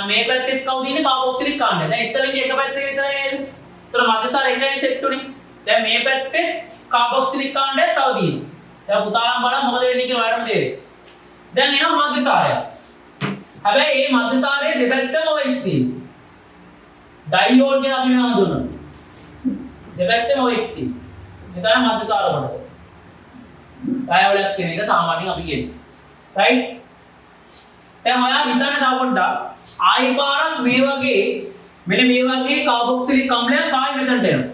මේ පැත්තේ කවුද ඉන්නේ කාබොක්සිලික් කාණ්ඩ. දැන් ඉස්සෙල්ලා එක පැත්තේ විතරයි නේද? ඒතර මැදසාර එකයි සෙට් උනේ. දැන් මේ පැත්තේ කාබොක්සිලික් කාණ්ඩය තව දිනවා. දැන් පුතාලන් බලන්න මොකද වෙන්නේ කියලා ඔයාලටම තේරෙයි. දැන් එනවා මධ්‍යසාරය. හැබැයි මේ මධ්‍යසාරයේ දෙපැත්තම OH තියෙනවා. ඩයියෝල් කියලා අපි මේවා හඳුන්වනවා. දෙපැත්තම OH තියෙනවා. ඒ තමයි මධ්‍යසාර කොටස. ඩයියෝලක් කියන එක සාමාන්‍යයෙන් අපි කියන්නේ. රයිට්? දැන් ඔයා හිතන්න තව පොඩ්ඩක් ආයි පාරක් මේ වගේ මෙන්න මේ වගේ කාබොක්සිලික් අම්ලයක් ආයි මෙතනට එනවා.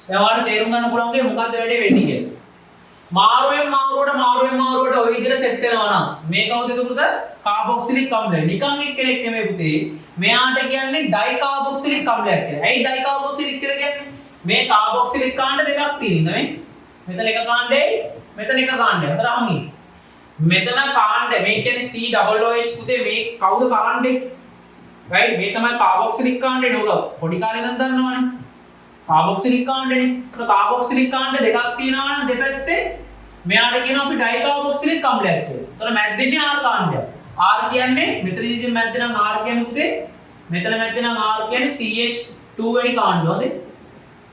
දැන් ඔයාලට තේරුම් ගන්න පුළුවන් ගේ මොකද්ද වැඩේ වෙන්නේ කියලා. මාරුවෙන් මාරුවට ඔය විදිහට සෙට් වෙනවා නම් මේ කවුද පුතේ? කාබොක්සිලික් අම්ලය. නිකන් එක්කෙනෙක් නෙමෙයි පුතේ. මෙයාට කියන්නේ ඩයිකාබොක්සිලික් අම්ලයක් කියලා. ඇයි ඩයිකාබොක්සිලික් කියලා කියන්නේ? මේ කාබොක්සිලික් කාණ්ඩ දෙකක් තියෙනවා නේ. මෙතන එක කාණ්ඩයයි මෙතන එක කාණ්ඩයයි. හතර අහමින්. මෙතන කාණ්ඩ මේ කියන්නේ COOH පුතේ මේ කවුද කාණ්ඩේ? රයිට් මේ තමයි කාබොක්සිලික් කාණ්ඩේ නේ. ඔක පොඩි කාලේ ඉඳන් දන්නවනේ. කාබොක්සිලික් කාණ්ඩනේ. ඒක කාබොක්සිලික් කාණ්ඩ දෙකක් තියෙනවා නම් දෙපැත්තේ මෙයාට කියනවා අපි ඩයිකාබොක්සිලික් අම්ලයක් කියලා. එතන මැද්දේනේ R කාණ්ඩය. R කියන්නේ මෙතනදී මැද්ද නම් R කියන්නේ පුතේ. මෙතන මැද්ද නම් R කියන්නේ CH2 වෙනි කාණ්ඩ. හොඳේ.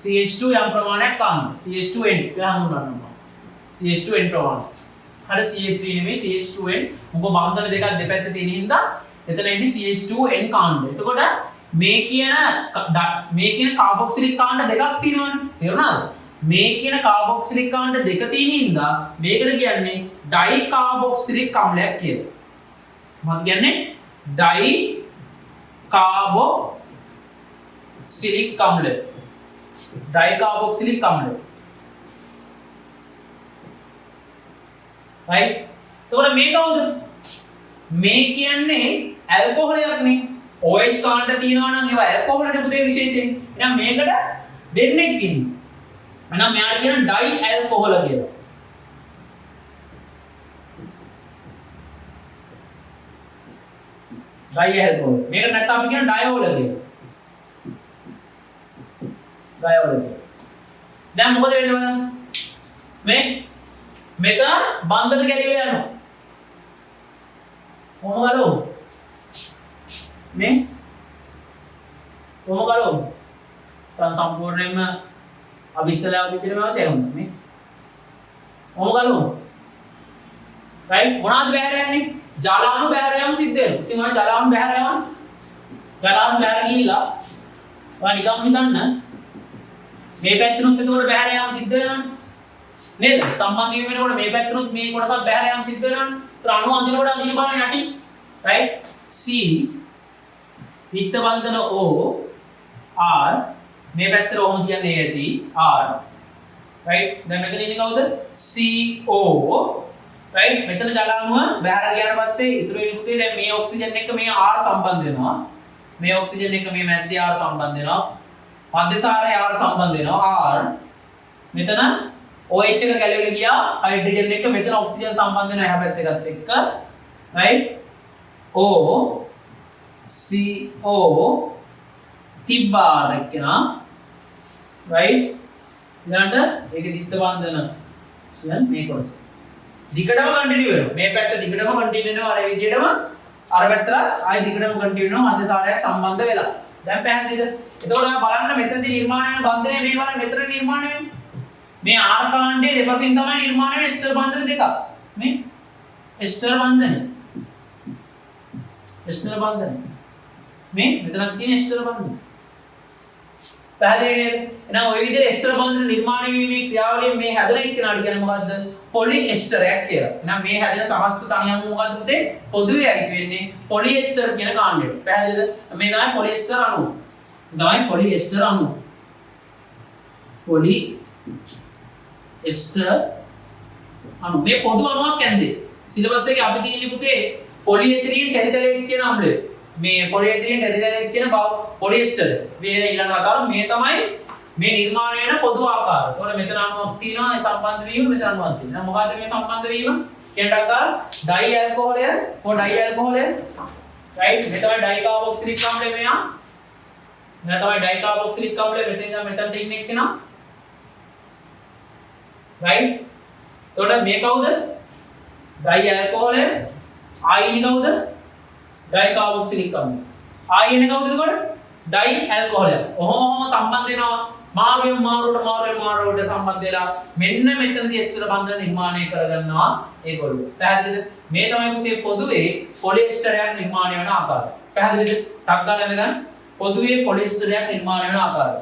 CH2 යම් ප්‍රමාණයක් කාණ්ඩ. CH2N කියලා හඳුන්වනවා. CH2N ප්‍රමාණය. හරි CH3 නෙමෙයි CH2N. මොකද බන්ධන දෙකක් දෙපැත්තේ තියෙන හින්දා එතන ඉන්නේ CH2N කාණ්ඩ. එතකොට මේ කියන කාබොක්සිලික් කාණ්ඩ දෙකක් තියෙනවනේ. තේරුණාද? මේ කියන කාබොක්සිලික් කාණ්ඩ දෙක තියෙන හින්දා මේකට කියන්නේ ඩයිකාබොක්සිලික් අම්ලයක් කියලා. මොකක්ද කියන්නේ? ඩයිකාබොක්සිලික් අම්ලය. ඩයිකාබොක්සිලික් අම්ලය. right? එතකොට මේ කවුද? මේ කියන්නේ ඇල්කොහොලයක් නේ. OH කාණ්ඩ තියෙනවා නම් ඒවා ඇල්කොහොලනේ පුතේ විශේෂයෙන්. එහෙනම් මේකට දෙන්නෙක් ඉන්නවා. එහෙනම් මෙයාට කියන ඩයි ඇල්කොහොල කියලා. ඩයි ඇල්කොහොල. මේකට නැත්නම් අපි කියන ඩයෝල කියලා. ඩයෝල කියලා. දැන් මොකද වෙන්නේ බලන්න. මේ මෙතන බන්ධන ගැලවිලා යනවා. කොහොමද? මේ කොහොමද? තන සම්පූර්ණයෙන්ම අවිස්සලාව විදිහටම තේරුණා මේ. කොහොමද? right මොනවාද බැහැර යන්නේ? ජලාණු බැහැර යම සිද්ධ වෙනවා. ඉතින් ඔය ජලාණු බැහැර යවන්න. ජලාණු බැහැර ගිහිල්ලා ඔයා නිකන් හිතන්න මේ පැත්තෙනුත් එතකොට බැහැර යම සිද්ධ වෙනවනේ. නේද? සම්බන්ධ වීම වෙනකොට මේ පැත්තෙනුත් මේ කොටසක් බැහැර යම සිද්ධ වෙනවනේ. ඒතර අණු අඳිනකොට අඳින බලන්න යටි. right C විත්ත බන්ධන O R මේ පැත්තට ඔහොම කියන්නේ ඇති R right දැන් මෙතන ඉන්නේ කවුද CO right මෙතන ජලාණුව බැහැර ගියාට පස්සේ ඉතුරු වෙන පුතේ දැන් මේ ඔක්සිජන් එක මේ R සම්බන්ධ වෙනවා මේ ඔක්සිජන් එක මේ මැද්දේ R සම්බන්ධ වෙනවා මධ්‍යසාරයේ R සම්බන්ධ වෙනවා R මෙතන OH එක ගැලවිලා ගියා හයිඩ්‍රජන් එක මෙතන ඔක්සිජන් සම්බන්ධ වෙනවා එහා පැත්ත එකත් එක්ක right? O CO තිබ්බාර එක්කෙනා right? ඊළඟට ඒකේ දිත්ත බන්ධන කියන මේ කොටස දිගටම කන්ටිනියු වෙනවා. මේ පැත්ත දිගටම කන්ටිනියු වෙනවා. අර විදිහටම අර පැත්තට ආයි දිගටම කන්ටිනියු වෙනවා. මධ්‍යසාරයක් සම්බන්ධ වෙලා. දැන් පැහැදිලිද? එතකොට ඔයා බලන්න මෙතනදී නිර්මාණය වෙන බන්ධනය මේ වල මෙතන නිර්මාණය වෙන්නේ. මේ ආර කාණ්ඩයේ දෙපසින් තමයි නිර්මාණය වෙන්නේ ස්ථර බන්ධන දෙකක්. මේ ස්ථර බන්ධන. ස්ථර බන්ධන. මේ මෙතනක් තියෙන ස්ථර බන්ධන. පැහැදිලි නේද? එහෙනම් ওই විදිහට ස්ථර බන්ධන නිර්මාණය වීමේ ක්‍රියාවලිය මේ හැදෙන එක්කනට කියන්නේ මොකද්ද? පොලිඑස්ටරයක් කියලා. එහෙනම් මේ හැදෙන සමස්ත තනියම මොකද්ද පුතේ? පොදුවේ අයිති වෙන්නේ පොලිඑස්ටර් කියන කාණ්ඩයට. පැහැදිලිද? මේ තමයි පොලිඑස්ටර් අණුව. තමයි පොලිඑස්ටර් අණුව. පොලිඑස්ටර් අණුව. මේ පොදු අණුවක් ඇන්දේ. සිලබස් එකේ අපි කියන්නේ පුතේ පොලිඑතිලීන් ටෙරිතලේට් කියන අම්ලය. මේ පොලිඑතිලීන් ටෙරිතලේට් කියන පොලිඑස්ටර්. මේ ඊළඟ කතාව මේ තමයි මේ නිර්මාණය වෙන පොදු ආකාරය. ඒතකොට මෙතන අණුවක් තියෙනවා ඒ සම්බන්ධ වීම මෙතන අණුවක් තියෙනවා. මොකද්ද මේ සම්බන්ධ වීම? කියන ටකා ඩයි ඇල්කොහොලය, ඩයි ඇල්කොහොලය. රයිට්? මේ තමයි ඩයි කාබොක්සිලික් අම්ලය මෙයා. මෙයා තමයි ඩයි කාබොක්සිලික් අම්ලය මෙතන ඉඳන් මෙතනට ඉන්නේ එක්කෙනා. රයිට්? එතකොට මේ කවුද? ඩයි ඇල්කොහොලය. ආයිනි කවුද? ඩයි කාබොක්සිලික් අම්ලය. ආයිනි කවුද එතකොට? ඩයි ඇල්කොහොලය. ඔහොම සම්බන්ධ වෙනවා. මාරුවට සම්බන්ධ වෙලා මෙන්න මෙතනදී ස්ථිර බන්ධන නිර්මාණය කරගන්නවා ඒගොල්ලෝ. පැහැදිලිද? මේ තමයි පුතේ පොදුවේ පොලිඑස්ටරයක් නිර්මාණය වෙන ආකාරය. පැහැදිලිද? ටක් ගාලා ඉඳගන්න. පොදුවේ පොලිඑස්ටරයක් නිර්මාණය වෙන ආකාරය.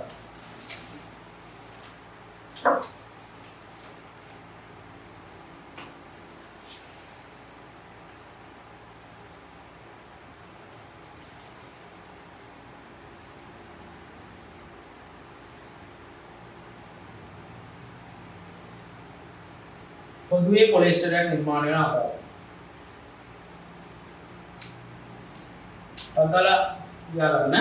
පොදුවේ පොලිඑස්ටරයක් නිර්මාණය වෙන ආකාරය. අගල යාගන්න.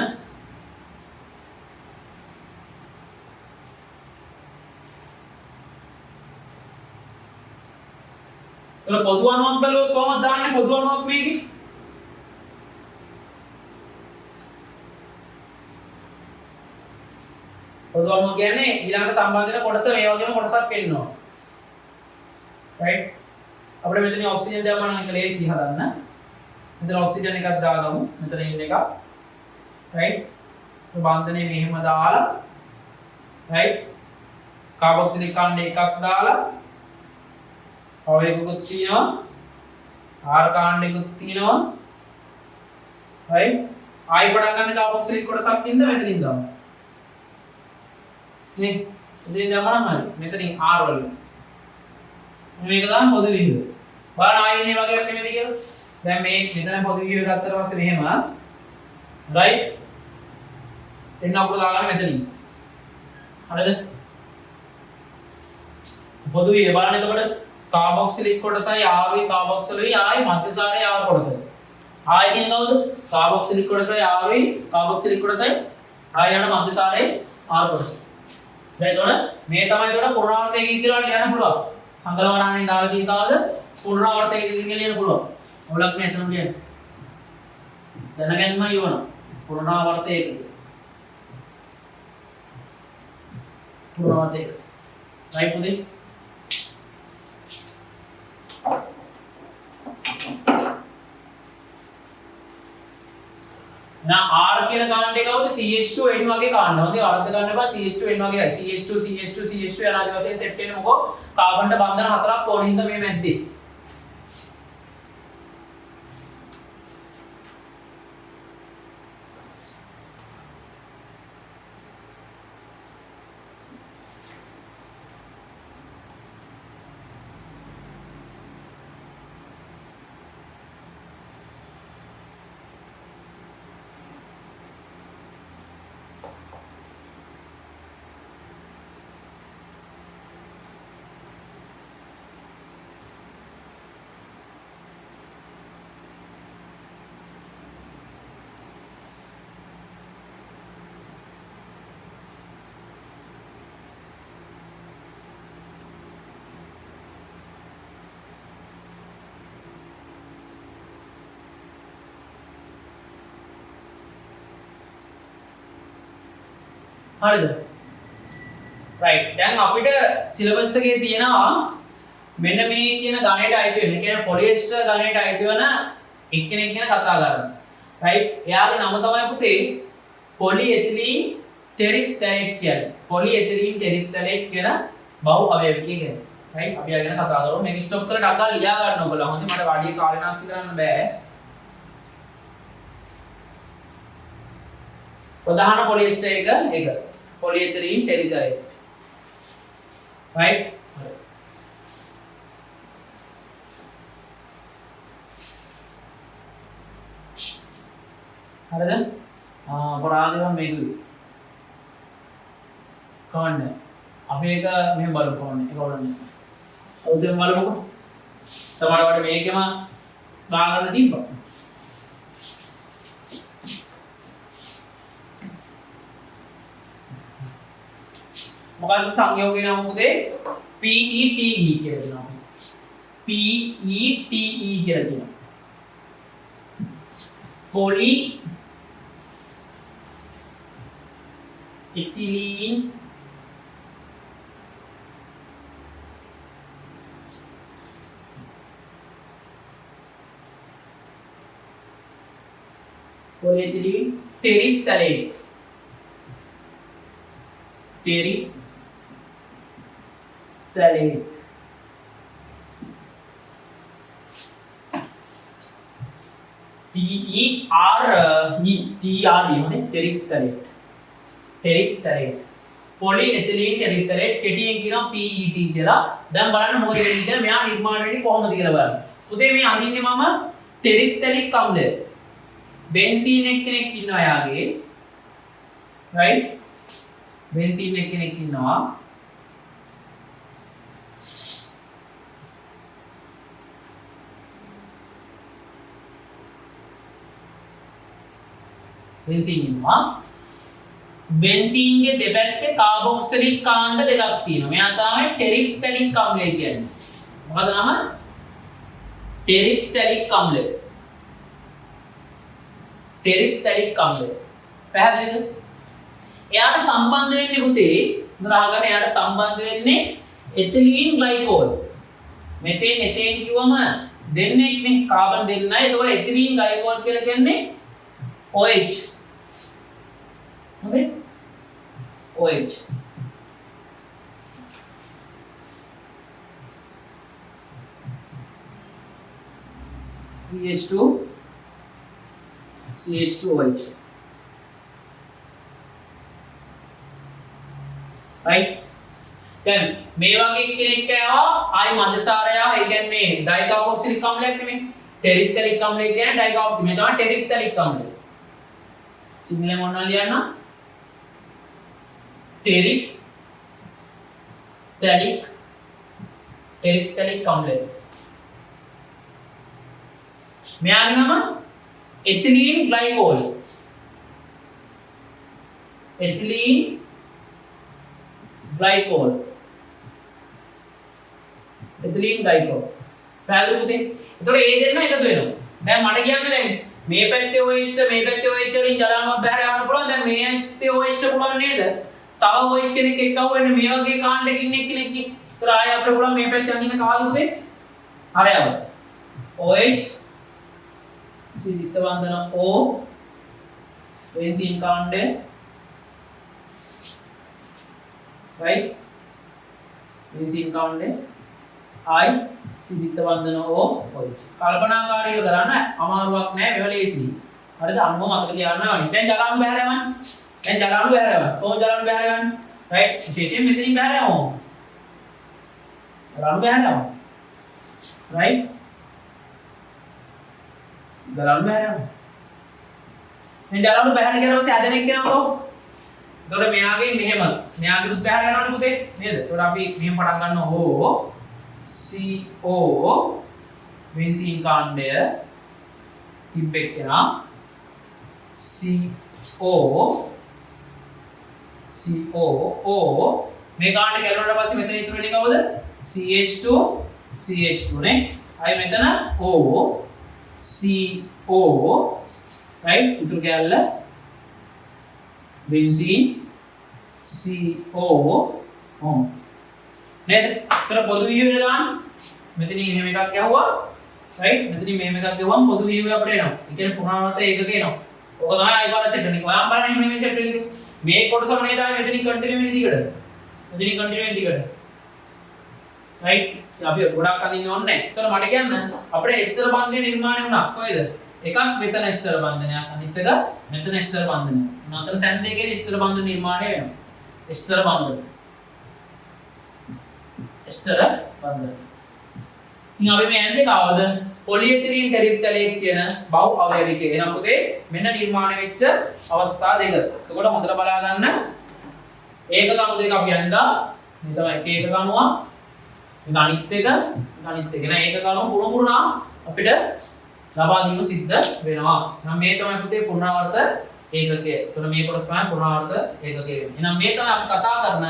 එතන පොදු අණුවක් බැලුවොත් කොහොමද දාන්නේ පොදු අණුවක් මේකේ? පොදු අණුව කියන්නේ ඊළඟට සම්බන්ධ වෙන කොටස මේ වගේම කොටසක් වෙන්නවා. right අපිට මෙතන ඔක්සිජන් දැම්මම නම් ඒක ලේසි හදන්න. මෙතන ඔක්සිජන් එකක් දාගමු. මෙතන ඉන්න එක. right බන්ධනේ මෙහෙම දාලා right කාබොක්සිලික් කාණ්ඩ එකක් දාලා තව එකකුත් තියෙනවා. ආර් කාණ්ඩයකුත් තියෙනවා. right ආයි පටන් ගන්න කාබොක්සිලික් කොටසක් ඉඳ මෙතනින් දාමු. නේ ඉතින් දැම්මම හරි. මෙතනින් ආර් වලින් මේක තමයි පොදු විහිුව. බලන්න ආයෙන්නේ වගේ එකක් නෙමෙයිද කියලා. දැන් මේ මෙතන පොදු විහිුව ගත්තට පස්සේ මෙහෙම right එන්න අපුල දාගන්න මෙතනින්. හරිද? පොදු විහිුව බලන්න එතකොට කාබොක්සිලික් කොටසයි ආර්වි කාබොක්සිලුයි ආයි මධ්‍යසාරයේ ආර් කොටසයි. ආයි කියන්නේ කවුද? කාබොක්සිලික් කොටසයි ආර්වි කාබොක්සිලික් කොටසයි ආයි යන මධ්‍යසාරයේ ආර් කොටස. දැන් එතකොට මේ තමයි එතකොට පුරාවර්තයකින් කියලා ලියන්න පුළුවන්. සංකලවරණයෙන් දාලා තියෙන කාවද පුනරාවර්තයකින් ලියන්න පුළුවන්. ඔලක් මේ එතන ලියන්න. දැනගන්නම යවන පුනරාවර්තයක. පුනරාවර්තයක. right පුතේ? ना R කියන කාණ්ඩේ කවුද CH2N වගේ කාණ්ඩ. හොඳයි අර්ථ ගන්න එපා CH2N වගේ CH2 CH2 CH2 යනාදී වශයෙන් සෙට් වෙන්නේ මොකෝ කාබන්ට බන්ධන හතරක් ඕන හින්දා මේ මැද්දේ. හරිද? right. දැන් අපිට සිලබස් එකේ තියෙනවා මෙන්න මේ කියන ගණයට අයිති වෙන. ඒ කියන්නේ පොලියස්ටර් ගණයට අයිති වෙන එක්කෙනෙක් ගැන කතා කරනවා. right. එයාගේ නම තමයි පුතේ පොලිඑතිලීන් ටෙරිප්තලේට් කියන්නේ. පොලිඑතිලීන් ටෙරිප්තලේට් කියන බහු අවයවිකය කියන්නේ. right. අපි ආ ගැන කතා කරමු. මේක ස්ටොප් කරලා ටක් ගාලා ලියා ගන්න ඔයගොල්ලෝ. හොඳයි මට වැඩි කාලේ නාස්ති කරන්න බෑ. ප්‍රධාන පොලියස්ටර් එක ඒක. පොලිඑතිලීන් ටෙරිප්තලේට්. right. හරිද? පොරාදේ මම මේක කවන්න. අපි ඒක මෙහෙම බලමු කවන්න. ඒක වඩන්නේ. උදේම බලමුකෝ. තමයිවට මේකෙම දාගන්න තිබ්බා. මොකද්ද සංයෝගය නම පුතේ? PETE කියලා දෙනවා. PETE කියලා කියනවා. poly ethylene polyethylene terephthalate terephthalate polyethylene terephthalate කෙටියෙන් කියනවා PET කියලා. දැන් බලන්න මොකද වෙන්නේ කියලා මෙයා නිර්මාණය වෙන්නේ කොහොමද කියලා බලන්න. පුතේ මේ අඳින්නේ මම ටෙරිප්තලික් අම්ලය. බෙන්සීන් එක්කෙනෙක් ඉන්නවා යාගේ. right. බෙන්සීන් එක්කෙනෙක් ඉන්නවා. බෙන්සීන් ඉන්නවා. බෙන්සීන්ගේ දෙපැත්තේ කාබොක්සිලික් කාණ්ඩ දෙකක් තියෙනවා. මෙයා තමයි ටෙරිප්තලික් අම්ලය කියන්නේ. මොකද නම? ටෙරිප්තලික් අම්ලය. ටෙරිප්තලික් අම්ලය. පැහැදිලිද? එයාට සම්බන්ධ වෙන්නේ පුතේ හොඳට අහගන්න. එයාට සම්බන්ධ වෙන්නේ එතිලීන් ග්ලයිකෝල්. මෙතෙන් එතෙන් කිව්වම දෙන්නේ නේ කාබන් දෙන්නයි. ඒතකොට එතිලීන් ග්ලයිකෝල් කියලා කියන්නේ OH. හරි? OH. CH2OH. right. දැන් මේ වගේ කෙනෙක් ආවා ආයි මදසාරයා ඒ කියන්නේ ඩයිකාබොක්සිලික් අම්ලයක් නෙමෙයි. ටෙරිප්තලික් අම්ලය කියන්නේ ඩයිකාබොක්සි. මේ තමයි ටෙරිප්තලික් අම්ලය. සිංහලෙන් මොනවද ලියන්න? ටෙරිප්තලික් අම්ලය. මෙයාගේ නම එතිලීන් ග්ලයිකෝල්. එතිලීන් ග්ලයිකෝල්. එතිලීන් ග්ලයිකෝල්. පැහැදිලිද පුතේ? එතකොට ඒ දෙන්න එකතු වෙනවා. දැන් මට කියන්න දැන් මේ පැත්තේ OH මේ පැත්තේ OH වලින් ජලානුවක් බහැර යවන්න පුළුවන්. දැන් මේ පැත්තේ OH පුළුවන් නේද? තව OH කෙනෙක් එක්ක වෙන්නේ මේ වගේ කාණ්ඩකින් එක්කෙනෙක්. ඒතර ආය අපිට පුළුවන් මේ පැත්තේ අඳින කාලු පුතේ. හරියව. OH සිදිත වන්දන O බෙන්සීන් කාණ්ඩය right. බෙන්සීන් කාණ්ඩය I සිදිත වන්දන O OH. කල්පනාකාරීව කරන්න අමාරුවක් නෑ මේව ලේසියි. හරිද? අනුව මතක තියාගන්න ඕනේ. දැන් ජලාණු බහැර යවන්න. කොහොමද ජලාණු බහැර යවන්නේ? right. විශේෂයෙන් මෙතනින් බහැර යවමු. ජලාණු බහැර යවමු. right. ජලාණු බහැර යවමු. මේ ජලාණු බහැර කරලා පස්සේ අදෙනෙක් කියනකො. එතකොට මෙයාගේ මෙහෙම. මෙයාගේ දුක් බහැර යනවනේ පුතේ. නේද? එතකොට අපි මෙහෙම පටන් ගන්නවා O CO බෙන්සීන් කාණ්ඩය තිබ්බෙක් කෙනා CO O මේ කාණ්ඩය කැලුණාට පස්සේ මෙතන ඉතුරු වෙන්නේ කවුද? CH2 නේ. අය මෙතන O CO right. ඉතුරු කැල්ල බෙන්සීන් CO නේද? ඒතර පොදු වීයුවේ දාන්න. මෙතනින් එහෙම එකක් ගැහුවා. රයිට්? මෙතනින් මෙහෙම එකක් ගැහුවම පොදු වීයුවේ අපිට එනවා. ඒ කියන්නේ පුරාවර්ත ඒකක එනවා. ඕක තමයි අයිපාර සෙට් වෙන්නේ. ඔයාම බලන්න එහෙම නෙමෙයි සෙට් වෙන්නේ. මේ කොටසම නේද ආවේ මෙතනින් කන්ටිනියු වෙන දිගට. මෙතනින් කන්ටිනියු වෙන දිගට. රයිට්? අපි ගොඩක් අදින්න ඕනේ නැහැ. ඒතර මට කියන්න අපිට ස්ථිර බන්ධනය නිර්මාණය වුණා. කොහෙද? එකක් මෙතන ස්ථිර බන්ධනයක්, අනිත් එක මෙතන ස්ථිර බන්ධනයක්. නතර තැන් දෙකේ ස්ථිර බන්ධන නිර්මාණය වෙනවා. ස්ථිර බන්ධන. ස්ථිර බන්ධන. ඉතින් අපි මේ යන්නේ කවද? පොලිඑතිලීන් ටෙරිප්තලේට් කියන බහු අවයවික එන පුතේ මෙන්න නිර්මාණය වෙච්ච අවස්ථා දෙක. එතකොට හොඳට බලා ගන්න. ඒකක අණු දෙක අපි යන්නා. මේ තමයි ඒකක අණුව. මේක අනිත් එක නෑ ඒකක අණුව පුරුණා අපිට ලබා ගැනීම සිද්ධ වෙනවා. එහෙනම් මේ තමයි පුතේ පුනරාවර්ත ඒකකය. එතකොට මේ කොටස තමයි පුනරාවර්ත ඒකකය වෙන්නේ. එහෙනම් මේ තමයි අපි කතා කරන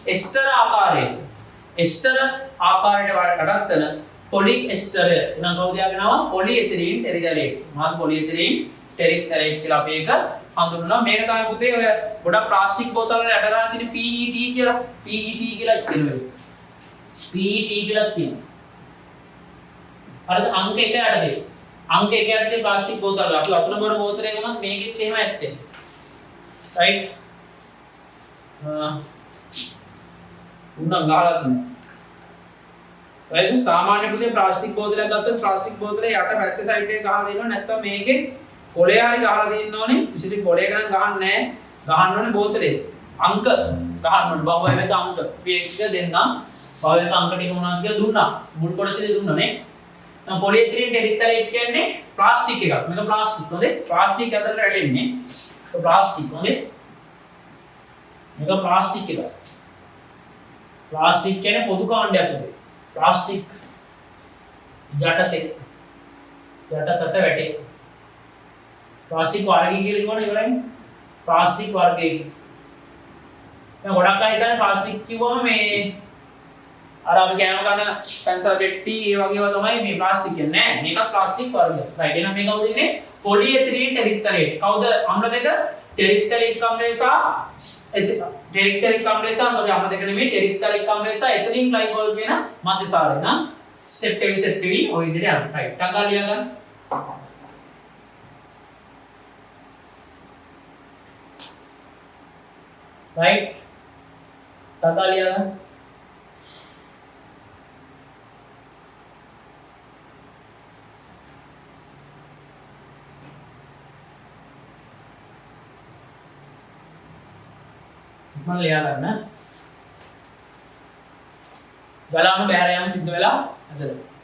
එස්ටර ආකාරයේ. එස්ටර ආකාරයට වඩාත්න පොලි එස්ටරය. එහෙනම් කවුද යගෙනවා? පොලිඑතිලීන් ටෙරිතලේට්. මොනවද පොලිඑතිලීන් ටෙරිතලේට් කියලා අපි ඒක හඳුන්වනවා. මේක තමයි පුතේ ඔය ගොඩක් ප්ලාස්ටික් බෝතල් වල යට ගන්න තියෙන PET කියලා. PET කියලා කියනවා. PET කියලා කියනවා. හරිද? අංක 1 යටතේ. අංක 1 යටතේ ප්ලාස්ටික් බෝතල්. අපි වතුර බොන බෝතලේ වුණත් මේකෙත් එහෙම ඇත්තේ. රයිට්? උණන් ගහලත් නෑ. රයිට්? සාමාන්‍ය පුතේ ප්ලාස්ටික් බෝතලයක් ගත්තොත් ප්ලාස්ටික් බෝතලේ යට පැත්තේ සයිඩ් එක ගහලා දෙනවා. නැත්නම් මේකේ කොලේ හරි ගහලා දෙන්න ඕනේ. විශේෂයෙන් කොලේ ගණන් ගහන්න නෑ. ගහන්න ඕනේ බෝතලේ. අංක ගහන්න ඕනේ. බහුවයක අංක. PX එක දෙන්නා. බහුවයක අංක ටික මොනවද කියලා දුන්නා. මුල් කොටසේදී දුන්නා නේ. දැන් පොලිඑතිලීන් ටෙරිතලේට් කියන්නේ ප්ලාස්ටික් එකක්. මේක ප්ලාස්ටික් හොඳේ. ප්ලාස්ටික් ඇතුළට වැටෙන්නේ. ඒක ප්ලාස්ටික් හොඳේ. මේක ප්ලාස්ටික් එකක්. ප්ලාස්ටික් කියන්නේ පොදු කාණ්ඩයක් උදේ. ප්ලාස්ටික් යටතේ යටතට වැටේ. ප්ලාස්ටික් වර්ගය කියලා කියවනේ ඉවරයි. ප්ලාස්ටික් වර්ගය. දැන් ගොඩක් අය හිතන්නේ ප්ලාස්ටික් කිව්වම මේ අර අපි කෑම කන පැන්සල් පෙට්ටි ඒ වගේ ඒවා තමයි මේ ප්ලාස්ටික් කියන්නේ. නෑ මේකත් ප්ලාස්ටික් වර්ගයක්. රයිට්. එහෙනම් මේ කවුද ඉන්නේ? පොලිඑතිලීන් ටෙරිතලේට්. කවුද අම්ල දෙක? ටෙරිතලික් අම්ලය සහ ටෙරිතලික් අම්ලය සහ අම්ල දෙක නෙමෙයි ටෙරිතලික් අම්ලය සහ එතිලීන් ග්ලයිකෝල් කියන මධ්‍යසාරය. නම් සෙට් වෙවි ඔය විදිහට යනවා. රයිට්. ටගා ලියා ගන්න. රයිට්. ටගා ලියා ගන්න. මම ලියා ගන්න. ගලාණු බැහැර යාම සිද්ධ වෙලා ඇතද?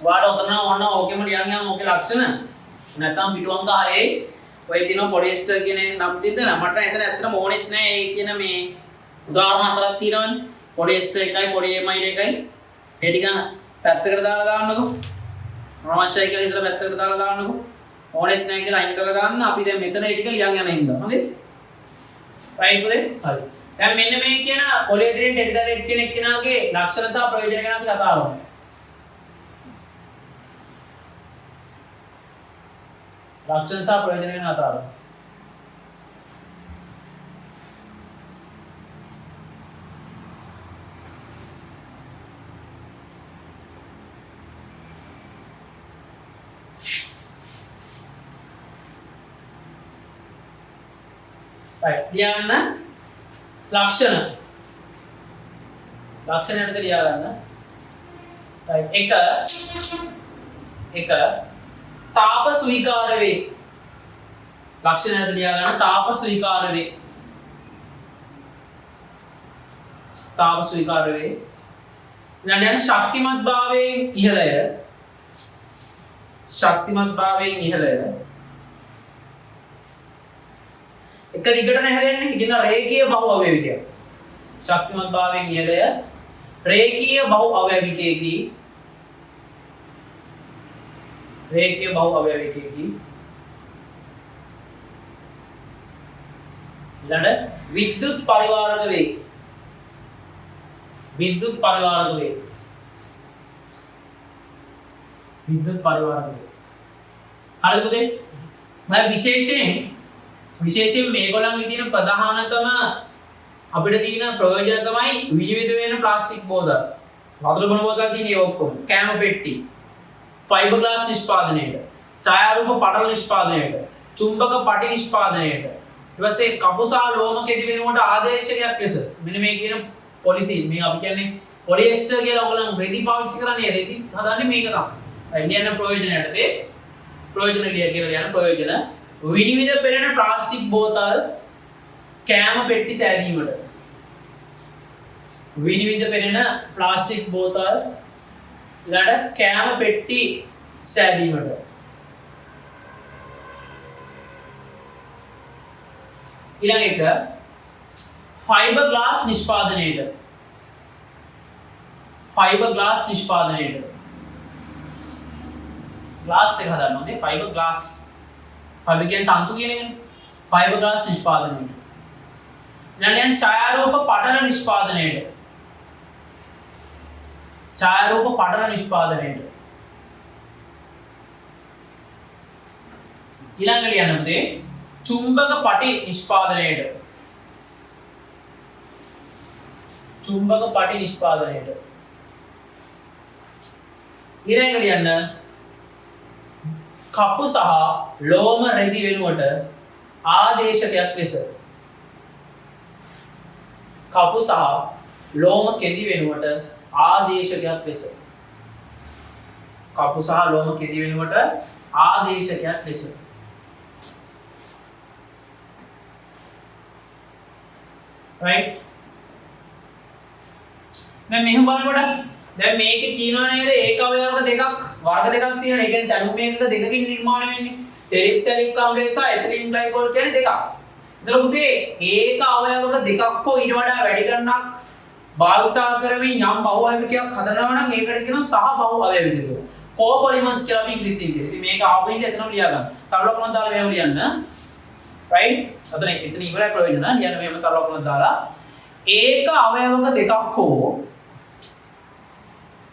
ඔයාලා උතන ඕන ඕකෙම ලියන් යන්න ඕකේ ලක්ෂණ නැත්නම් පිටු අංක 6 ඔය තියෙන පොලිස්ටර් කියන නම් තියෙන මට එතන ඇත්තටම ඕනෙත් නෑ ඒ කියන මේ උදාහරණ හතරක් තියෙනවනේ පොලිස්ටර් එකයි පොලියමයිඩ් එකයි ඒ ටික පැත්තකට දාලා දාන්නකෝ අවශ්‍යයි කියලා ඉතල පැත්තකට දාලා දාන්නකෝ ඕනෙත් නෑ කියලා අයින් කරලා දාන්න අපි දැන් මෙතන ඒ ටික ලියන් යන හින්දා හරිද රයිට් පුතේ හරි දැන් මෙන්න මේ කියන පොලිඑතිලීන් ටෙරිතලේට් කියන එක්කෙනාගේ ලක්ෂණ සහ ප්‍රයෝජන ගැන අපි කතා කරමු ලක්ෂණ සහ ප්‍රයෝජන ගැන කතා කරමු right ලියා ගන්න ලක්ෂණ යටතේ ලියා ගන්න right එක තාප ස්වීකාර වේ ලක්ෂණ යටතේ ලියා ගන්න තාප ස්වීකාර වේ ඊළඟට යන ශක්තිමත් භාවයෙන් ඉහළය එක දිගට නැහැදෙන්නේ කියන රේඛීය බහු අවයවිකය ශක්තිමත් භාවයෙන් ඉහළය රේඛීය බහු අවයවිකයේකි ඊළඟ විද්‍යුත් පරිවාරක වේ විද්‍යුත් පරිවාරක වේ හරිද පුතේ මම විශේෂයෙන් මේගොල්ලන්ගේ තියෙන ප්‍රධානතම අපිට තියෙන ප්‍රයෝජන තමයි විවිධ වෙන ප්ලාස්ටික් බෝතල් වතුර බොන බෝතල් තියෙන ඒ ඔක්කොම කෑම පෙට්ටි ෆයිබර් ග්ලාස් නිෂ්පාදනයේට ඡායාරූප පටල නිෂ්පාදනයේට චුම්බක පටි නිෂ්පාදනයේට ඊට පස්සේ කපුසා ලෝම කෙදි වෙනුවට ආදේශකයක් ලෙස මෙන්න මේ කියන පොලිතීන් මේ අපි කියන්නේ පොලියස්ටර් කියලා ඔයගොල්ලන් රෙදි පාවිච්චි කරන්නේ රෙදි හදන්නේ මේක තමයි ඉන්දියානු ප්‍රයෝජනයටදී ප්‍රයෝජන ලිය කියලා යන ප්‍රයෝජන විනිවිද පෙනෙන ප්ලාස්ටික් බෝතල් කෑම පෙට්ටි සෑදීමට විනිවිද පෙනෙන ප්ලාස්ටික් බෝතල් ඊළඟ කෑම පෙට්ටි සෑදීමට ඊළඟ එක ෆයිබර් ග්ලාස් නිෂ්පාදනයේට ග්ලාස් එක හදන්න ඕනේ ෆයිබර් ග්ලාස් ෆයිබර් කියන්නේ තන්තු කියන එකනේ ෆයිබර් ග්ලාස් නිෂ්පාදනයේට ඊළඟ ඡායාරූප පටල නිෂ්පාදනයේට ඊළඟ ලියන්නේ චුම්බක පටි නිෂ්පාදනයේට ඊළඟ ලියන්න කපු සහ ලෝම රෙදි වෙනුවට ආදේශකයක් ලෙස කපු සහ ලෝම කෙදි වෙනුවට ආදේශකයක් ලෙස right දැන් මෙහෙම බලනකොට දැන් මේකේ කියනවා නේද ඒක අවයවක දෙකක් වර්ග දෙකක් තියෙනවා. ඒ කියන්නේ තනු මේකක දෙකකින් නිර්මාණය වෙන්නේ. ටෙරිප්ටලික් ආම්ලය සහ එතිලීන් ග්ලයිකෝල් කියන්නේ දෙකක්. ඒතර පුතේ ඒක අවයවක දෙකක් හෝ ඊට වඩා වැඩි ගණනක් භාවිතා කරමින් යම් බහු අවයවිකයක් හදනවා නම් ඒකට කියනවා සහ බහු අවයවික කියලා. කෝපොලිමර්ස් කියලා අපි ඉංග්‍රීසියෙන් කියනවා. ඉතින් මේක ආවෙයිද එතනම ලියා ගන්න. තරලකුණක් දාලා මෙහෙම ලියන්න. right? එතන ඉවරයි ප්‍රයෝජන. ලියන්න මෙහෙම තරලකුණක් දාලා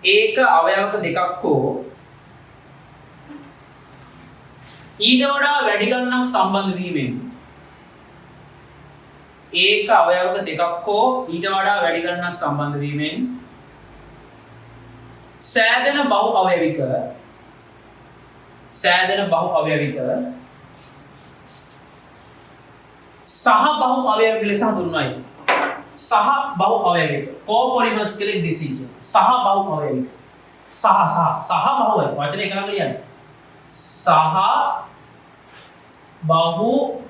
ඒක අවයවක දෙකක් හෝ ඊට වඩා වැඩි ගණනක් සම්බන්ධ වීමෙන් සෑදෙන බහු අවයවික සහ බහු අවයවික ලෙස හඳුන්වයි. සහ බහු අවයවික කෝපොලිමර්ස් කියලා ඉංග්‍රීසියෙන් කියනවා. සහ බහු අවයවික සහ බහුයි වචනේ එකම ලියන්න. සහ බහු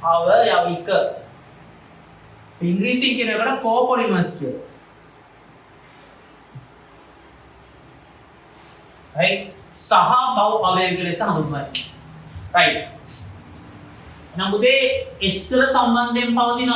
අවයවික ඉංග්‍රීසියෙන් කියන එකට කෝපොලිමර්ස් කියනවා. right සහ බහු අවයවික ලෙස හඳුන්වයි. right නම් උදේ ස්ථිර සම්බන්ධයෙන් පවතින